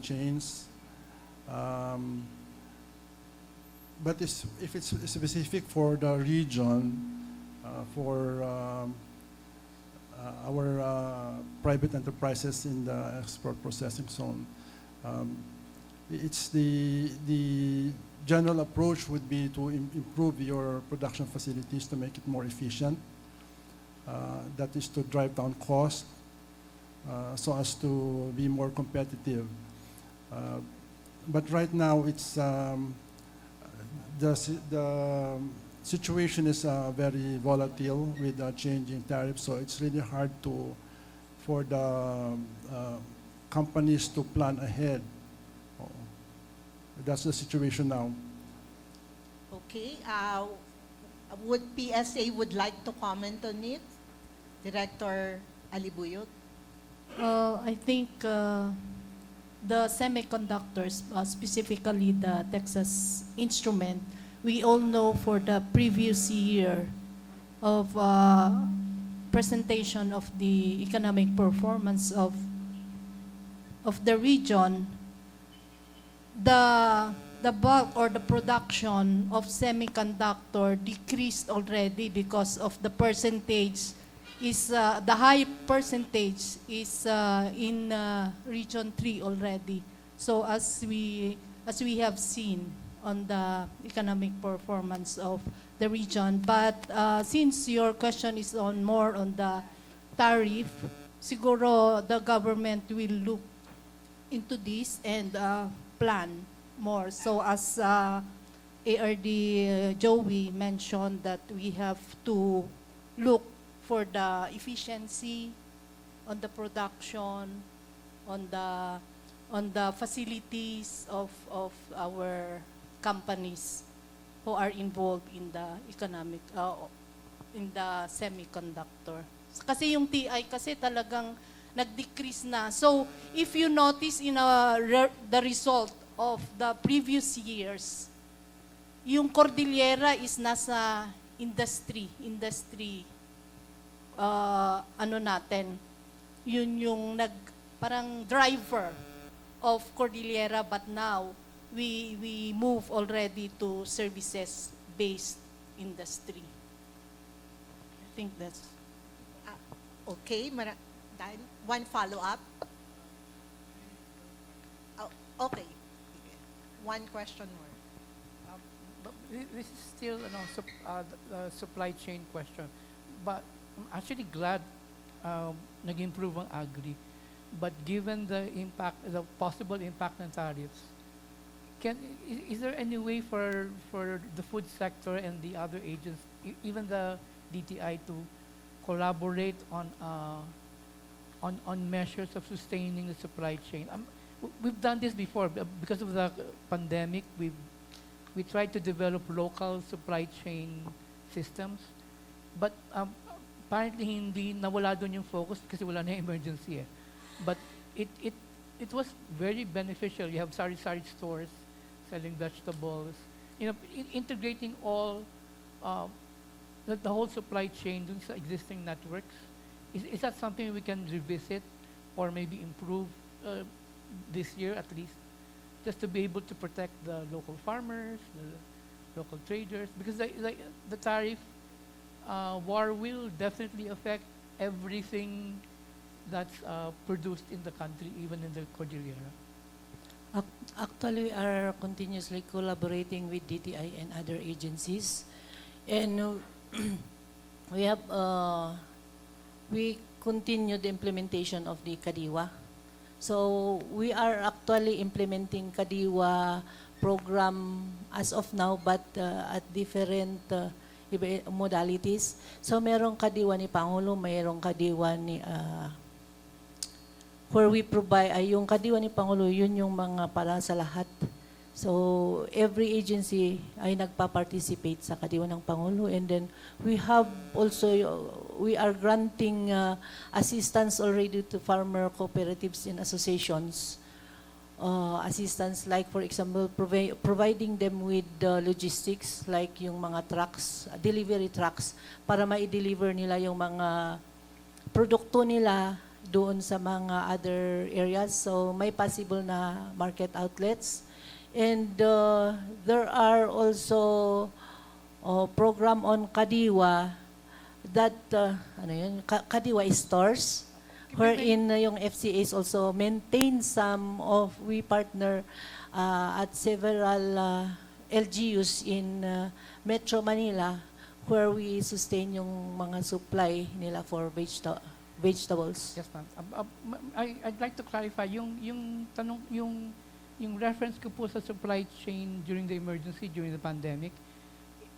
chains. But if it's specific for the region, for our private enterprises in the export processing zone, it's the general approach would be to improve your production facilities to make it more efficient. That is to drive down cost so as to be more competitive. But right now, it's the situation is very volatile with changing tariffs, so it's really hard for the companies to plan ahead. That's the situation now. Okay. Would PSA would like to comment on it? Director Alibuyot? Well, I think the semiconductors, specifically the Texas Instrument, we all know for the previous year of presentation of the economic performance of the region, the bulk or the production of semiconductor decreased already because of the percentage is the high percentage is in region 3 already. So as we have seen on the economic performance of the region, but since your question is more on the tariff, siguro the government will look into this and plan more. So as ARD Joey mentioned that we have to look for the efficiency on the production, on the facilities of our companies who are involved in the economic, in the semiconductor. Kasi yung TI kasi talagang nag-decrease na. So, if you notice in the result of the previous years, yung Cordillera is nasa industry, ano natin, yun yung parang driver of Cordillera, but now, we move already to services-based industry. I think that's... Okay, Dan, one follow-up. Oh, okay. One question more. But this is still the supply chain question. But I'm actually glad nag-improve ang agri. But given the impact, the possible impact ng tariffs, is there any way for the food sector and the other agents, even the DTI, to collaborate on measures of sustaining the supply chain? We've done this before because of the pandemic. We tried to develop local supply chain systems, but apparently hindi nawala doon yung focus kasi wala na emergency. But it was very beneficial. You have sari-sari stores selling vegetables, integrating all the whole supply chain dun sa existing networks. Is that something we can revisit or maybe improve this year at least, just to be able to protect the local farmers, the local traders? Because the tariff war will definitely affect everything that's produced in the country, even in the Cordillera. Actually, we are continuously collaborating with DTI and other agencies, and we continue the implementation of the Kadiwa. So we are actually implementing Kadiwa program as of now, but at different modalities. So merong Kadiwa ni Pangulo, mayroong Kadiwa ni where we provide, yung Kadiwa ni Pangulo, yun yung mga para sa lahat. So every agency ay nagpa-participate sa Kadiwa ng Pangulo, and then we have also, we are granting assistance already to farmer cooperatives and associations. Assistance like, for example, providing them with logistics like yung mga trucks, delivery trucks, para ma-deliver nila yung mga produkto nila doon sa mga other areas. So may possible na market outlets. And there are also program on Kadiwa that, Kadiwa stores, wherein yung FCAs also maintain some of, we partner at several LGUs in Metro Manila, where we sustain yung mga supply nila for vegetables. Yes, ma'am. I'd like to clarify yung tanong, yung reference ko po sa supply chain during the emergency, during the pandemic,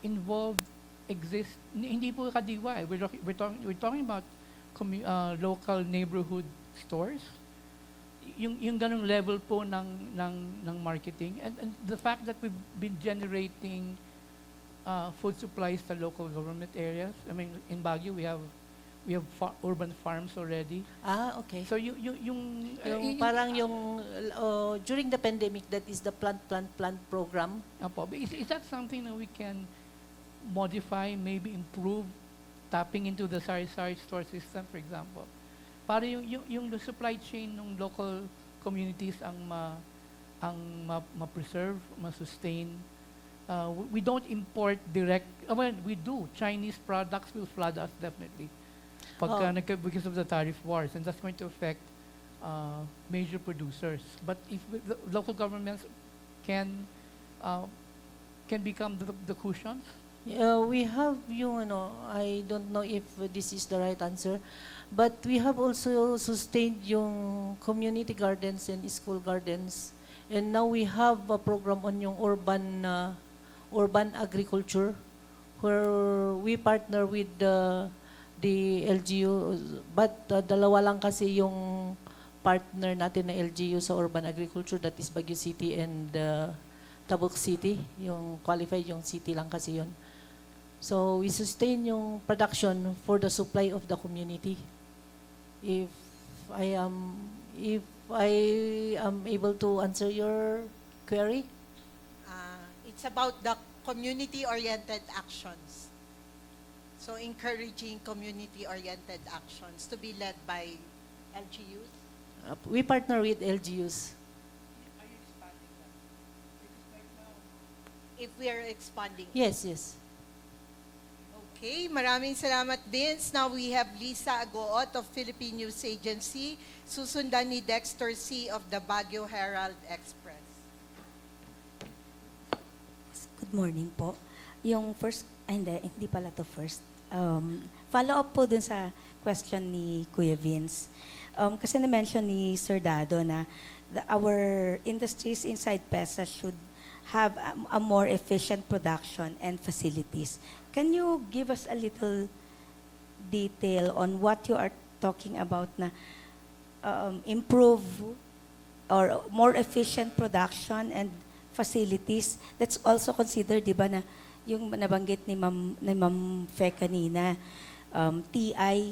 hindi po Kadiwa. We're talking about local neighborhood stores. Yung ganung level po ng marketing, and the fact that we've been generating food supplies to local government areas. I mean, in Baguio we have We have urban farms already. Okay. So yung Parang yung during the pandemic, that is the plant program. Apo, is that something that we can modify, maybe improve, tapping into the sari-sari store system, for example? Para yung the supply chain ng local communities ang ma-preserve, ma-sustain. We don't import direct, well, we do. Chinese products will flood us definitely. Because of the tariff wars, and that's going to affect major producers. But if the local governments can become the cushions. We have yung I don't know if this is the right answer, but we have also sustained yung community gardens and school gardens, and now we have a program on yung urban agriculture, where we partner with the LGU, but dalawa lang kasi yung partner natin na LGU sa urban agriculture, that is Baguio City and Tabuk City, yung qualified yung city lang kasi yun. So we sustain yung production for the supply of the community. If I am able to answer your query. It's about the community-oriented actions. So encouraging community-oriented actions to be led by LGUs. We partner with LGUs. If we are expanding. Yes. Okay, maraming salamat, Vince. Now we have Lisa Agoot of Philippine News Agency, susundan ni Dexter C. of the Baguio Herald Express. Good morning po. Yung first, hindi pala to first. Follow up po dun sa question ni Kuya Vince. Kasi na-mention ni Sir Dado na our industries inside PESA should have a more efficient production and facilities. Can you give us a little detail on what you are talking about na improve or more efficient production and facilities? That's also considered, di ba, na yung nabanggit ni Ma'am Fe kanina, TI,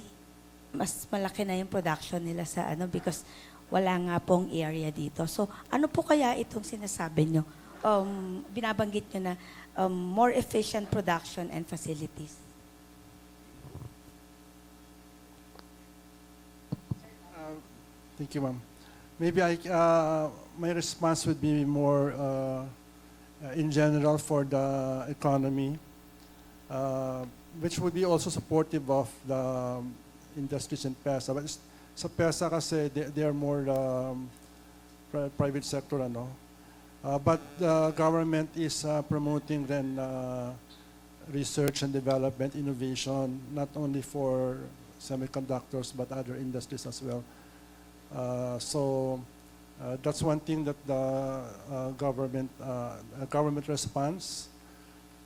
mas malaki na yung production nila sa because wala nga pong area dito. So, ano po kaya itong sinasabi nyo? Binabanggit nyo na more efficient production and facilities. Thank you, ma'am. Maybe my response would be more in general for the economy, which would be also supportive of the industries in PESA. But sa PESA kasi they are more private sector, but the government is promoting then research and development, innovation, not only for semiconductors but other industries as well. So that's one thing that the government responds.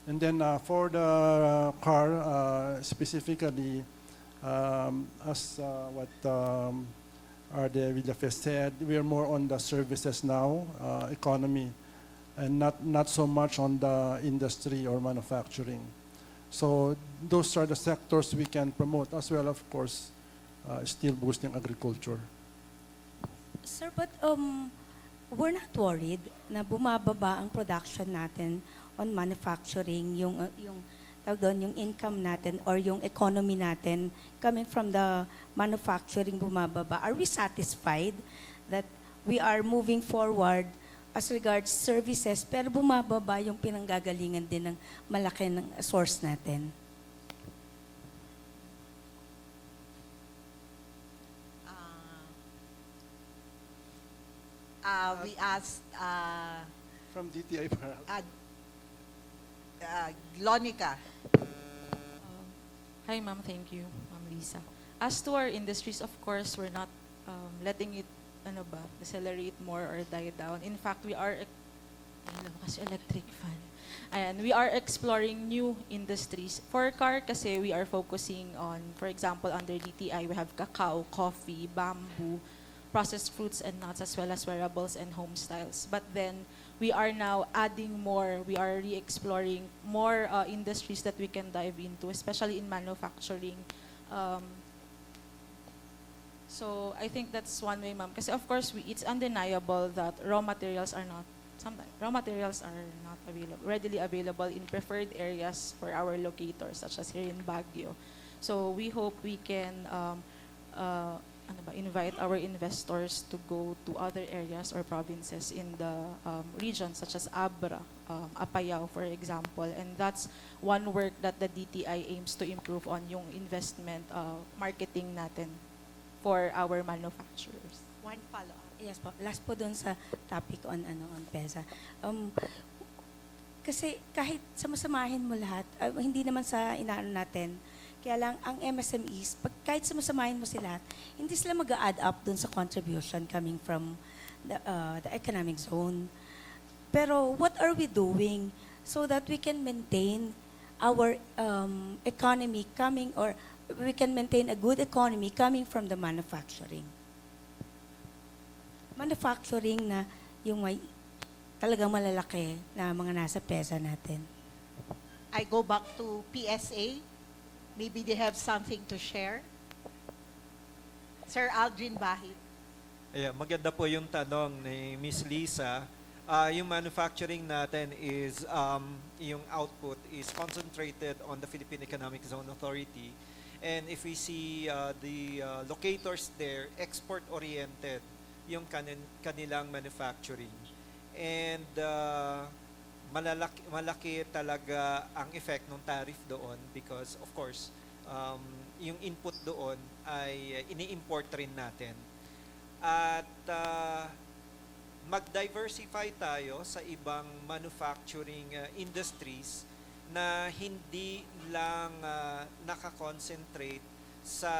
And then for the car, specifically, as what Arde Villafe said, we are more on the services now, economy, and not so much on the industry or manufacturing. So those are the sectors we can promote, as well, of course, still boosting agriculture. Sir, but we're not worried na bumababa ang production natin on manufacturing, yung tawag doon, yung income natin or yung economy natin coming from the manufacturing bumababa. Are we satisfied that we are moving forward as regards services pero bumababa yung pinanggagalingan din ng malaki ng source natin? We asked From DTI, perhaps. Lonica. Hi, ma'am. Thank you, Ma'am Lisa. As to our industries, of course, we're not letting it decelerate more or die down. In fact, we are electric fan. And we are exploring new industries. For car, kasi we are focusing on, for example, under DTI, we have cacao, coffee, bamboo, processed fruits and nuts, as well as wearables and home styles. But then, we are now adding more, we are re-exploring more industries that we can dive into, especially in manufacturing, So I think that's one way, ma'am. Kasi of course, it's undeniable that raw materials are not readily available in preferred areas for our locators, such as here in Baguio. So we hope we can invite our investors to go to other areas or provinces in the region, such as Abra, Apayao, for example. And that's one work that the DTI aims to improve on, yung investment marketing natin for our manufacturers. One follow-up. Yes po. Last po doon sa topic on PESA. Kasi kahit samasamahin mo lahat, hindi naman sa inaano natin, kaya lang ang MSMEs, kahit samasamahin mo sila, hindi sila mag-add up doon sa contribution coming from the economic zone. Pero what are we doing so that we can maintain our economy coming, or we can maintain a good economy coming from the manufacturing? Manufacturing na yung may talagang malalaki na mga nasa PESA natin. I go back to PSA. Maybe they have something to share. Sir Aldrin Bahit. Ayan, maganda po yung tanong ni Miss Lisa. Yung manufacturing natin is, yung output is concentrated on the Philippine Economic Zone Authority. And if we see the locators there, export-oriented yung kanilang manufacturing. And malaki talaga ang effect ng tariff doon because of course yung input doon ay ini-import rin natin. At mag-diversify tayo sa ibang manufacturing industries na hindi lang nakakonsentrate sa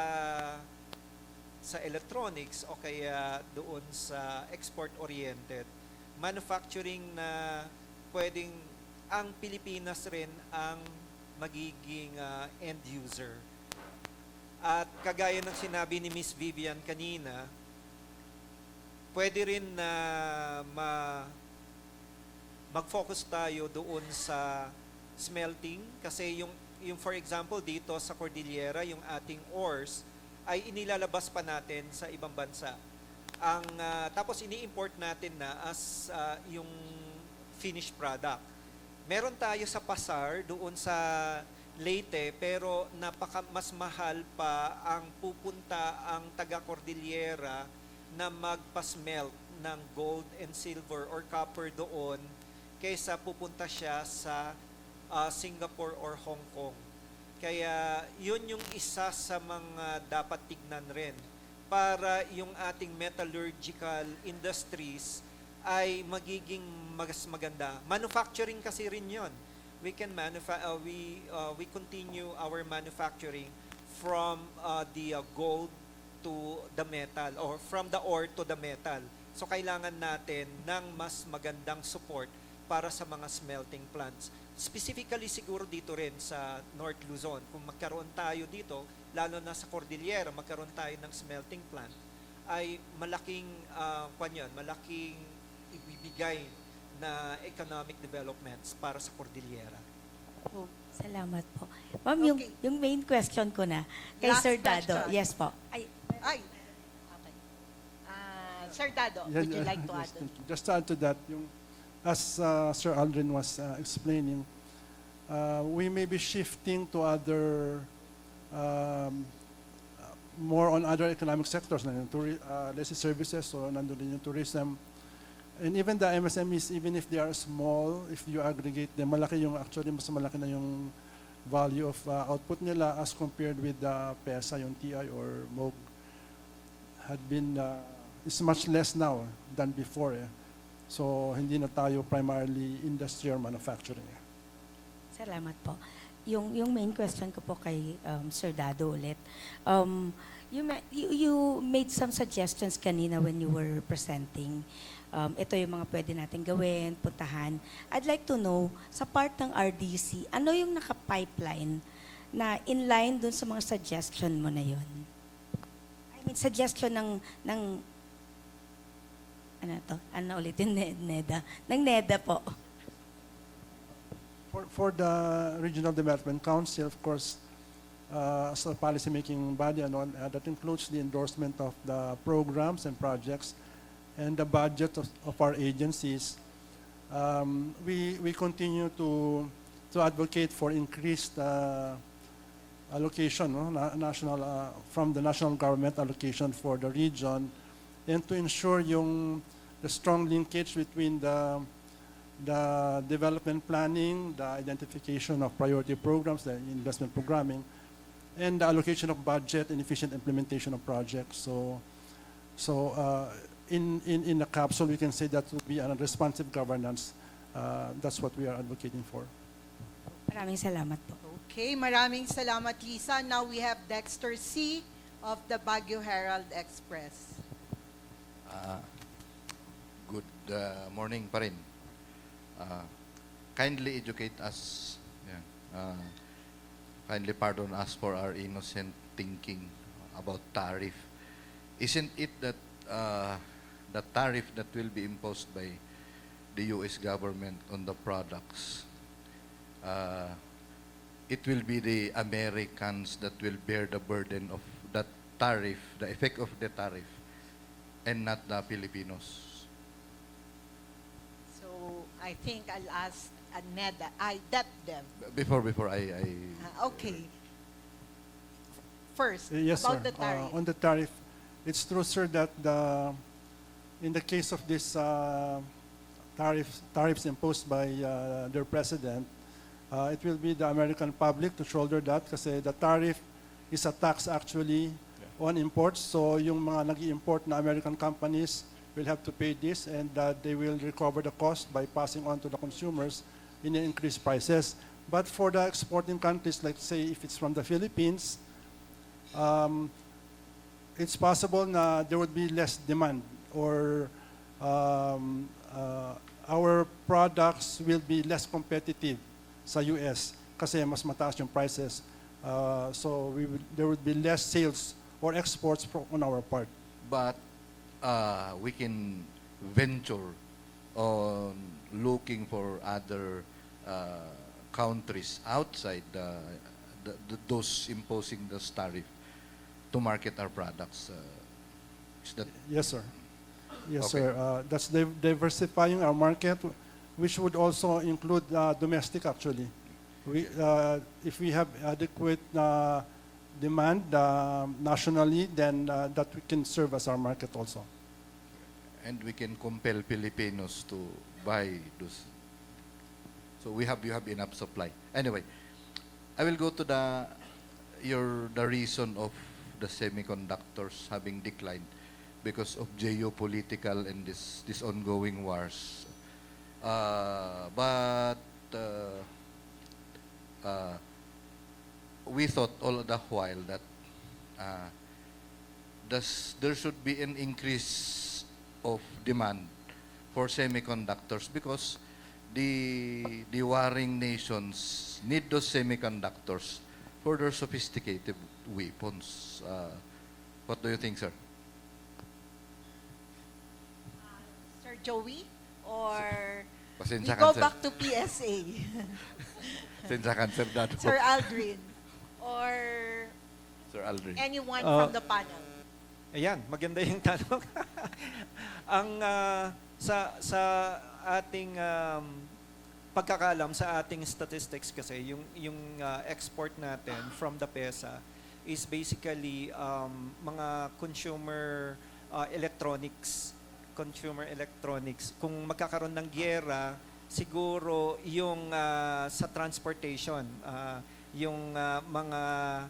electronics o kaya doon sa export-oriented. Manufacturing na pwedeng ang Pilipinas rin ang magiging end user. At kagaya ng sinabi ni Miss Vivian kanina, pwede rin na mag-focus tayo doon sa smelting kasi yung for example dito sa Cordillera, yung ating ores ay inilalabas pa natin sa ibang bansa. Tapos ini-import natin na as yung finished product. Meron tayo sa pasar doon sa Leyte pero mas mahal pa ang pupunta ang taga Cordillera na magpa-smelt ng gold and silver or copper doon kaysa pupunta siya sa Singapore or Hong Kong. Kaya yun yung isa sa mga dapat tignan rin para yung ating metallurgical industries ay magiging mas maganda. Manufacturing kasi rin yun. We can we continue our manufacturing from the gold to the metal or from the ore to the metal. So kailangan natin ng mas magandang support para sa mga smelting plants. Specifically siguro dito rin sa North Luzon, kung magkaroon tayo dito, lalo na sa Cordillera, magkaroon tayo ng smelting plant, ay malaking malaking ibibigay na economic developments para sa Cordillera. Salamat po. Ma'am, yung main question ko na kay Last Sir Dado. question. Yes po. Okay. Sir Dado, would you like to add? Thank you. Just to add to that, as Sir Aldrin was explaining, we may be shifting to other, more on other economic sectors, let's say services, so nandun din yung tourism. And even the MSMEs, even if they are small, if you aggregate them, actually mas malaki na yung value of output nila as compared with the PESA, yung TI or MOG, is much less now than before. So, hindi na tayo primarily industry or manufacturing. Salamat po. Yung main question ko po kay Sir Dado ulit. You made some suggestions kanina when you were presenting. Ito yung mga pwede natin gawin, puntahan. I'd like to know, sa part ng RDC, ano yung naka-pipeline na in line dun sa mga suggestion mo na yun? I mean, suggestion ng ano ulit yung NEDA? Ng NEDA po. For the Regional Development Council, of course, as a policy-making body, that includes the endorsement of the programs and projects and the budget of our agencies. We continue to advocate for increased allocation, national from the national government allocation for the region, and to ensure the strong linkage between the development planning, the identification of priority programs, the investment programming, and the allocation of budget and efficient implementation of projects. In the capsule, we can say that would be a responsive governance. That's what we are advocating for. Maraming salamat po. Okay, maraming salamat, Lisa. Now we have Dexter C. of the Baguio Herald Express. Good morning pa rin. Kindly educate us. Kindly pardon us for our innocent thinking about tariff. Isn't it that the tariff that will be imposed by the U.S. government on the products, it will be the Americans that will bear the burden of that tariff, the effect of the tariff, and not the Filipinos? So I think I'll ask Neda. I depth them. Before I Okay. First, Yes, about sir. the tariff. On the tariff, it's true, sir, that in the case of this tariffs imposed by their president, it will be the American public to shoulder that kasi the tariff is a tax actually on imports. So yung mga nag-i-import na American companies will have to pay this, and they will recover the cost by passing on to the consumers in increased prices. But for the exporting countries, like say if it's from the Philippines, it's possible na there would be less demand, or our products will be less competitive sa US kasi mas mataas yung prices. So there would be less sales or exports on our part. But we can venture on looking for other countries outside those imposing this tariff to market our products. Is that Yes, sir. Yes, Okay. sir. That's diversifying our market, which would also include domestic, actually. If we have adequate demand nationally, then that we can serve as our market also. and we can compel Filipinos to buy those? So you have enough supply. Anyway, I will go to the reason of the semiconductors having declined because of geopolitical and this ongoing wars. But we thought all the while that there should be an increase of demand for semiconductors because the warring nations need those semiconductors for their sophisticated weapons. What do you think, sir? Sir Joey, or we Pasensya go ka, sir. back to PSA. Pasensya ka, Sir Dado. Sir Aldrin, or Sir Aldrin. anyone from the panel. Ayan, maganda yung tanong. Sa ating pagkakalam sa ating statistics kasi yung export natin from the PSA is basically mga consumer electronics. Kung magkakaroon ng giyera, siguro yung sa transportation, yung mga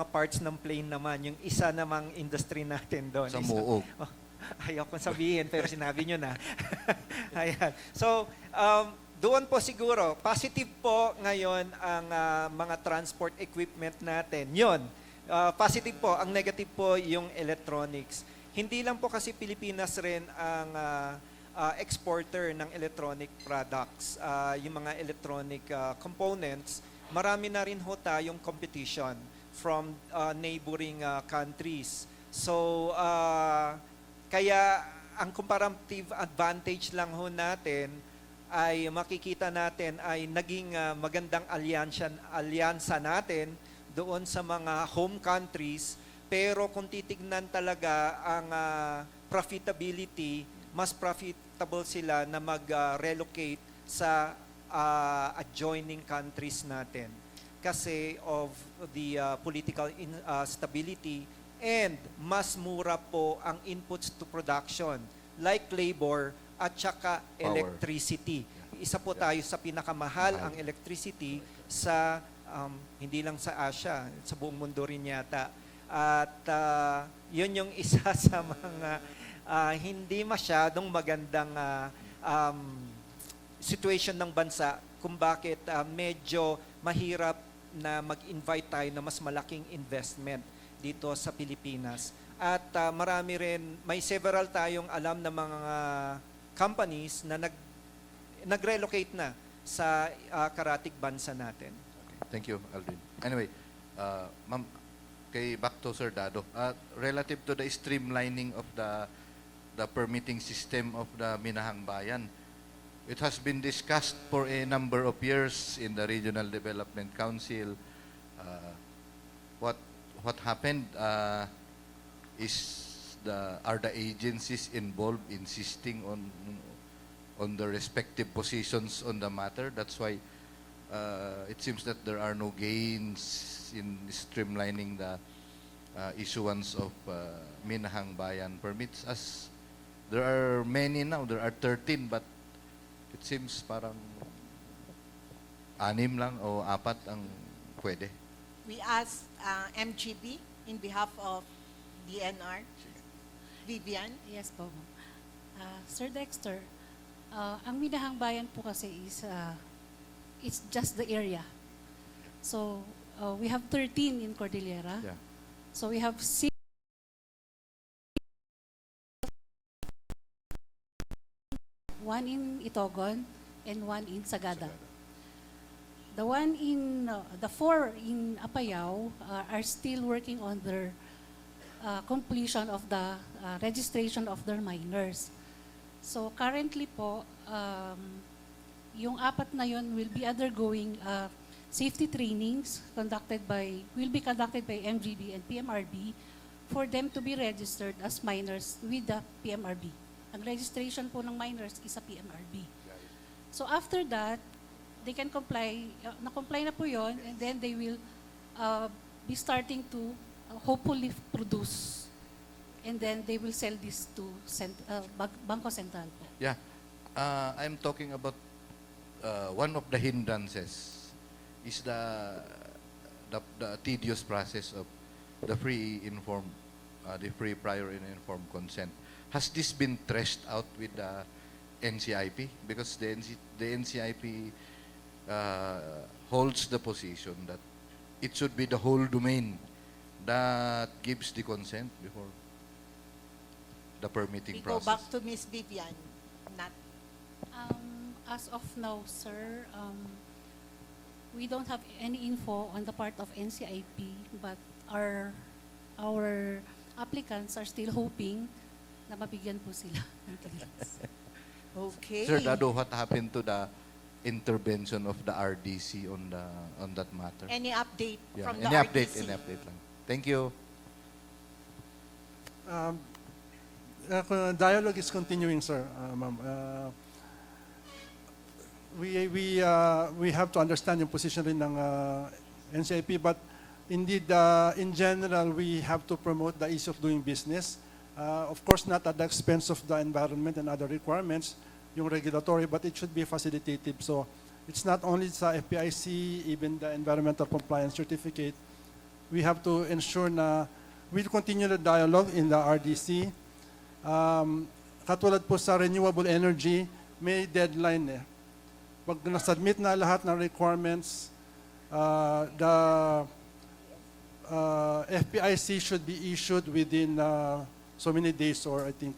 parts ng plane naman, yung isa namang industry natin doon. Sa muog. Ayaw kong sabihin, pero sinabi nyo na. Ayan. So, doon po siguro, positive po ngayon ang mga transport equipment natin. Yun, positive po. Ang negative po yung electronics. Hindi lang po kasi Pilipinas rin ang exporter ng electronic products. Yung mga electronic components, marami na rin ho tayong competition from neighboring countries. So, kaya ang comparative advantage lang ho natin ay makikita natin ay naging magandang alyansa natin doon sa mga home countries. Pero kung titignan talaga ang profitability, mas profitable sila na mag-relocate sa adjoining countries natin kasi of the political stability, and mas mura po ang inputs to production like labor at saka electricity. Isa po tayo sa pinakamahal ang electricity sa hindi lang sa Asia, sa buong mundo rin yata. At yun yung isa sa mga hindi masyadong magandang situation ng bansa kung bakit medyo mahirap na mag-invite tayo na mas malaking investment dito sa Pilipinas. At marami rin, may several tayong alam na mga companies na nag-relocate na sa karatig bansa natin. Okay. Thank you, Aldrin. Anyway, ma'am, back to Sir Dado. Relative to the streamlining of the permitting system of the Minahang Bayan, it has been discussed for a number of years in the Regional Development Council. What happened are the agencies involved insisting on the respective positions on the matter? That's why it seems that there are no gains in streamlining the issuance of Minahang Bayan permits, as there are many now. There are 13, but it seems parang 6 lang o 4 ang pwede. We asked MGB in behalf of DNR. Vivian? Yes po. Sir Dexter, ang Minahang Bayan po kasi is it's just the area. So we have 13 in Cordillera. Yeah. So we have 6 one in Itogon and 1 in Sagada. The 4 in Apayao are still working on their completion of the registration of their miners. So currently po, yung 4 na yun will be undergoing safety trainings will be conducted by MGB and PMRB for them to be registered as miners with the PMRB. Ang registration po ng miners is sa PMRB. So after that, they can comply, na-comply na po yun, and then they will be starting to hopefully produce. And then they will sell this to Bangko Sentral po. Yeah. I'm talking about one of the hindrances is the tedious process of the free prior and informed consent. Has this been threshed out with the NCIP? Because the NCIP holds the position that it should be the whole domain that gives the consent before the permitting process. We go back to Ms. Vivian. As of now, sir, we don't have any info on the part of NCIP, but our applicants are still hoping na mabigyan po sila ng clearance. Okay. Sir Dado, what happened to the intervention of the RDC on that matter? Any update from the any RDC? Any update lang. Thank you. Dialogue is continuing, sir, ma'am. We have to understand yung position rin ng NCIP, but indeed, in general, we have to promote the ease of doing business. Of course, not at the expense of the environment and other requirements, yung regulatory, but it should be facilitative. So it's not only sa FPIC, even the environmental compliance certificate. We have to ensure na we'll continue the dialogue in the RDC. Katulad po sa renewable energy, may deadline eh. Pag na-submit na lahat ng requirements, the FPIC should be issued within so many days, or I think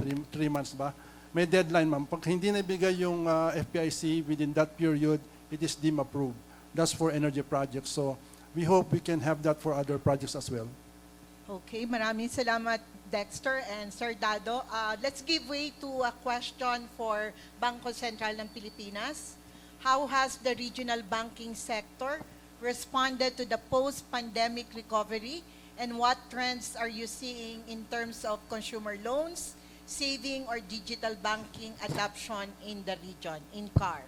3 months ba? May deadline, ma'am. Pag hindi nabigay yung FPIC within that period, it is deemed approved. That's for energy projects. So we hope we can have that for other projects as well. Okay, maraming salamat Dexter and Sir Dado. Let's give way to a question for Bangko Sentral ng Pilipinas. How has the regional banking sector responded to the post-pandemic recovery, and what trends are you seeing in terms of consumer loans, saving, or digital banking adoption in the region, in CAR?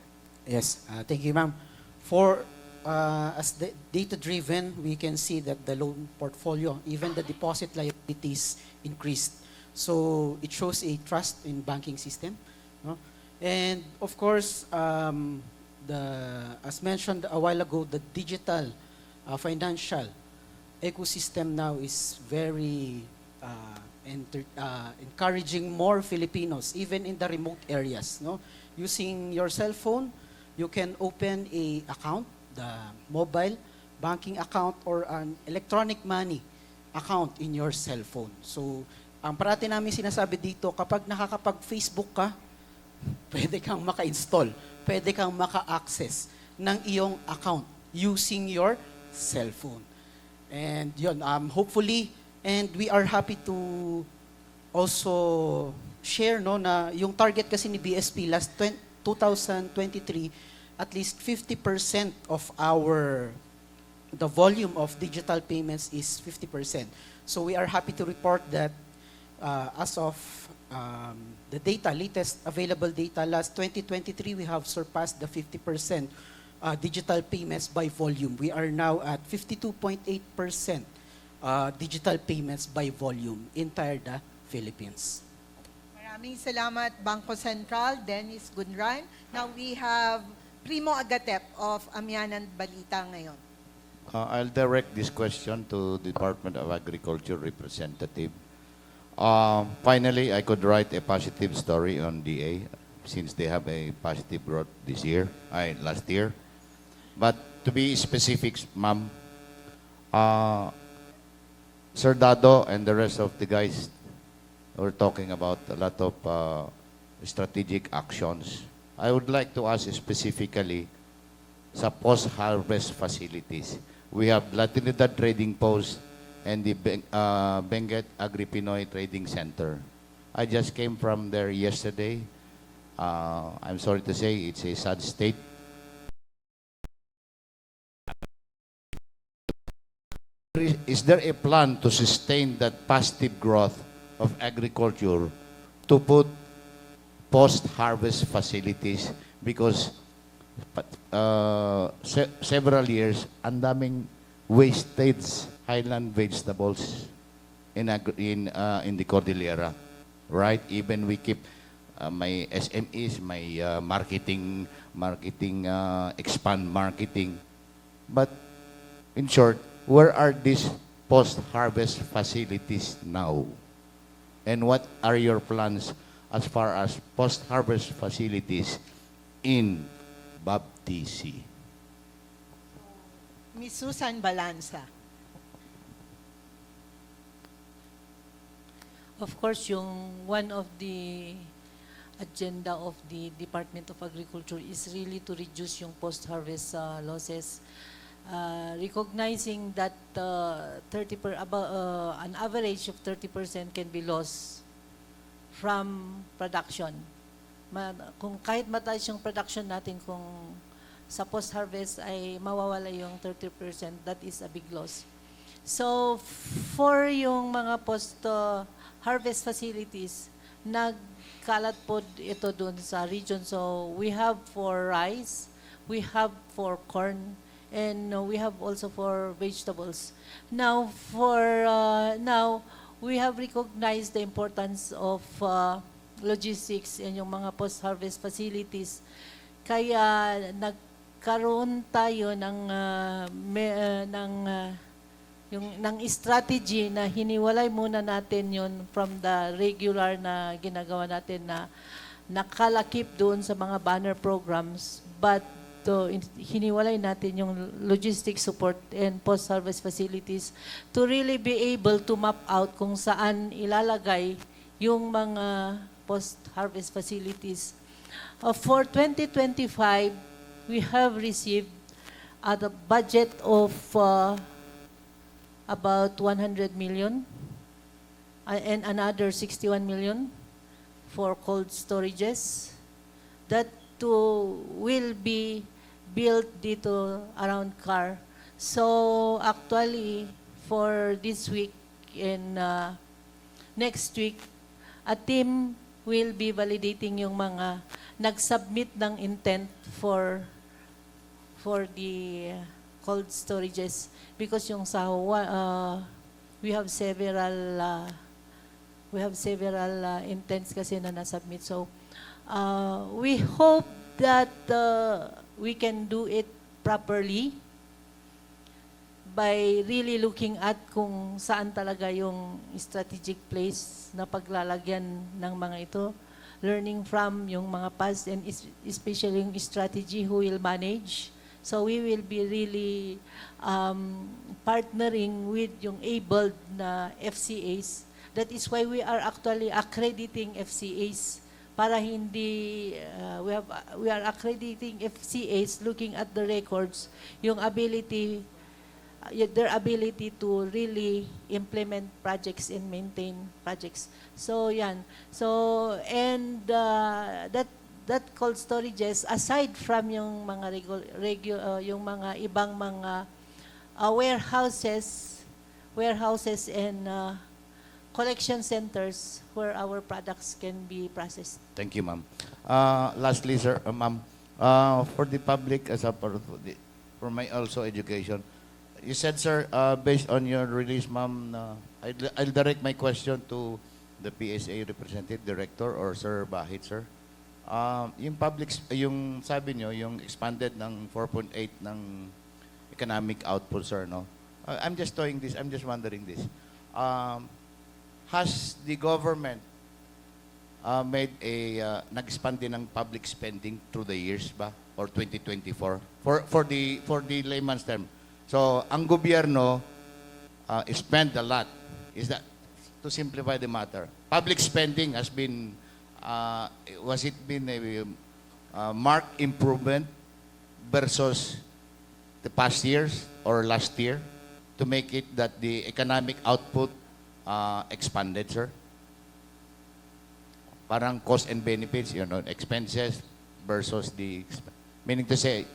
Yes, thank you, ma'am. For as the data-driven, we can see that the loan portfolio, even the deposit liabilities increased. So it shows a trust in banking system. No? And of course, as mentioned a while ago, the digital financial ecosystem now is very encouraging more Filipinos, even in the remote areas. No? Using your cell phone, you can open a account, the mobile banking account or an electronic money account in your cell phone. So, ang parati namin sinasabi dito, kapag nakakapag-Facebook ka, pwede kang maka-install, pwede kang maka-access ng iyong account using your cell phone. And yun, hopefully, and we are happy to also share no, na yung target kasi ni BSP last 2023, at least 50% of the volume of digital payments is 50%. So we are happy to report that as of the data, latest available data, last 2023, we have surpassed the 50% digital payments by volume. We are now at 52.8% digital payments by volume entire the Philippines. Maraming salamat, Bangko Sentral, Dennis Gunran. Now we have Primo Agatep of Amianan Balita ngayon. I'll direct this question to the Department of Agriculture representative. Finally, I could write a positive story on DA since they have a positive growth last year. But to be specific, ma'am, Sir Dado and the rest of the guys were talking about a lot of strategic actions. I would like to ask specifically sa post-harvest facilities. We have La Trinidad Trading Post and the Benguet Agri-Pinoy Trading Center. I just came from there yesterday. I'm sorry to say it's a sad state. Is there a plan to sustain that positive growth of agriculture to put post-harvest facilities, because several years, ang daming wastage highland vegetables in the Cordillera, right? Even we keep my SMEs, my marketing, expand marketing. But in short, where are these post-harvest facilities now? And what are your plans as far as post-harvest facilities in BABTC? Ms. Susan Balanza. Of course, one of the agenda of the Department of Agriculture is really to reduce yung post-harvest losses. Recognizing that an average of 30% can be lost from production. Kung kahit mataas yung production natin, kung sa post-harvest ay mawawala yung 30%, that is a big loss. So, for yung mga post-harvest facilities, nagkalat po ito dun sa region. So, we have for rice, we have for corn, and we have also for vegetables. Now, we have recognized the importance of logistics and yung mga post-harvest facilities. Kaya nagkaroon tayo ng strategy na hiniwalay muna natin yun from the regular na ginagawa natin na nakalakip doon sa mga banner programs, but hiniwalay natin yung logistic support and post-harvest facilities to really be able to map out kung saan ilalagay yung mga post-harvest facilities. For 2025, we have received the budget of about 100 million and another 61 million for cold storages. That too will be built dito around CAR. So actually, for this week and next week, a team will be validating yung mga nag-submit ng intent for the cold storages because yung sa we have several intents kasi na na-submit. So we hope that we can do it properly by really looking at kung saan talaga yung strategic place na paglalagyan ng mga ito, learning from yung mga past and especially yung strategy who will manage. So we will be really partnering with yung able na FCAs. That is why we are actually accrediting FCAs para hindi we are accrediting FCAs looking at the records, yung ability their ability to really implement projects and maintain projects. So yan. So and that cold storages aside from yung mga yung mga ibang mga warehouses and collection centers where our products can be processed. Thank you, ma'am. Lastly, sir, ma'am, for the public as a part of for my also education, you said, sir, based on your release, ma'am, I'll direct my question to the PSA representative director or Sir Bahit, sir. Yung public, yung sabi nyo, yung expanded ng 4.8 ng economic output, sir, no? I'm just throwing this, I'm just wondering this. Has the government made a, nag-expand din ng public spending through the years ba? Or 2024? For the layman's term. So, ang gobyerno spend a lot. Is that, to simplify the matter, public spending has been, was it been a marked improvement versus the past years or last year to make it that the economic output expanded, sir? Parang cost and benefits, you know, expenses versus the, meaning to say,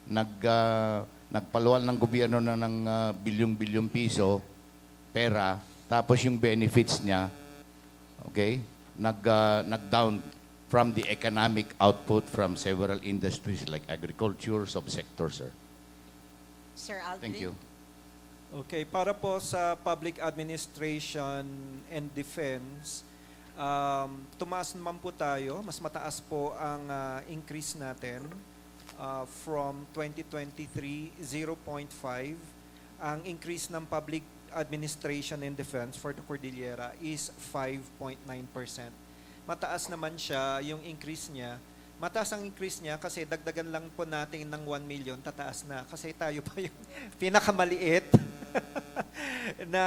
nagpaluwal ng gobyerno na ng bilyong-bilyong piso pera, tapos yung benefits niya, okay, nag-down from the economic output from several industries like agriculture, subsector, sir. Sir Alvin. Thank you. Okay, para po sa public administration and defense, tumaas naman po tayo, mas mataas po ang increase natin. From 2023, 0.5. Ang increase ng public administration and defense for the Cordillera is 5.9%. Mataas naman siya, yung increase niya. Mataas ang increase niya kasi dagdagan lang po natin ng 1 million, tataas na. Kasi tayo pa yung pinakamaliit na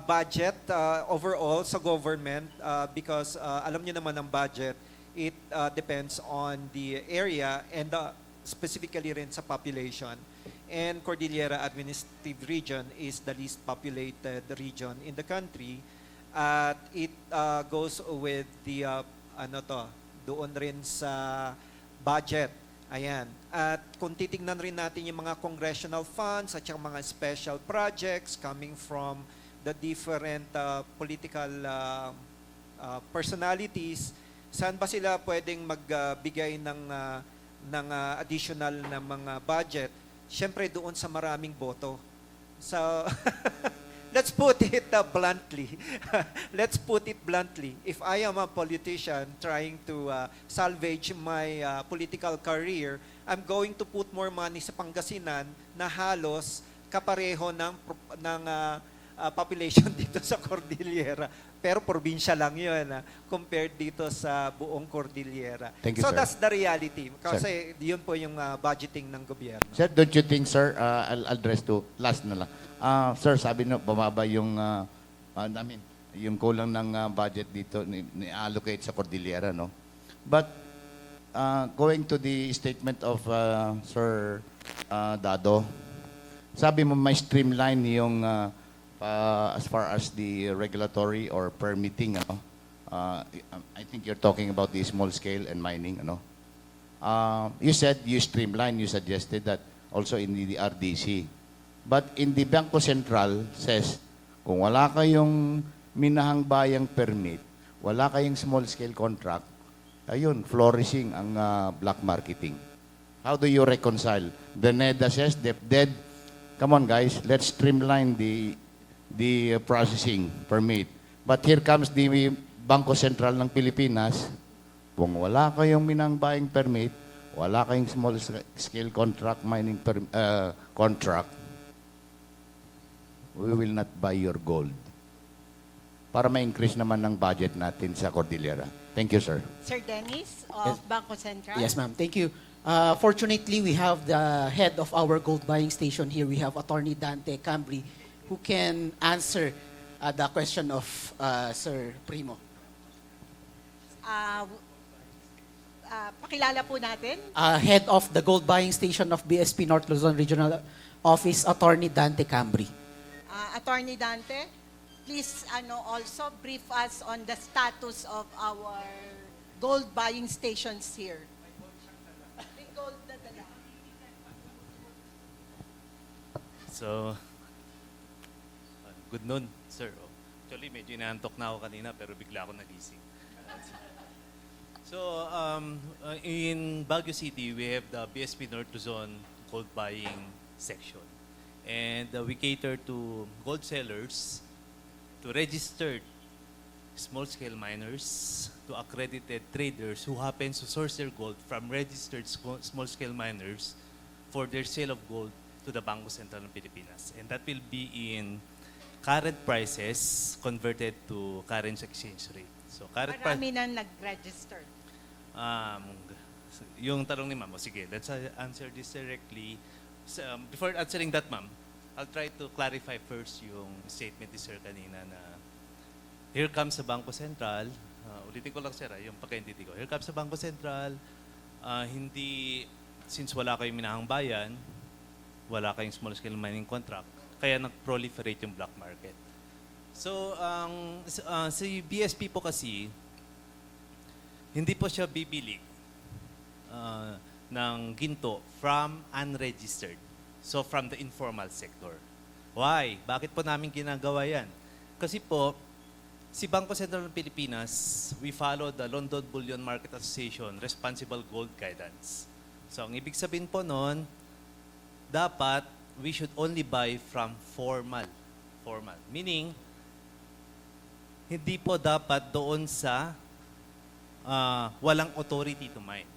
budget overall sa government because alam niyo naman ang budget, it depends on the area and specifically rin sa population. And Cordillera Administrative Region is the least populated region in the country. At it goes with the, doon rin sa budget. Ayan. At kung titignan rin natin yung mga congressional funds at yung mga special projects coming from the different political personalities, saan ba sila pwedeng magbigay ng additional na mga budget? Siyempre doon sa maraming boto. So, let's put it bluntly. Let's put it bluntly. If I am a politician trying to salvage my political career, I'm going to put more money sa Pangasinan na halos kapareho ng population dito sa Cordillera. Pero probinsya lang yun compared dito sa buong Cordillera. Thank you, so sir. that's the reality. Kasi yun po yung budgeting ng gobyerno. Sir, don't you think, sir, I'll address to, last na lang. Sir, sabi no, bumaba yung, yung kulang ng budget dito, ni-allocate sa Cordillera, no? But, going to the statement of Sir Dado, sabi mo may streamline yung as far as the regulatory or permitting, I think you're talking about the small scale and mining, you said you streamline, you suggested that also in the RDC. But in the Bangko Sentral says, kung wala kayong minahang bayang permit, wala kayong small scale contract, ayun, flourishing ang black marketing. How do you reconcile? The NEDA says, dead. Come on guys, let's streamline the processing permit. But here comes the Bangko Sentral ng Pilipinas. Kung wala kayong minang buying permit, wala kayong small scale contract mining contract, we will not buy your gold. Para ma-increase naman ng budget natin sa Cordillera. Thank you, sir. Sir Dennis of Bangko Sentral. Yes, ma'am. Thank you. Fortunately, we have the head of our gold buying station here. We have Attorney Dante Cambri, who can answer the question of Sir Primo. Pakilala po natin. Head of the gold buying station of BSP North Luzon Regional Office, Attorney Dante Cambri. Attorney Dante, please also brief us on the status of our gold buying stations here. May gold na dala. So, good noon, sir. Actually, medyo inaantok na ako kanina pero bigla ako nagising. So, in Baguio City, we have the BSP North Luzon gold buying section. And we cater to gold sellers, to registered small-scale miners, to accredited traders who happen to source their gold from registered small-scale miners for their sale of gold to the Bangko Sentral ng Pilipinas. And that will be in current prices converted to current exchange rate. So current Marami na nag-register. Yung tanong ni ma'am, sige, let's answer this directly. So, before answering that, ma'am, I'll try to clarify first yung statement ni sir kanina na here comes sa Bangko Sentral. Ulitin ko lang sir, yung pagka-entity ko. Here comes sa Bangko Sentral. Hindi, since wala kayong minahang bayan, wala kayong small-scale mining contract, kaya nag-proliferate yung black market. So, si BSP po kasi, hindi po siya bibili ng ginto from unregistered. So, from the informal sector. Why? Bakit po namin ginagawa yan? Kasi po, si Bangko Sentral ng Pilipinas, we follow the London Bullion Market Association Responsible Gold Guidance. So, ang ibig sabihin po noon, dapat we should only buy from formal. Formal. Meaning, hindi po dapat doon sa walang authority to mine.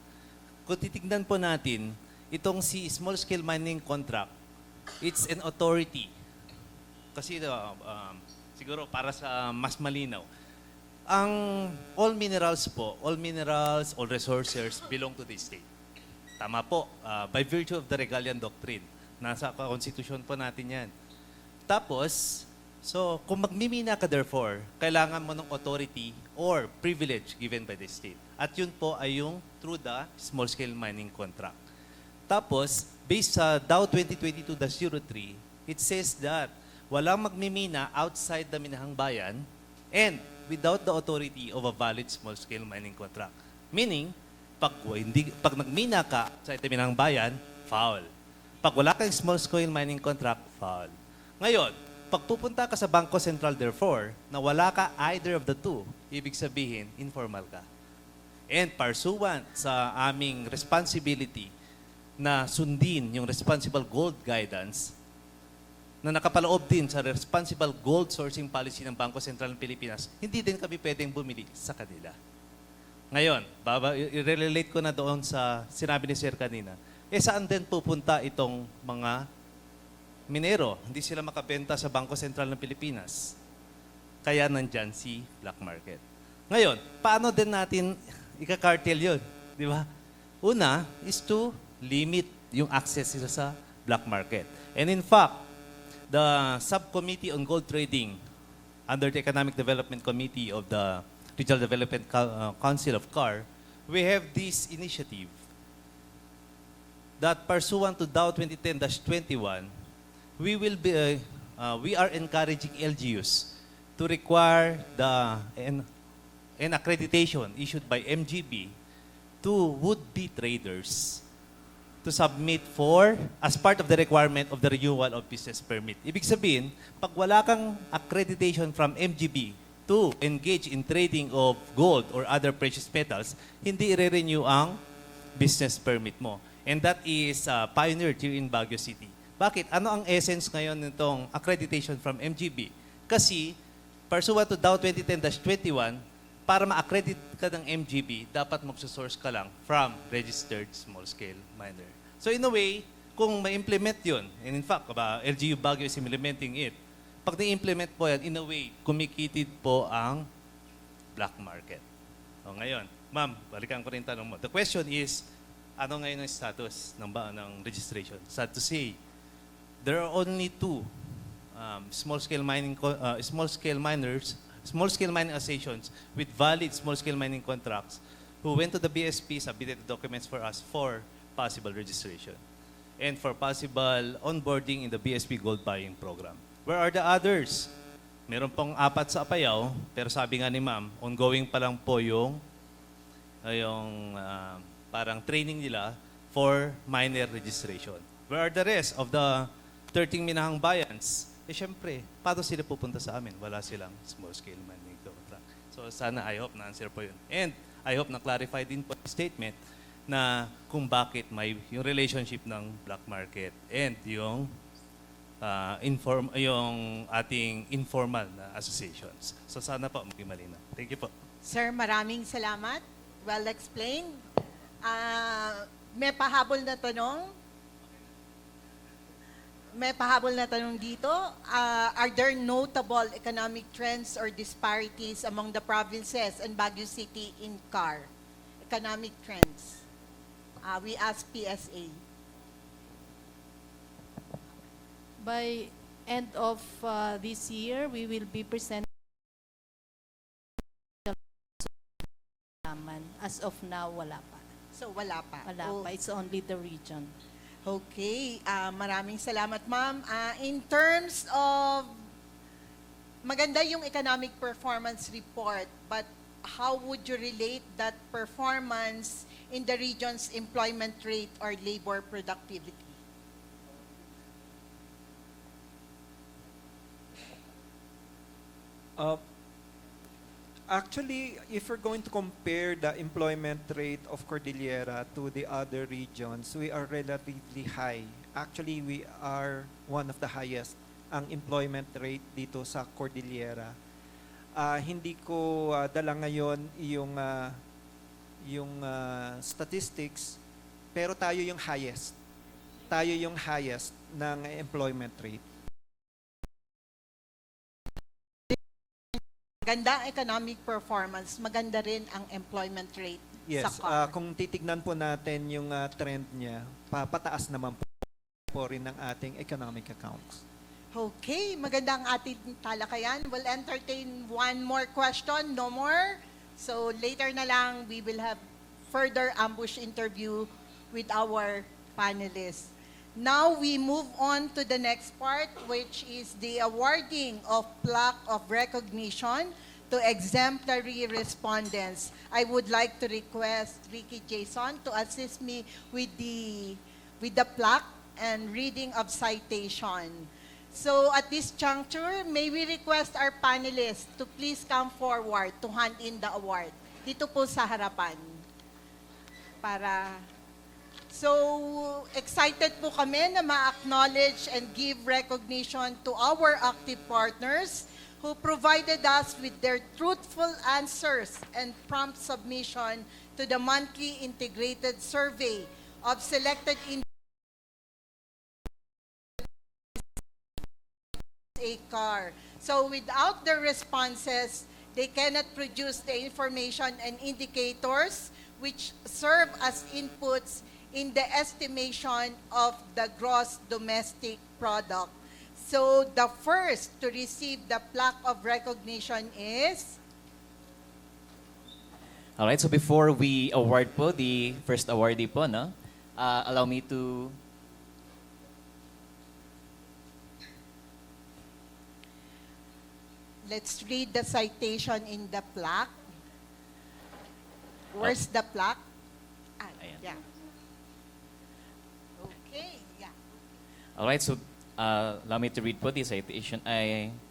Kung titignan po natin, itong si small scale mining contract, it's an authority. Kasi siguro para sa mas malinaw, ang all minerals, all resources belong to the state. Tama po, by virtue of the Regalian Doctrine. Nasa constitution po natin yan. Tapos, so kung magmimina ka therefore, kailangan mo ng authority or privilege given by the state. At yun po ay yung through the small scale mining contract. Tapos, based sa Dow 2022-03, it says that walang magmimina outside the minahang bayan and without the authority of a valid small-scale mining contract. Meaning, pag nagmina ka outside the minahang bayan, foul. Pag wala kang small-scale mining contract, foul. Ngayon, pag pupunta ka sa Bangko Sentral, therefore, na wala ka either of the two, ibig sabihin, informal ka. And pursuant sa aming responsibility na sundin yung responsible gold guidance na nakapaloob din sa responsible gold sourcing policy ng Bangko Sentral ng Pilipinas, hindi din kami pwedeng bumili sa kanila. Ngayon, i-relate ko na doon sa sinabi ni Sir kanina, saan din pupunta itong mga minero? Hindi sila makabenta sa Bangko Sentral ng Pilipinas. Kaya nandyan si black market. Ngayon, paano din natin ika-cartel yun? Di ba? Una is to limit yung access nila sa black market. And in fact, the Subcommittee on Gold Trading under the Economic Development Committee of the Regional Development Council of CAR, we have this initiative that pursuant to Dow 2010-21, we will be we are encouraging LGUs to require an accreditation issued by MGB to would-be traders to submit as part of the requirement of the renewal of business permit. Ibig sabihin, pag wala kang accreditation from MGB to engage in trading of gold or other precious metals, hindi i-renew ang business permit mo. And that is pioneered here in Baguio City. Bakit? Ano ang essence ngayon nitong accreditation from MGB? Kasi, pursuant to DAO 2010-21, para ma-accredit ka ng MGB, dapat magsusource ka lang from registered small-scale miner. So in a way, kung ma-implement yun, and in fact, LGU Baguio is implementing it, pag na-implement po yan, in a way, kumikitid po ang black market. O ngayon, ma'am, balikan ko rin tanong mo. The question is, ano ngayon ang status ng registration? Sad to say, there are only two small-scale mining associations with valid small-scale mining contracts who went to the BSP, submitted the documents for us for possible registration and for possible onboarding in the BSP gold buying program. Where are the others? Meron pong 4 sa Apayao, pero sabi nga ni ma'am, ongoing pa lang po yung parang training nila for miner registration. Where are the rest of the 13 minahang bayans? Syempre, paano sila pupunta sa amin? Wala silang small-scale mining contract. So sana, I hope na-answer po yun. And I hope na-clarify din po yung statement na kung bakit may yung relationship ng black market and yung ating informal na associations. So sana po maging malinaw. Thank you po. Sir, maraming salamat. Well explained. May pahabol na tanong? May pahabol na tanong dito. Are there notable economic trends or disparities among the provinces and Baguio City in CAR? Economic trends. We ask PSA. By end of this year, we will be presenting. As of now, wala pa. So wala pa? Wala pa. It's only the region. Okay. Maraming salamat, ma'am. In terms of, maganda yung economic performance report, but how would you relate that performance in the region's employment rate or labor productivity? Actually, if we're going to compare the employment rate of Cordillera to the other regions, we are relatively high. Actually, we are one of the highest ang employment rate dito sa Cordillera. Hindi ko dala ngayon yung statistics, pero tayo yung highest. Tayo yung highest ng employment rate. Maganda ang economic performance, maganda rin ang employment rate Yes, sa CAR. kung titignan po natin yung trend niya, pataas naman po rin ng ating economic accounts. Okay, maganda ang ating talakayan. We'll entertain one more question, no more. So later na lang, we will have further ambush interview with our panelists. Now we move on to the next part, which is the awarding of plaque of recognition to exemplary respondents. I would like to request Ricky Jason to assist me with the plaque and reading of citation. So at this juncture, may we request our panelists to please come forward to hand in the award. Dito po sa harapan. So, excited po kami na ma-acknowledge and give recognition to our active partners who provided us with their truthful answers and prompt submission to the monthly integrated survey of selected PSA-CAR. So, without their responses, they cannot produce the information and indicators which serve as inputs in the estimation of the gross domestic product. So the first to receive the plaque of recognition is? All right, so before we award po the first awardee po, no? Allow me to Let's read the citation in the plaque. Where's the plaque? Ah, Ayan. yeah. Okay, yeah. All right, so allow me to read po the citation.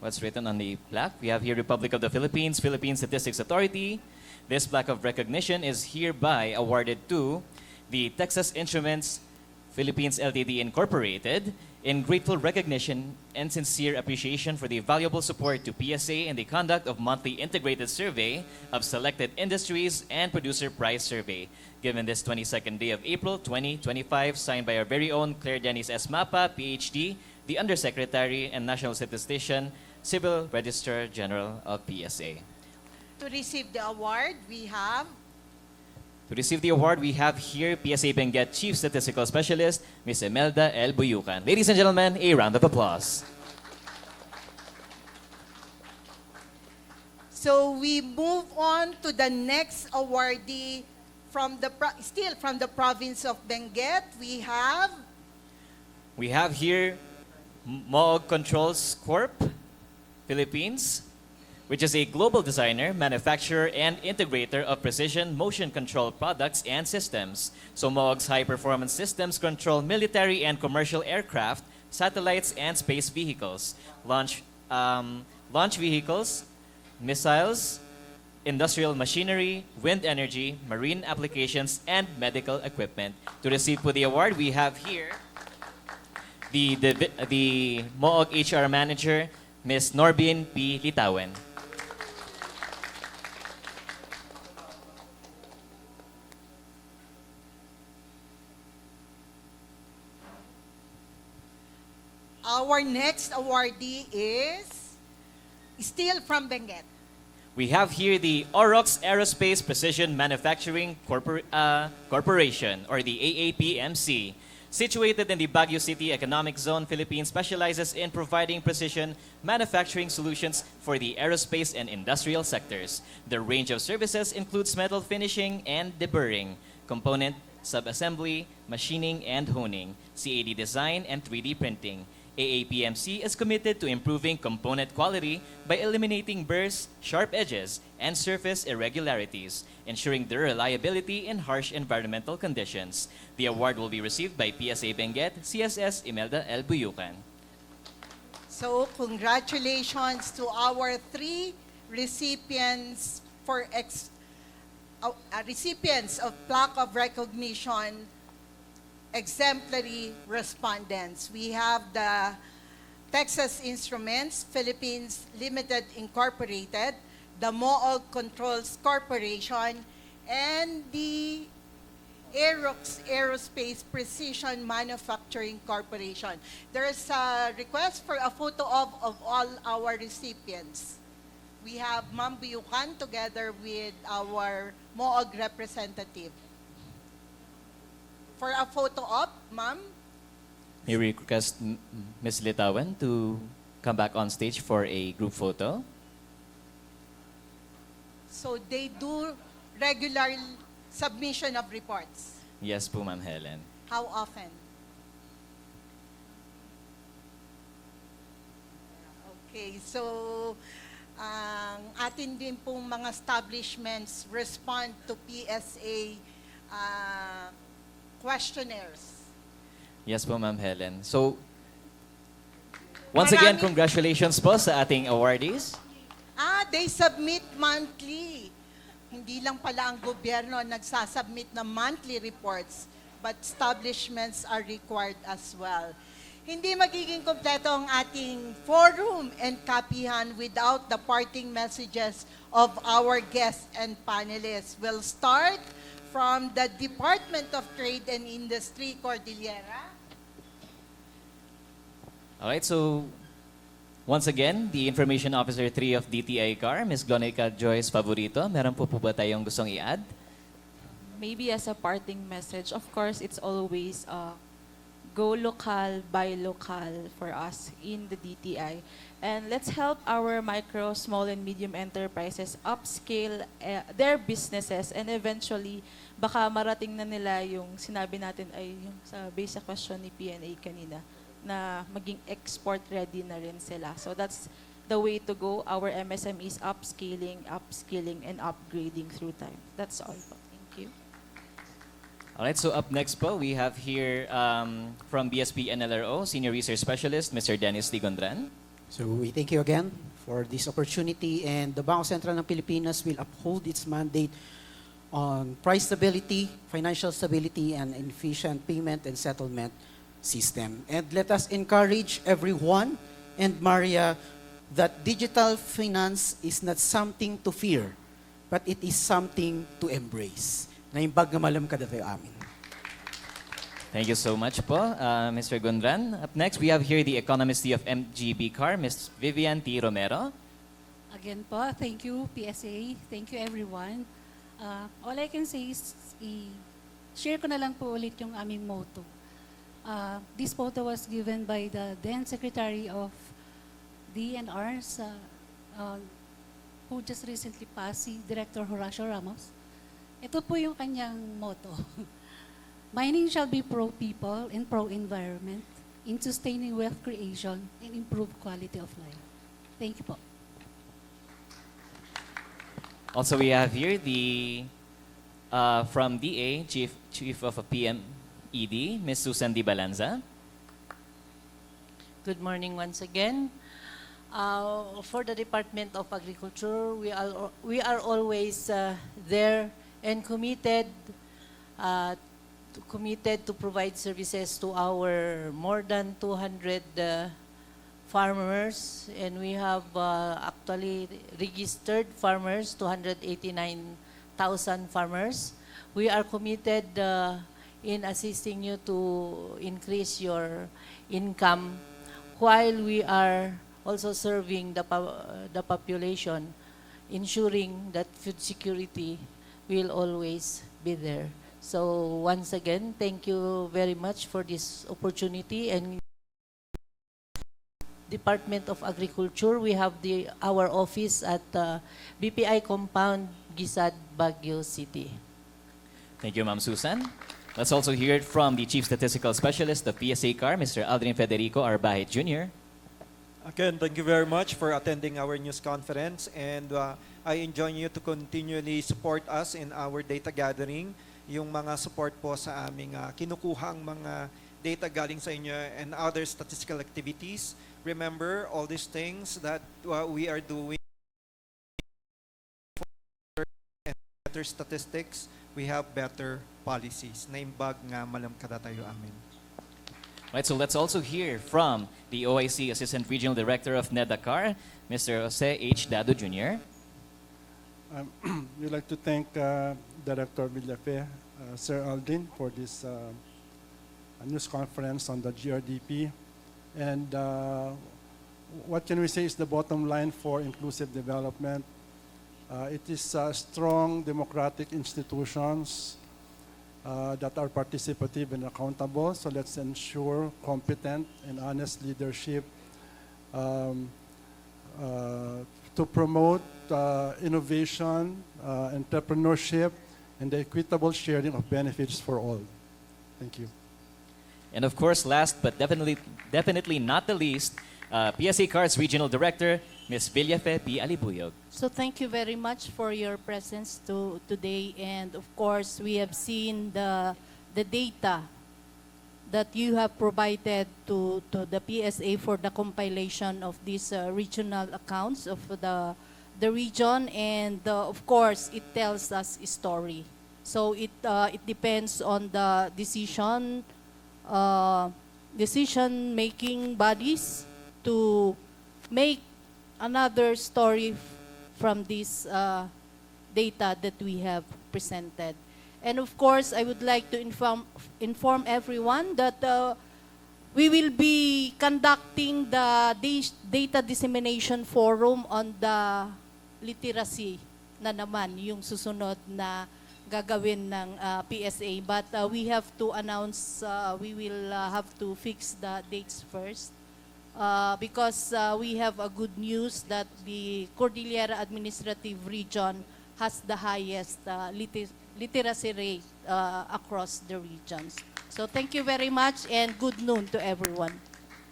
What's written on the plaque. We have here Republic of the Philippines, Philippine Statistics Authority. This plaque of recognition is hereby awarded to the Texas Instruments Philippines Ltd. Incorporated in grateful recognition and sincere appreciation for the valuable support to PSA in the conduct of monthly integrated survey of selected industries and producer price survey, given this 22nd day of April 2025, signed by our very own Claire Dennis S. Mapa, PhD, the Undersecretary and National Statistician, Civil Registrar General of PSA. To receive the award, we have To receive the award, we have here PSA Benguet Chief Statistical Specialist, Ms. Imelda L. Buyucan. Ladies and gentlemen, a round of applause. So we move on to the next awardee from still from the province of Benguet. We have here Moog Controls Corp, Philippines, which is a global designer, manufacturer, and integrator of precision motion control products and systems. So Moog's high-performance systems control military and commercial aircraft, satellites, and space vehicles, launch vehicles, missiles, industrial machinery, wind energy, marine applications, and medical equipment. To receive for the award, we have here the Moog HR Manager, Ms. Norbin P. Litawen. our next awardee is still from Benguet. We have here the Orox Aerospace Precision Manufacturing Corporation, or the AAPMC. Situated in the Baguio City Economic Zone, Philippines specializes in providing precision manufacturing solutions for the aerospace and industrial sectors. The range of services includes metal finishing and deburring, component subassembly, machining and honing, CAD design, and 3D printing. AAPMC is committed to improving component quality by eliminating burrs, sharp edges, and surface irregularities, ensuring their reliability in harsh environmental conditions. The award will be received by PSA Benguet, CSS Imelda L. Buyucan. So congratulations to our three recipients recipients of plaque of recognition, exemplary respondents. We have the Texas Instruments Philippines Limited Incorporated, the Moog Controls Corporation, and the Aerox Aerospace Precision Manufacturing Corporation. There's a request for a photo of all our recipients. We have Ma'am Buyucan together with our Moog representative. For a photo op, ma'am. May we request Ms. Litawan to come back on stage for a group photo. So they do regular submission of reports. Yes po, Ma'am Helen. How often? Okay, so ang atin din pong mga establishments respond to PSA questionnaires. Yes po, Ma'am Helen. So, once again, congratulations po sa ating awardees. They submit monthly. Hindi lang pala ang gobyerno nagsasubmit ng monthly reports, but establishments are required as well. Hindi magiging kompleto ang ating forum and kapihan without the parting messages of our guests and panelists. We'll start from the Department of Trade and Industry, Cordillera. All right, so once again, the Information Officer 3 of DTI-CAR, Ms. Glonica Joyce Favorito. Meron po ba tayong gustong i-add? Maybe as a parting message, of course, it's always go local, buy local for us in the DTI. And let's help our micro, small, and medium enterprises upscale their businesses, and eventually, baka marating na nila yung sinabi natin ay yung sa basic question ni PNA kanina, na maging export ready na rin sila. So that's the way to go. Our MSMEs upskilling, and upgrading through time. That's all po. Thank you. All right, so up next po, we have here from BSP NLRO, Senior Research Specialist, Mr. Dennis Digondran. So we thank you again for this opportunity, and the Bangko Sentral ng Pilipinas will uphold its mandate on price stability, financial stability, and efficient payment and settlement system. And let us encourage everyone and Maria that digital finance is not something to fear, but it is something to embrace. Naimbag nga malam kada tayo amin. Thank you so much po, Mr. Gondran. Up next, we have here the Economist of MGB-CAR, Ms. Vivian T. Romero. Again po, thank you PSA, thank you everyone. All I can say is share ko na lang po ulit yung aming motto. This motto was given by the then Secretary of DNR who just recently passed, si Director Horacio Ramos. Ito po yung kanyang motto. Mining shall be pro-people and pro-environment in sustaining wealth creation and improved quality of life. Thank you po. Also, we have here the, from DA, Chief of PMED, Ms. Susan Di Balanza. Good morning once again. For the Department of Agriculture, we are always there and committed to provide services to our more than 200 farmers, and we have actually registered farmers, 289,000 farmers. We are committed in assisting you to increase your income while we are also serving the population, ensuring that food security will always be there. So once again, thank you very much for this opportunity. And Department of Agriculture, we have our office at BPI Compound, Gisad, Baguio City. Thank you, Ma'am Susan. Let's also hear it from the Chief Statistical Specialist of PSA-CAR, Mr. Aldrin Federico Arbahit Jr. Again, thank you very much for attending our news conference, and I enjoin you to continually support us in our data gathering. Yung mga support po sa aming kinukuhang mga data galing sa inyo and other statistical activities. Remember, all these things that we are doing and better statistics, we have better policies. Naimbag nga malam kada tayo amin. Right, so let's also hear from the OIC Assistant Regional Director of NEDA-CAR, Mr. Jose H. Dado Jr. We'd like to thank Director Villafe, Sir Aldrin, for this news conference on the GRDP. And what can we say is the bottom line for inclusive development? It is strong democratic institutions that are participative and accountable. So let's ensure competent and honest leadership to promote innovation, entrepreneurship, and the equitable sharing of benefits for all. Thank you. And of course, last but definitely not the least, PSA-CAR's Regional Director, Ms. Villafe P. Alibuyog. So thank you very much for your presence today. And of course, we have seen the data that you have provided to the PSA for the compilation of these regional accounts of the region. And of course, it tells us a story. So it depends on the decision-making bodies to make another story from this data that we have presented. And of course, I would like to inform everyone that we will be conducting the data dissemination forum on the literacy na naman yung susunod na gagawin ng PSA. But we have to announce, we will have to fix the dates first. Because we have a good news that the Cordillera Administrative Region has the highest literacy rate across the regions. So thank you very much and good noon to everyone.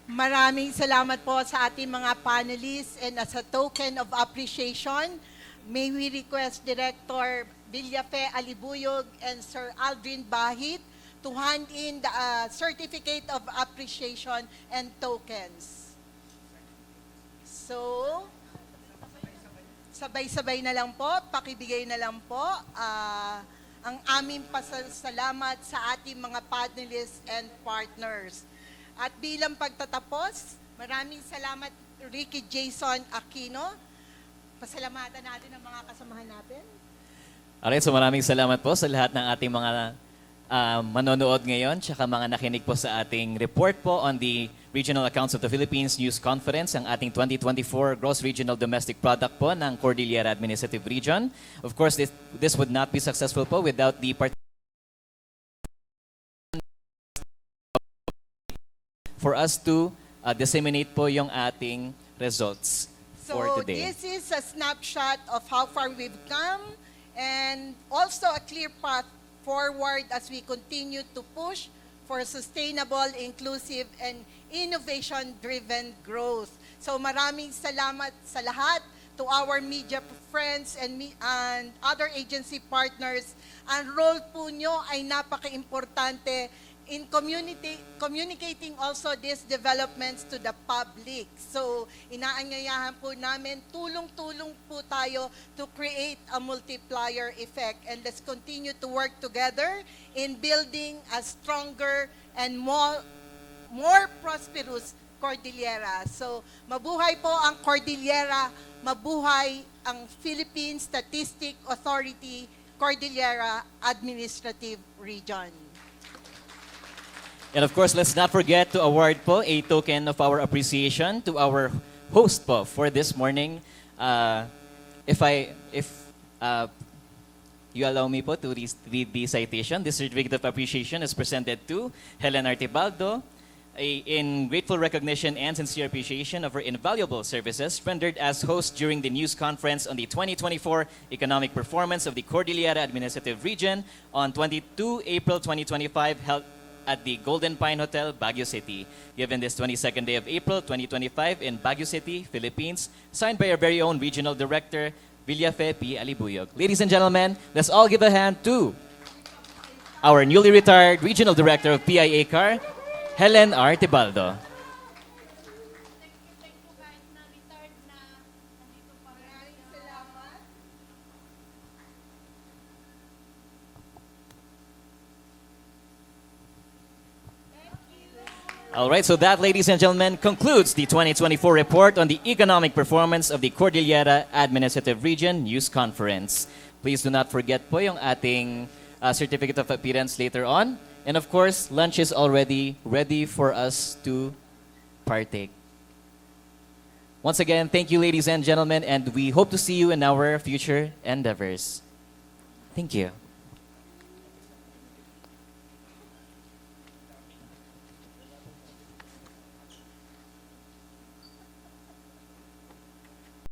Maraming salamat po sa ating mga panelists, and as a token of appreciation, may we request Director Villafe Alibuyog and Sir Aldrin Bahit to hand in the certificate of appreciation and tokens. So, sabay-sabay na lang po, pakibigay na lang po ang aming pasasalamat sa ating mga panelists and partners. At bilang pagtatapos, maraming salamat Ricky Jason Aquino. Pasalamatan natin ang mga kasamahan natin. Alright, so maraming salamat po sa lahat ng ating mga manonood ngayon, tsaka mga nakinig po sa ating report po on the Regional Accounts of the Philippines News Conference, ang ating 2024 Gross Regional Domestic Product po ng Cordillera Administrative Region. Of course, this would not be successful po without the for us to disseminate po yung ating results for So today. this is a snapshot of how far we've come, and also a clear path forward as we continue to push for sustainable, inclusive, and innovation-driven growth. So maraming salamat sa lahat, to our media friends and other agency partners. Ang role po nyo ay napaka-importante in communicating also these developments to the public. So, inaanyayahan po namin, tulong-tulong po tayo to create a multiplier effect. And let's continue to work together in building a stronger and more prosperous Cordillera. So, mabuhay po ang Cordillera, mabuhay ang Philippine Statistic Authority Cordillera Administrative Region. And of course, let's not forget to award po a token of our appreciation to our host po for this morning. If you allow me po to read the citation, this certificate of appreciation is presented to Helen Artibaldo in grateful recognition and sincere appreciation of her invaluable services rendered as host during the news conference on the 2024 economic performance of the Cordillera Administrative Region on 22 April 2025 held at the Golden Pine Hotel, Baguio City, given this 22nd day of April 2025 in Baguio City, Philippines, signed by our very own Regional Director, Villafe P. Alibuyog. Ladies and gentlemen, let's all give a hand to our newly retired Regional Director of PSA-CAR, Helen R. Tibaldo. All right, so that, ladies and gentlemen, concludes the 2024 report on the economic performance of the Cordillera Administrative Region News Conference. Please do not forget po yung ating certificate of appearance later on. And of course, lunch is already ready for us to partake. Once again, thank you, ladies and gentlemen, and we hope to see you in our future endeavors. Thank you.